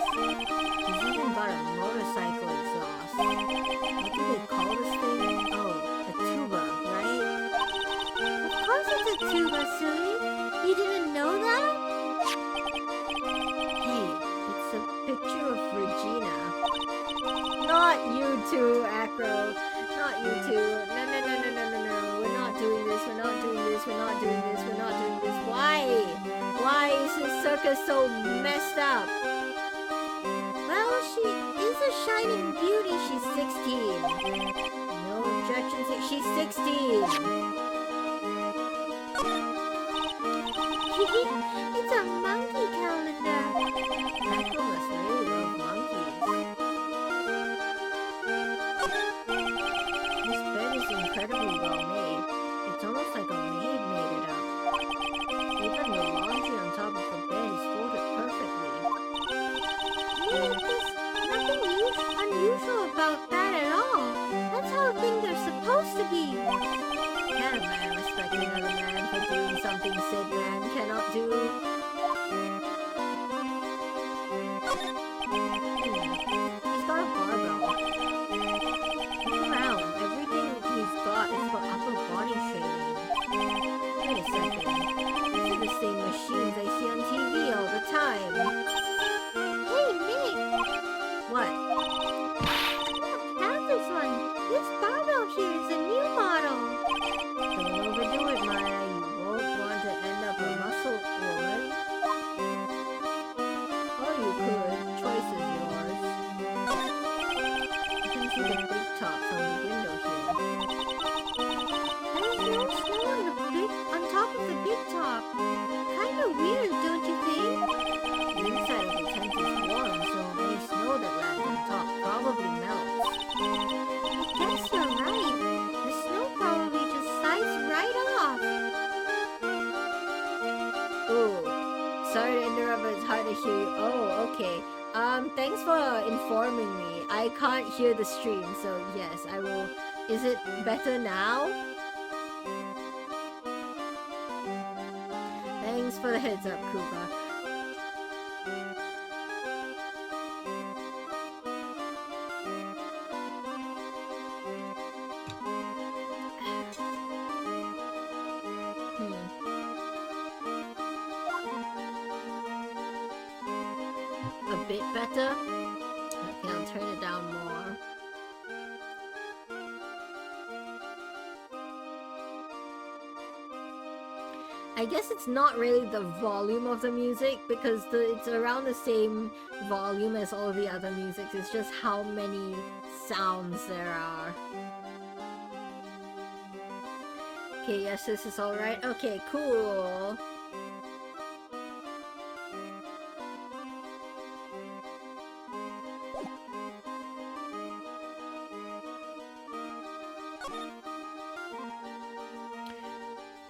He's even got a motorcycle exhaust. What do they call this thing? Oh, a tuba, right? Of course it's a tuba, silly. You didn't know that? Hey, it's a picture of Regina. Not you two, Acro. Not you two. No. We're not doing this. We're not doing this. We're not doing this. We're not doing this. Why? Why is this circus so messed up? Well, she is a shining beauty. She's 16. No objections. She's 16. It's a monkey calendar. Acro must really love monkeys. This bed is incredibly well made. It's almost like a maid made it up. Even the laundry on top of the bed is folded perfectly. There's nothing unusual about that at all. That's how things are supposed to be. Can a man respect another man for doing something said man cannot do? He's got a barbell. Look around. Everything he's got is for upper body training. Wait a second. These are the same machines I see on TV all the time. Hey, Nick! What? Look, have this one. This barbell here is a new model. Don't overdo it, Maya. You won't want to end up a muscle woman. Or you could. Choice is yours. You can see the big top from the window here. There's no snow on top of the big top. Kinda weird, don't you think? The inside of the tent is warm, so any snow that lands on top probably melts. I guess you're right. The snow probably just slides right off. Ooh, sorry to interrupt, but it's hard to hear you. Oh, okay. Thanks for informing me. I can't hear the stream, so yes, I will. Is it better now? Thanks for the heads up, Koopa. A bit better? Okay, I'll turn it down more. I guess it's not really the volume of the music because it's around the same volume as all the other music. It's just how many sounds there are. Okay, yes, this is alright. Okay, cool.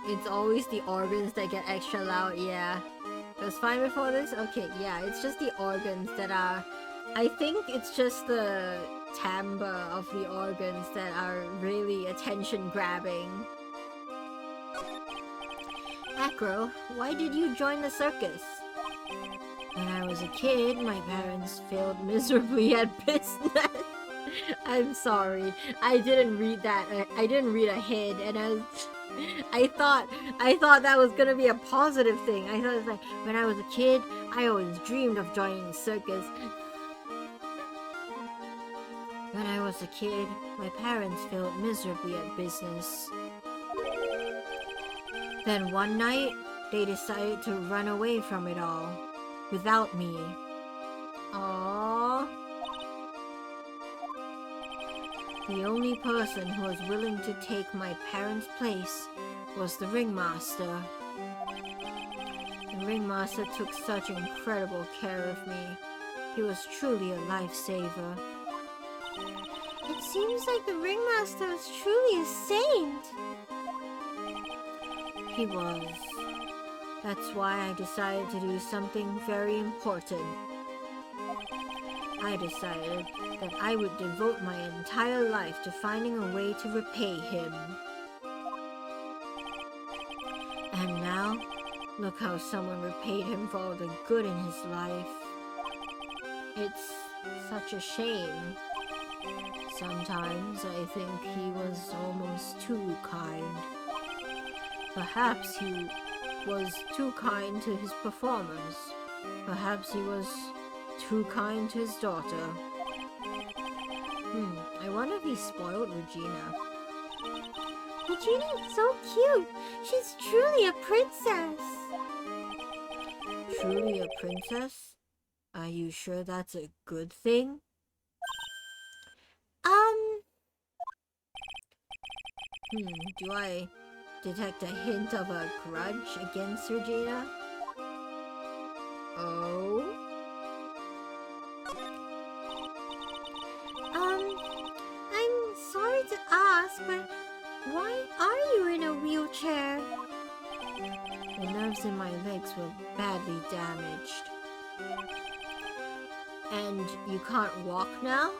It's always the organs that get extra loud, yeah. It was fine before this? Okay, yeah, it's just the organs that are... I think it's just the timbre of the organs that are really attention-grabbing. Acro, why did you join the circus? When I was a kid, my parents failed miserably at business. I'm sorry. I didn't read that. I didn't read ahead, and I thought that was gonna be a positive thing. I thought it was like, when I was a kid, I always dreamed of joining the circus. When I was a kid, my parents failed miserably at business. Then one night, they decided to run away from it all, without me. Aww. The only person who was willing to take my parents' place was the ringmaster. The ringmaster took such incredible care of me. He was truly a lifesaver. It seems like the ringmaster was truly a saint. He was. That's why I decided to do something very important. I decided that I would devote my entire life to finding a way to repay him. And now, look how someone repaid him for all the good in his life. It's such a shame. Sometimes I think he was almost too kind. Perhaps he was too kind to his performers. Perhaps he was too kind to his daughter. I wonder if he spoiled Regina. Regina is so cute. She's truly a princess. Truly a princess? Are you sure that's a good thing? Do I detect a hint of a grudge against Regina? Oh? I'm sorry to ask, but why are you in a wheelchair? The nerves in my legs were badly damaged. And you can't walk now?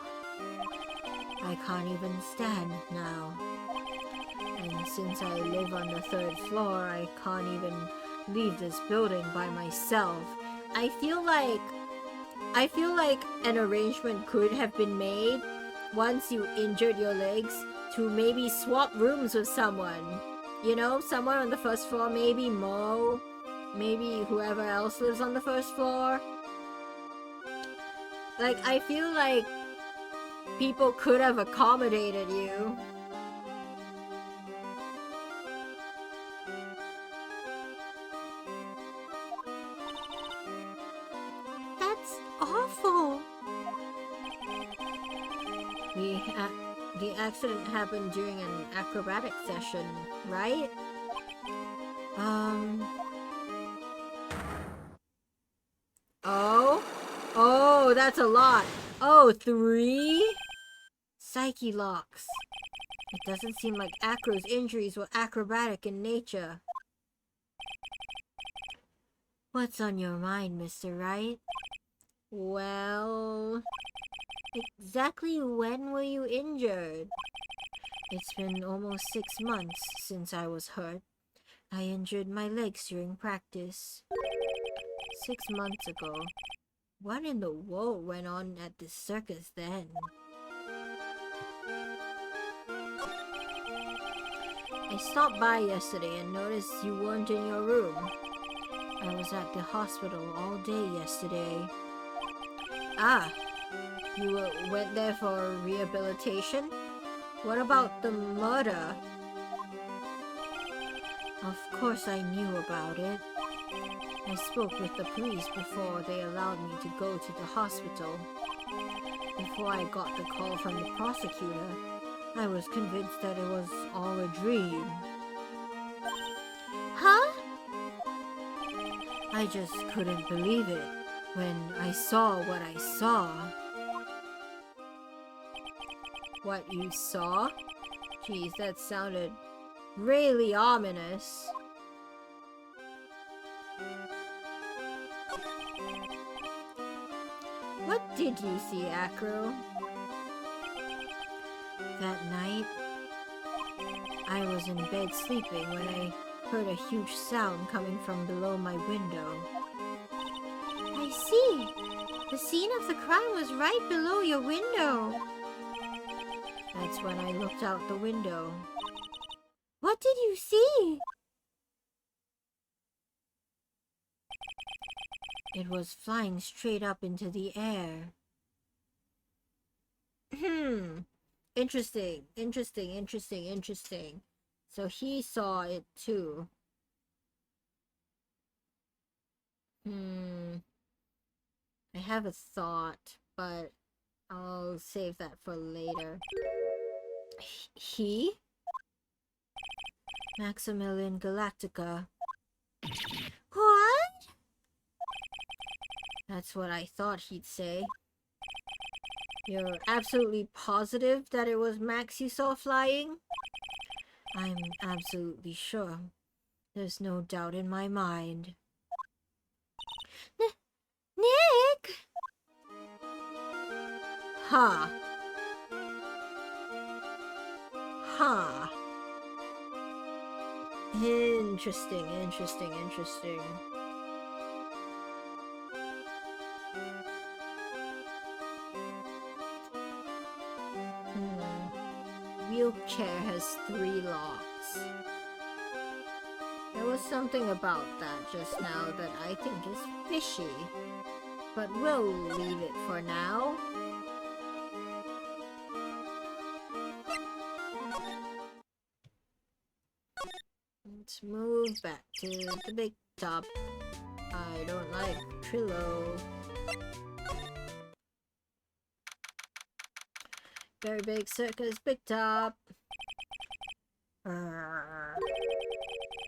I can't even stand now. And since I live on the 3rd floor, I can't even leave this building by myself. I feel like an arrangement could have been made once you injured your legs to maybe swap rooms with someone. You know, someone on the 1st floor, maybe Mo, maybe whoever else lives on the 1st floor. Like, I feel like people could have accommodated you. That's awful. The accident happened during an acrobatic session, right? Oh, that's a lot. Oh, 3? Psyche locks. It doesn't seem like Acro's injuries were acrobatic in nature. What's on your mind, Mr. Wright? Well, exactly when were you injured? It's been almost 6 months since I was hurt. I injured my legs during practice. 6 months ago. What in the world went on at the circus then? I stopped by yesterday and noticed you weren't in your room. I was at the hospital all day yesterday. Ah, you went there for rehabilitation? What about the murder? Of course I knew about it. I spoke with the police before they allowed me to go to the hospital. Before I got the call from the prosecutor, I was convinced that it was all a dream. Huh? I just couldn't believe it when I saw what I saw. What you saw? Geez, that sounded really ominous. What did you see, Acro? That night, I was in bed sleeping when I heard a huge sound coming from below my window. I see! The scene of the crime was right below your window. That's when I looked out the window. What did you see? It was flying straight up into the air. Interesting. So he saw it too. I have a thought, but I'll save that for later. He? Maximilian Galactica. What? That's what I thought he'd say. You're absolutely positive that it was Max you saw flying? I'm absolutely sure. There's no doubt in my mind. Nick! Ha! Ha! Interesting. Wheelchair has 3 locks. There was something about that just now that I think is fishy. But we'll leave it for now. Let's move back to the big top. I don't like Trillo. Very big circus, big top.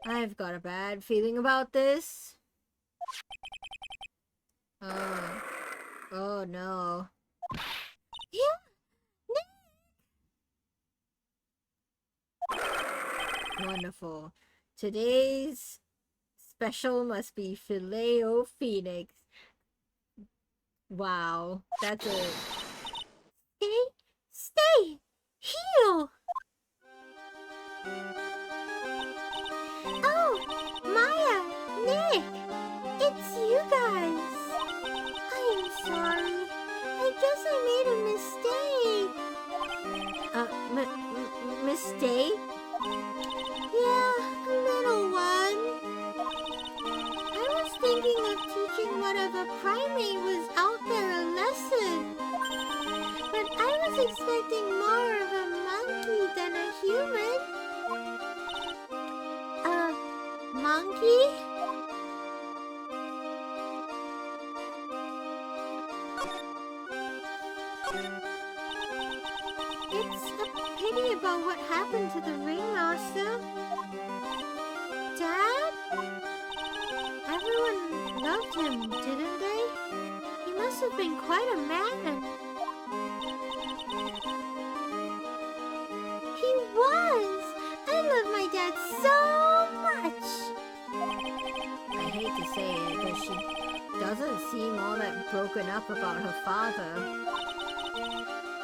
I've got a bad feeling about this. Oh no. Yeah. Wonderful. Today's special must be Filet-O-Phoenix. Wow, that's it. Stay! Heal! Oh, Maya, Nick, it's you guys. I'm sorry. I guess I made a mistake. Mistake? Yeah, a little one. I was thinking of teaching whatever primate was out there a lesson. But I was expecting more of a monkey than a human. Monkey? It's a pity about what happened to the ringmaster. Dad? Everyone loved him, didn't they? He must have been quite a man. He was! I love my dad so much! I hate to say it, but she doesn't seem all that broken up about her father.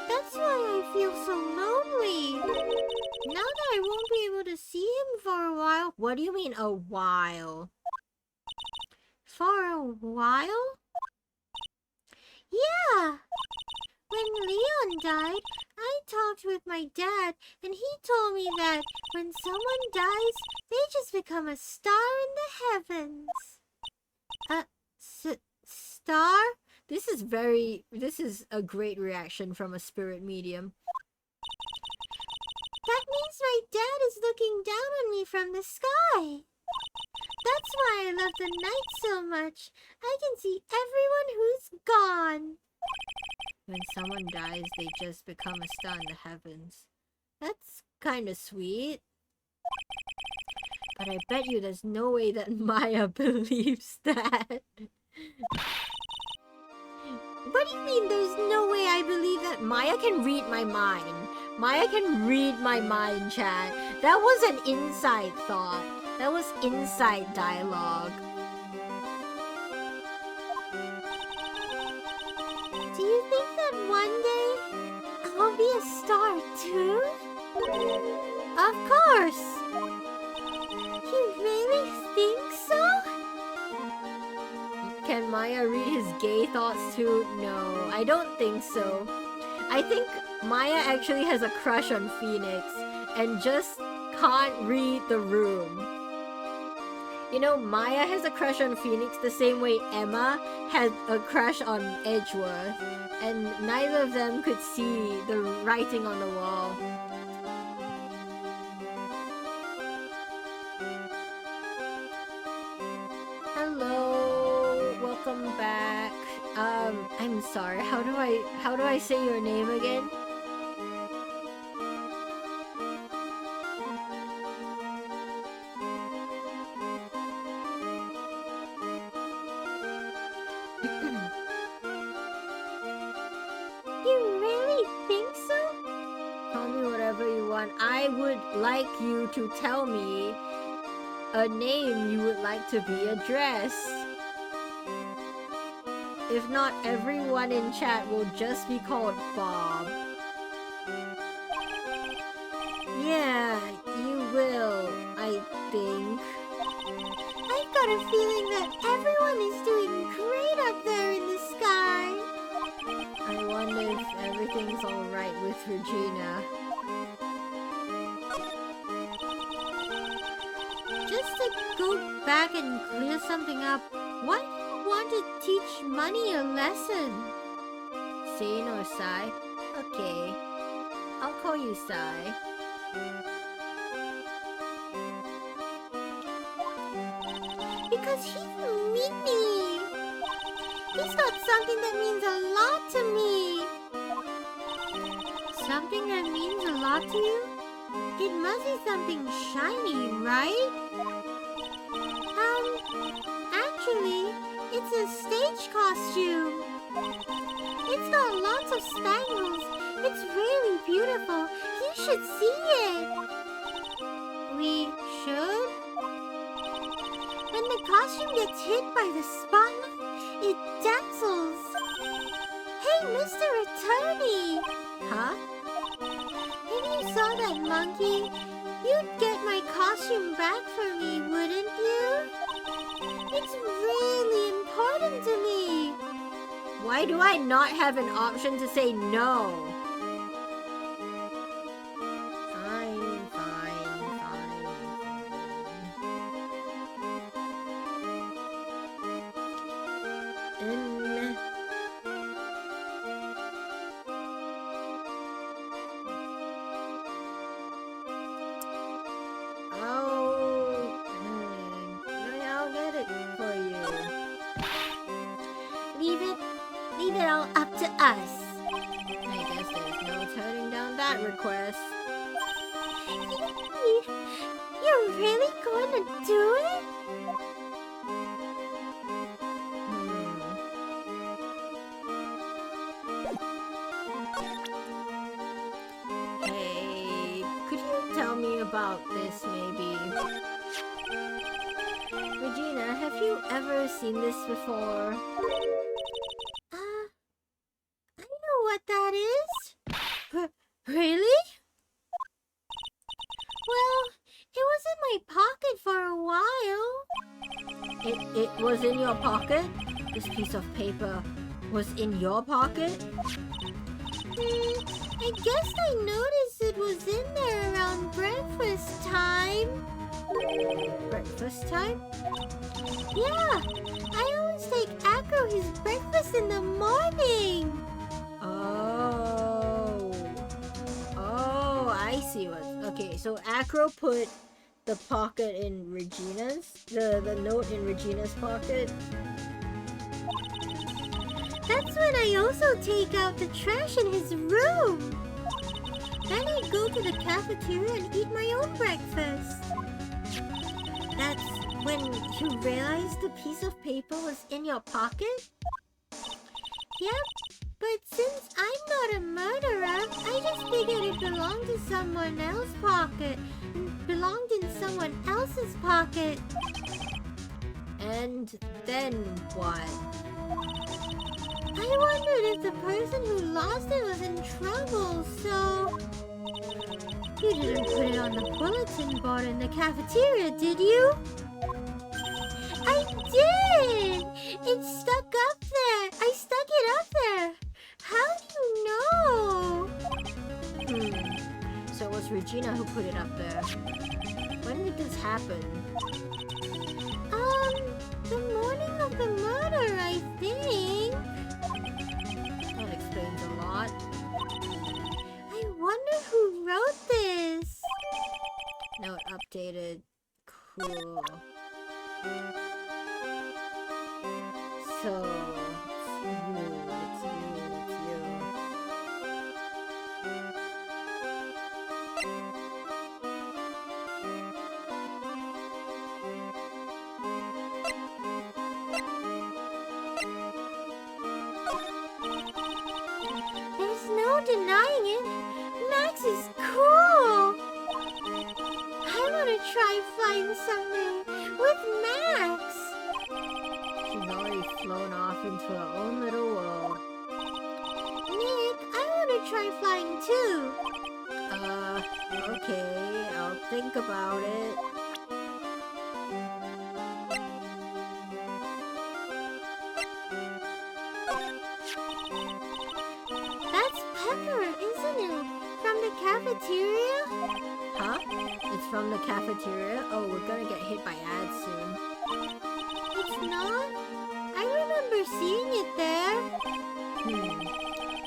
That's why I feel so lonely. Now that I won't be able to see him for a while. What do you mean a while? For a while? Yeah! When Leon died, I talked with my dad, and he told me that when someone dies, they just become a star in the heavens. Star? This is a great reaction from a spirit medium. That means my dad is looking down on me from the sky. That's why I love the night so much. I can see everyone who's gone. When someone dies, they just become a star in the heavens. That's kind of sweet. But I bet you there's no way that Maya believes that. What do you mean there's no way I believe that? Maya can read my mind. Maya can read my mind, chat. That was an inside thought. That was inside dialogue. Do you think that one day I'll to be a star too? Of course! You really think so? Can Maya read his gay thoughts too? No, I don't think so. I think Maya actually has a crush on Phoenix and just can't read the room. You know, Maya has a crush on Phoenix the same way Emma had a crush on Edgeworth, and neither of them could see the writing on the wall. Hello, welcome back. I'm sorry. How do I say your name again? You really think so? Call me whatever you want. I would like you to tell me a name you would like to be addressed. If not, everyone in chat will just be called Bob. Yeah, you will, I think. I've got a feeling that everyone is doing great up there in the sky. I wonder if everything's alright with Regina. Just to go back and clear something up, why do you want to teach Money a lesson? Sane or Sai? Okay, I'll call you Sai. Because he's a meanie. He's got something that means a lot to me. Something that means a lot to you? It must be something shiny, right? Actually, it's a stage costume. It's got lots of spangles. It's really beautiful. You should see it. We should? When the costume gets hit by the spotlight, it dazzles. Hey, Mr. Attorney! Huh? If you saw that monkey, you'd get my costume back for me, wouldn't you? It's really important to me. Why do I not have an option to say no? Fine. I'll get it for you. Leave it all up to us. I guess there's no turning down that request. You're really going to do it? Hey, could you tell me about this maybe? Regina, have you ever seen this before? I know what that is. Really? Well, it was in my pocket for a while. It was in your pocket? This piece of paper was in your pocket? I guess I noticed it was in there around breakfast time. Breakfast time? Yeah, I always take Acro his breakfast in the morning. Oh, I see what. Okay, so Acro put the pocket in Regina's, the note in Regina's pocket. That's when I also take out the trash in his room. Then I go to the cafeteria and eat my own breakfast. That's when you realized the piece of paper was in your pocket? Yep, but since I'm not a murderer, I just figured it belonged to someone else's pocket. Belonged in someone else's pocket. And then what? I wondered if the person who lost it was in trouble, so... You didn't put it on the bulletin board in the cafeteria, did you? I did! It stuck up there! I stuck it up there! How do you know? So it was Regina who put it up there. When did this happen? The morning of the murder, I think. That explains a lot. I wonder who wrote this. Note updated. Cool. So, it's you. There's no denying it. Max is cool. I want to try flying someday with Max. She's already flown off into her own little world. Nick, I want to try flying too. Okay, I'll think about it. That's Pepper, isn't it? From the cafeteria? Huh? It's from the cafeteria? Oh, we're gonna get hit by ads soon. It's not? I remember seeing it there.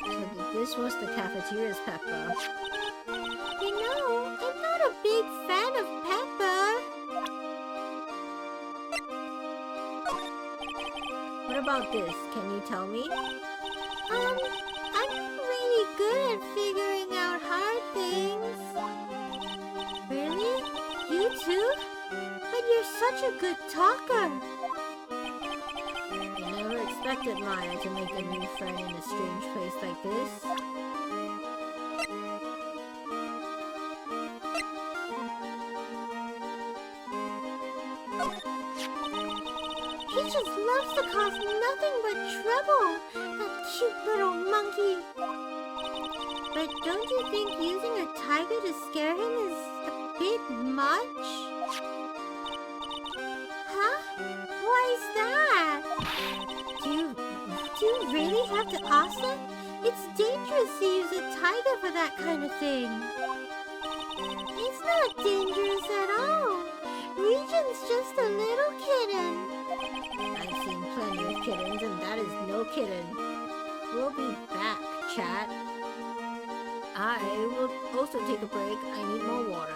So this was the cafeteria's Pepper. You know, I'm not a big fan of Pepper. What about this? Can you tell me? I'm not really good at figuring out hard things. Really? You too? But you're such a good talker. I never expected Maya to make a new friend in a strange place like this. He just loves to cause nothing but trouble. That cute little monkey. But don't you think using a tiger to scare him is a bit much? Huh? Why's that? Do you really have to ask that? It's dangerous to use a tiger for that kind of thing. It's not dangerous at all. Regent's just a little kitten. I've seen plenty of kittens, and that is no kitten. We'll be back, chat. I will also take a break. I need more water.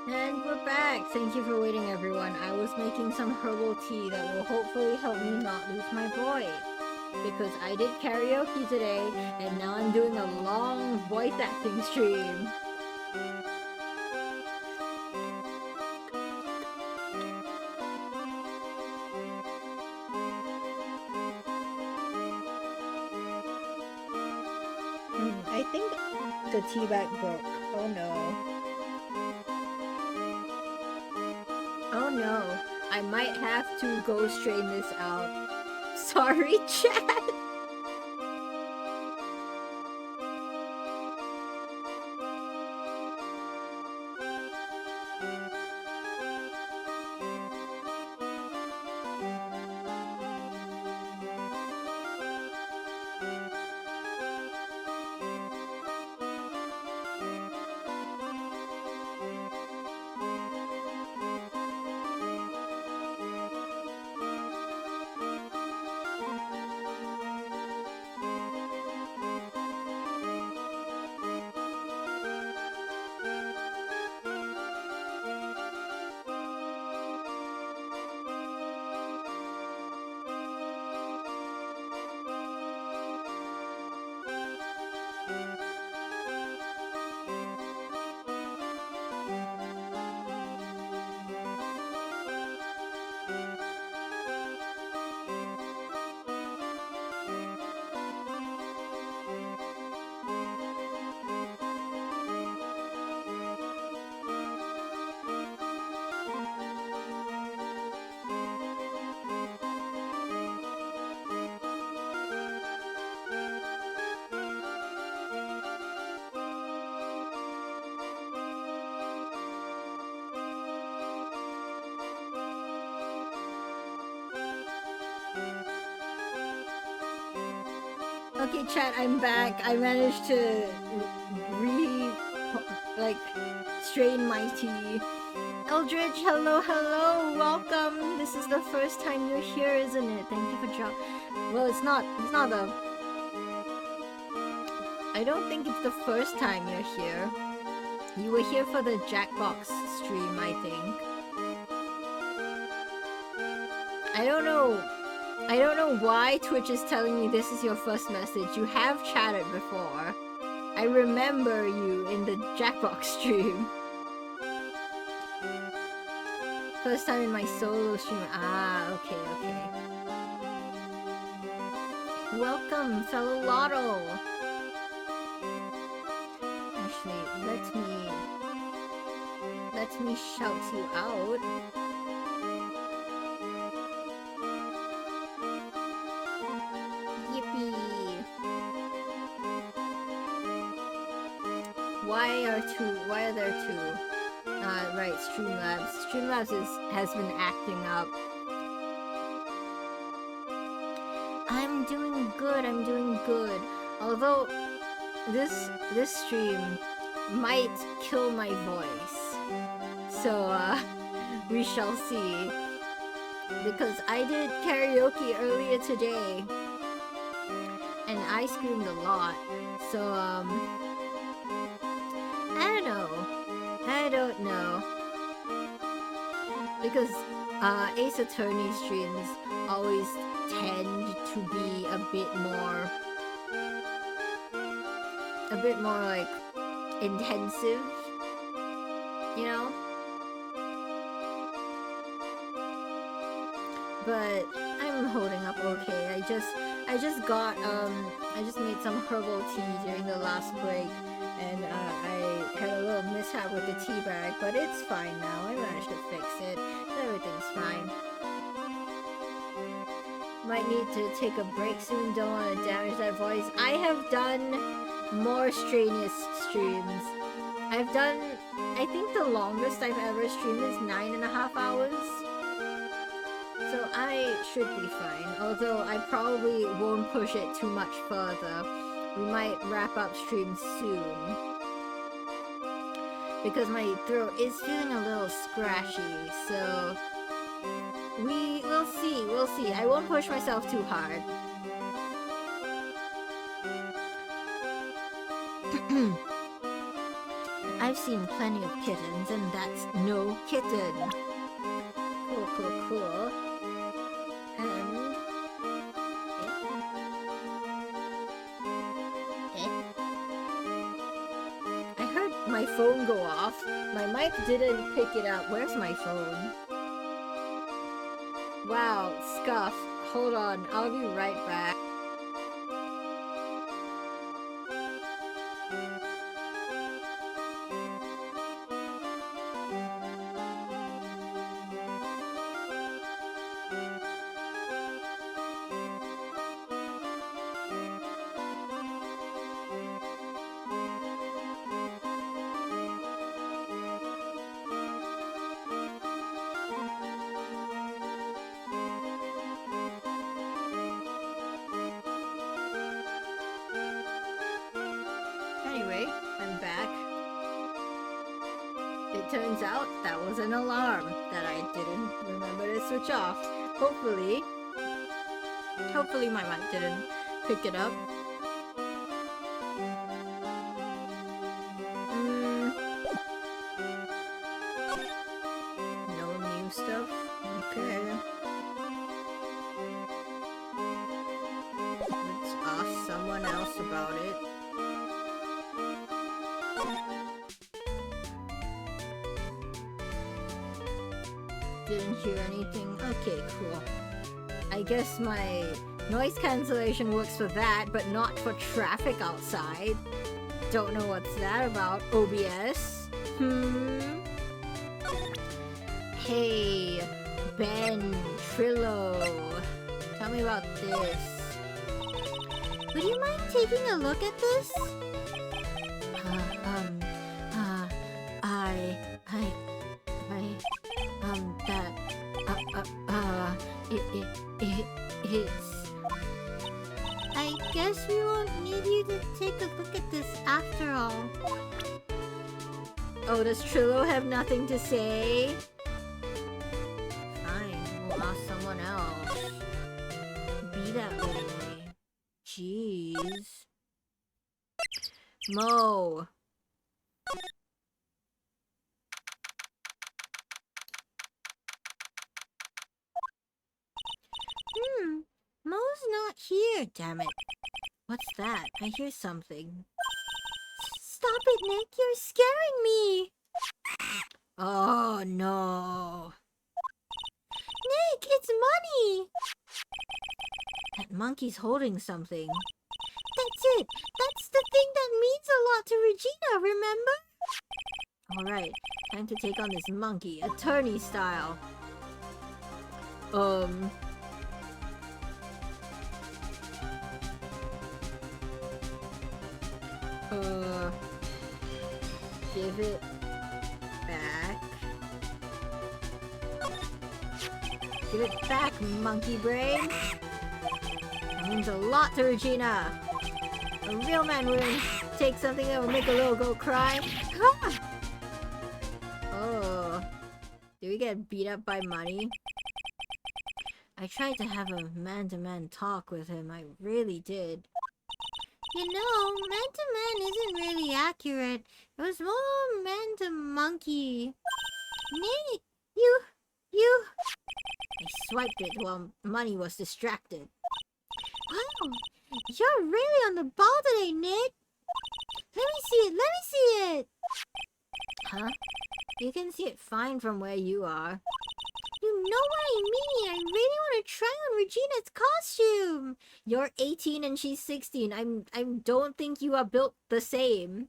And we're back! Thank you for waiting, everyone. I was making some herbal tea that will hopefully help me not lose my voice. Because I did karaoke today, and now I'm doing a long voice acting stream. I think the tea bag broke. Oh no. Oh no. I might have to go strain this out. Sorry, chat. Okay, chat, I'm back. I managed to strain my tea. Eldridge, hello, hello, welcome. This is the first time you're here, isn't it? Thank you for well, it's not the... I don't think it's the first time you're here. You were here for the Jackbox stream, I think. I don't know why Twitch is telling me this is your first message. You have chatted before. I remember you in the Jackbox stream. First time in my solo stream. Ah, okay, okay. Welcome, fellow Lotto. Actually, let me shout you out. Why are there two? Right, Streamlabs. Streamlabs has been acting up. I'm doing good. Although, this stream might kill my voice. So, we shall see. Because I did karaoke earlier today. And I screamed a lot. So, I don't know. Because Ace Attorney streams always tend to be a bit more like intensive, you know? But I'm holding up okay. I just made some herbal tea during the last break. And I had a little mishap with the tea bag, but it's fine now. I managed to fix it. Everything's fine. Might need to take a break soon. Don't want to damage that voice. I have done more strenuous streams. I think the longest I've ever streamed is 9.5 hours. So I should be fine. Although I probably won't push it too much further. We might wrap up stream soon. Because my throat is feeling a little scratchy, so... We'll see. I won't push myself too hard. I've seen plenty of kittens, and that's no kitten. Cool, cool, cool. And... I heard my phone go off. My mic didn't pick it up. Where's my phone? Wow, Scuff. Hold on, I'll be right back. Anyway, I'm back. It turns out that was an alarm that I didn't remember to switch off. Hopefully my mic didn't pick it up. No new stuff? Okay. Let's ask someone else about it. Didn't hear anything. Okay, cool. I guess my noise cancellation works for that, but not for traffic outside. Don't know what's that about, OBS. Hey, Ben, Trillo. Tell me about this. Would you mind taking a look at this? It's... I guess we won't need you to take a look at this after all. Oh, does Trillo have nothing to say? Fine, we'll ask someone else. Be that way. Jeez. Mo. Mo's not here. Damn it. What's that? I hear something. Stop it, Nick. You're scaring me. Oh no. Nick, it's money. That monkey's holding something. That's it. That's the thing that means a lot to Regina, remember? Alright, time to take on this monkey, attorney style. Give it back. Give it back, monkey brain. That means a lot to Regina. A real man wouldn't take something that would make a little girl cry. Oh. Did we get beat up by money? I tried to have a man-to-man talk with him. I really did. You know, man-to-man isn't really accurate. It was more man-to-monkey. Nick, you... I swiped it while money was distracted. Wow, you're really on the ball today, Nick. Let me see it. Huh? You can see it fine from where you are. You know what I mean. I really want to try on Regina's costume. You're 18 and she's 16. I don't think you are built the same.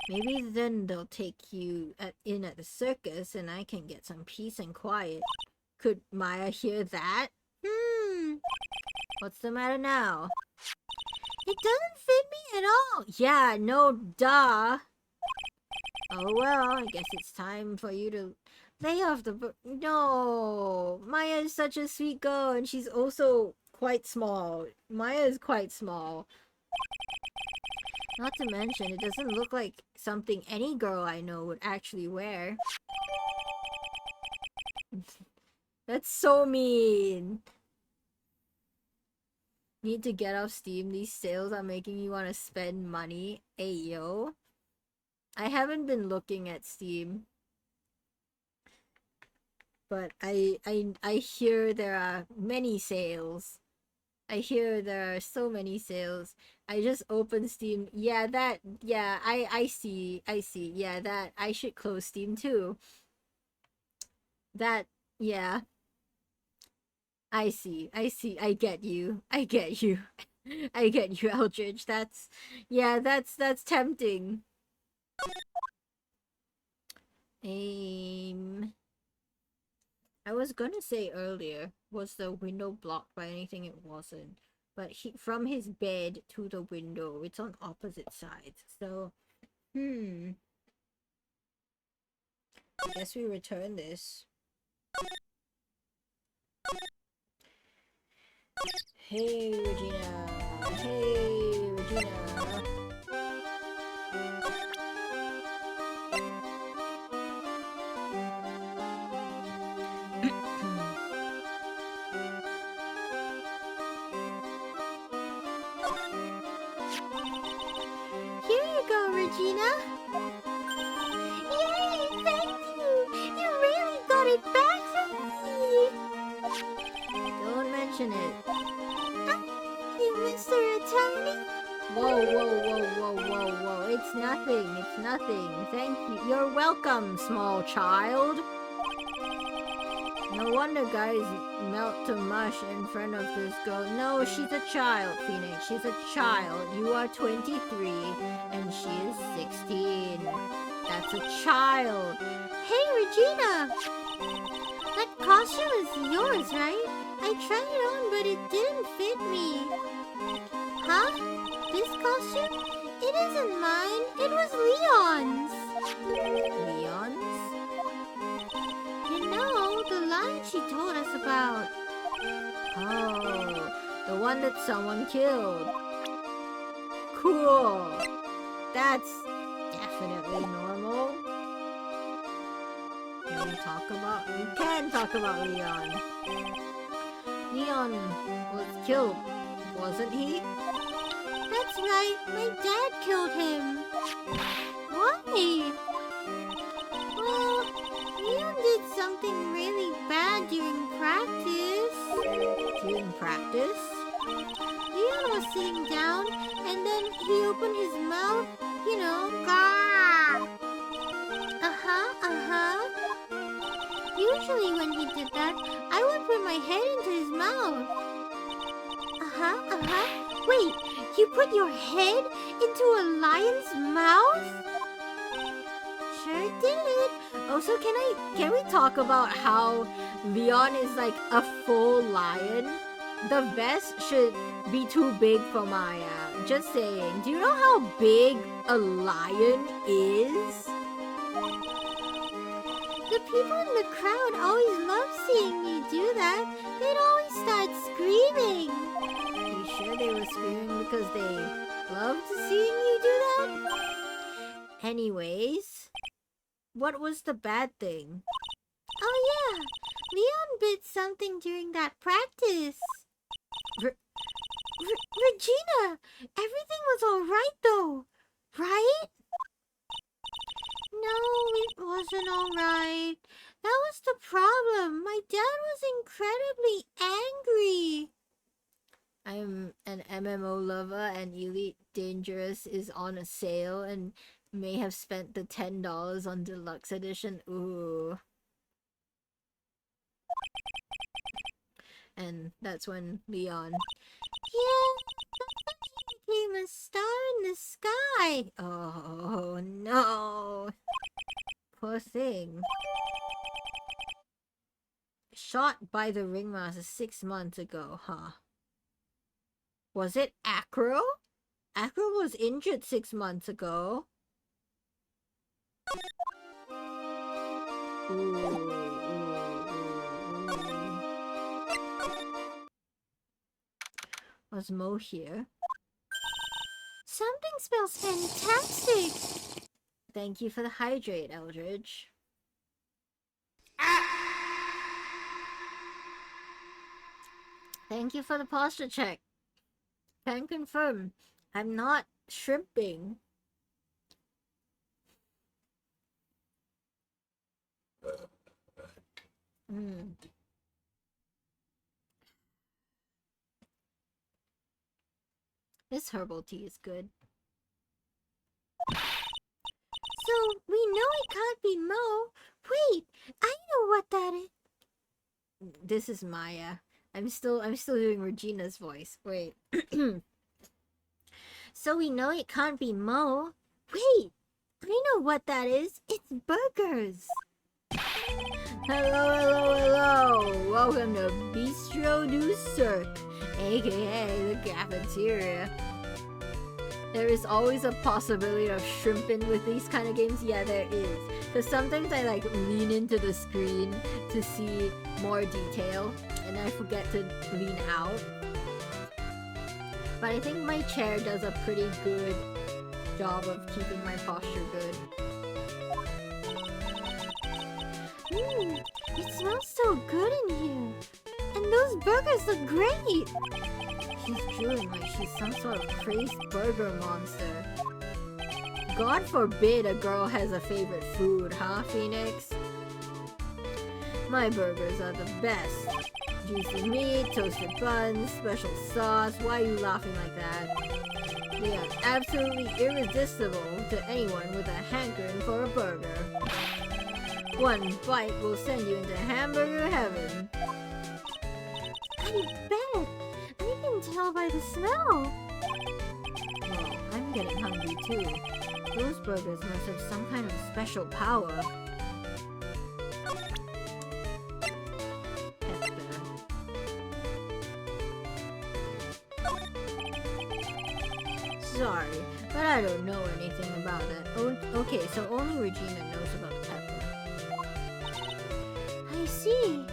Maybe then they'll take you in at the circus and I can get some peace and quiet. Could Maya hear that? What's the matter now? It doesn't fit me at all. Yeah, no duh. Oh well, I guess it's time for you to lay off the... No! Maya is such a sweet girl and she's also quite small. Maya is quite small. Not to mention, it doesn't look like something any girl I know would actually wear. That's so mean. Need to get off Steam. These sales are making you want to spend money. Ayo. I haven't been looking at Steam, but I hear there are many sales. I hear there are so many sales. I just opened Steam. Yeah, I see. Yeah, that I should close Steam too. That, yeah. I see. I get you. I get you. I get you, Eldridge. That's tempting. Aim. I was gonna say earlier, was the window blocked by anything? It wasn't. But from his bed to the window, it's on opposite sides. So, I guess we return this. Hey, Regina. Hey, Regina. Here you go, Regina. Yay, thank you. You really got it back from me. Don't mention it. You, Mr. Attorney. Whoa. It's nothing. Thank you. You're welcome, small child. No wonder guys melt to mush in front of this girl. No, she's a child, Phoenix. She's a child. You are 23 and she is 16. That's a child. Hey, Regina. That costume is yours, right? I tried it on, but it didn't fit me. Huh? This costume? It isn't mine. It was Leon's. Leon's? You know, the line she told us about. Oh, the one that someone killed. Cool. That's definitely normal. Can we talk about... We can talk about Leon. Leon was killed, wasn't he? That's right. My dad killed him. Why? Well, Leon did something really bad during practice. During practice? Leon was sitting down, and then he opened his mouth, you know, Gah! Usually when he did that, I would put my head into his mouth. Wait, you put your head into a lion's mouth? Sure did. Also, can we talk about how Leon is like a full lion? The vest should be too big for Maya. Just saying. Do you know how big a lion is? The people in the crowd always love seeing me do that. They'd always start screaming. You sure they were screaming because they loved seeing you do that? Anyways, what was the bad thing? Oh yeah, Leon bit something during that practice. Regina, everything was alright though, right? No, it wasn't alright. That was the problem. My dad was incredibly angry. I'm an MMO lover and Elite Dangerous is on a sale and may have spent the $10 on deluxe edition. Ooh. And that's when Leon... Yeah, he became a star in the sky. Oh no. Poor thing. Shot by the ringmaster 6 months ago, huh? Was it Acro? Acro was injured 6 months ago. Ooh. Was Mo here? Something smells fantastic. Thank you for the hydrate, Eldridge. Thank you for the posture check. Can confirm. I'm not shrimping. Mm. This herbal tea is good. So, we know it can't be Mo. Wait, I know what that is. This is Maya. I'm still doing Regina's voice. Wait. So we know it can't be Mo. Wait, I know what that is. It's burgers. Hello. Welcome to Bistro du Cirque, aka the cafeteria. There is always a possibility of shrimping with these kind of games. Yeah, there is. Because sometimes I like lean into the screen to see more detail, and I forget to lean out. But I think my chair does a pretty good job of keeping my posture good. It smells so good in here. And those burgers look great. She's drooling like she's some sort of crazed burger monster. God forbid a girl has a favorite food, huh, Phoenix? My burgers are the best. Juicy meat, toasted buns, special sauce. Why are you laughing like that? They are absolutely irresistible to anyone with a hankering for a burger. One bite will send you into hamburger heaven. I bet. I can tell by the smell. Well, I'm getting hungry too. Those burgers must have some kind of special power. Sorry, but I don't know anything about that. Oh, okay, so only Regina knows about Pepper. I see.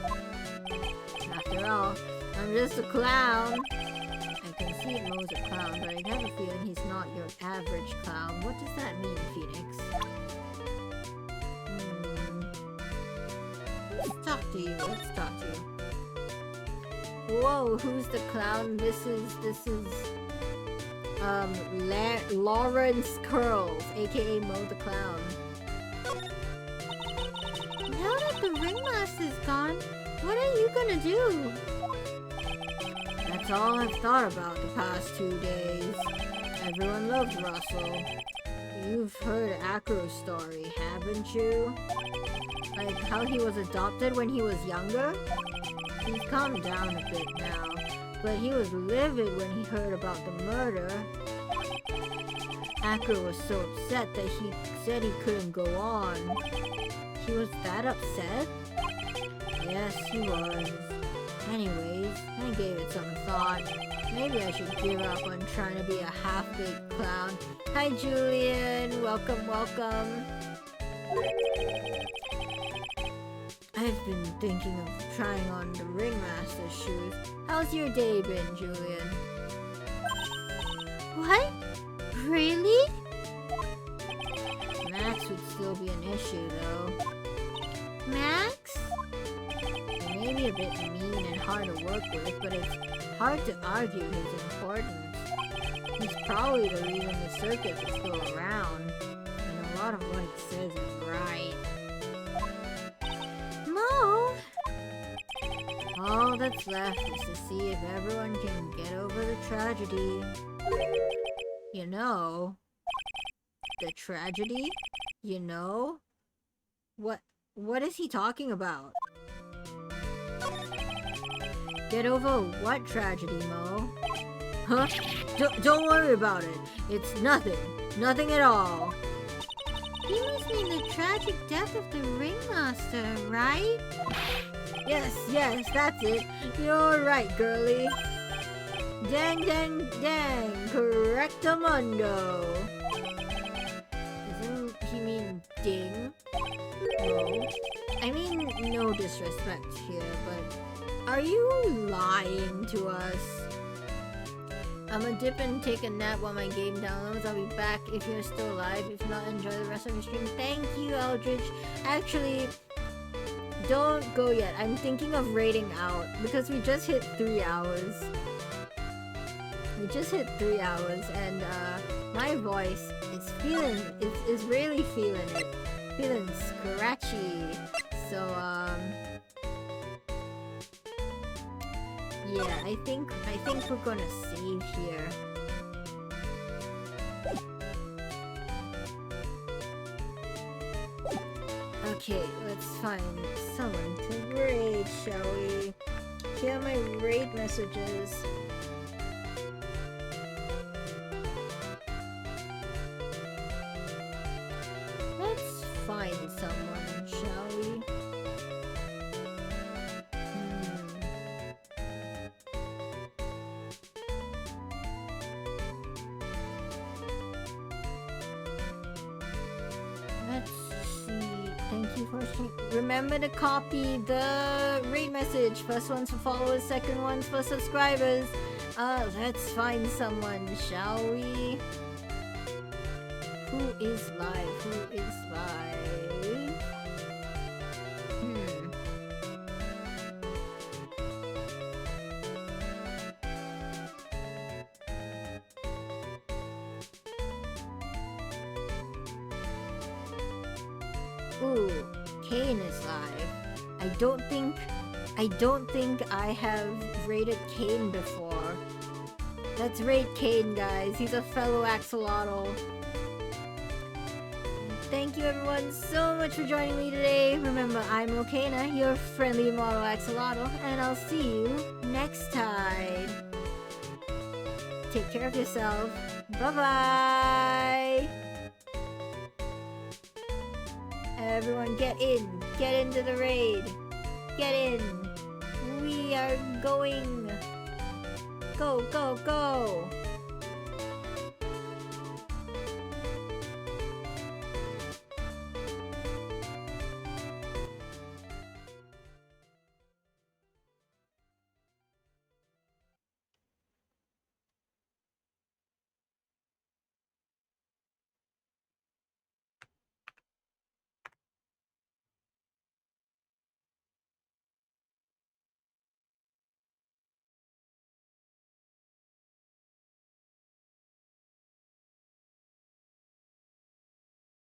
After all, I'm just a clown. I can see Mo's a clown, but I have a feeling he's not your average clown. What does that mean, Phoenix? Let's talk to you. Whoa, who's the clown? This is Lawrence Curls, aka Mo the Clown. Now that the ringmaster's gone, what are you gonna do? That's all I've thought about the past 2 days. Everyone loves Russell. You've heard Acro's story, haven't you? Like how he was adopted when he was younger? He's calmed down a bit now, but he was livid when he heard about the murder. Acro was so upset that he said he couldn't go on. He was that upset? Yes, he was. Anyways, I gave it some thought. Maybe I should give up on trying to be a half-baked clown. Hi, Julian. Welcome. I've been thinking of trying on the ringmaster's shoes. How's your day been, Julian? What? Really? Max would still be an issue, though. Max? He may be a bit mean and hard to work with, but it's hard to argue his importance. He's probably the reason the circus is still around, and a lot of what he says is right. Mo? All that's left is to see if everyone can get over the tragedy. You know, the tragedy? You know? What is he talking about? Get over what tragedy, Mo? Huh? Don't worry about it. It's nothing. Nothing at all. You must mean the tragic death of the ringmaster, right? Yes, that's it. You're right, girlie. Dang, correctamundo. Doesn't he mean ding? No. I mean, no disrespect here, but are you lying to us? I'm gonna dip and take a nap while my game downloads. I'll be back if you're still alive. If not, enjoy the rest of your stream. Thank you, Eldridge. Actually, don't go yet. I'm thinking of raiding out because we just hit 3 hours. We just hit 3 hours, and my voice is really feeling it, feeling scratchy. So yeah, I think we're gonna save here. Okay, let's find someone to raid, shall we? Here are my raid messages. Let's find someone, shall we? Let's see. Thank you for remember to copy the raid message. First one's for followers, second one's for subscribers. Let's find someone, shall we? Who is live? Who is live? Ooh, Kane is live. I don't think I have raided Kane before. Let's raid Kane, guys. He's a fellow axolotl. Thank you everyone so much for joining me today. Remember, I'm Okana, your friendly model axolotl, and I'll see you next time. Take care of yourself. Bye-bye! Everyone get into the raid. Get in. We are going. Go, go, go.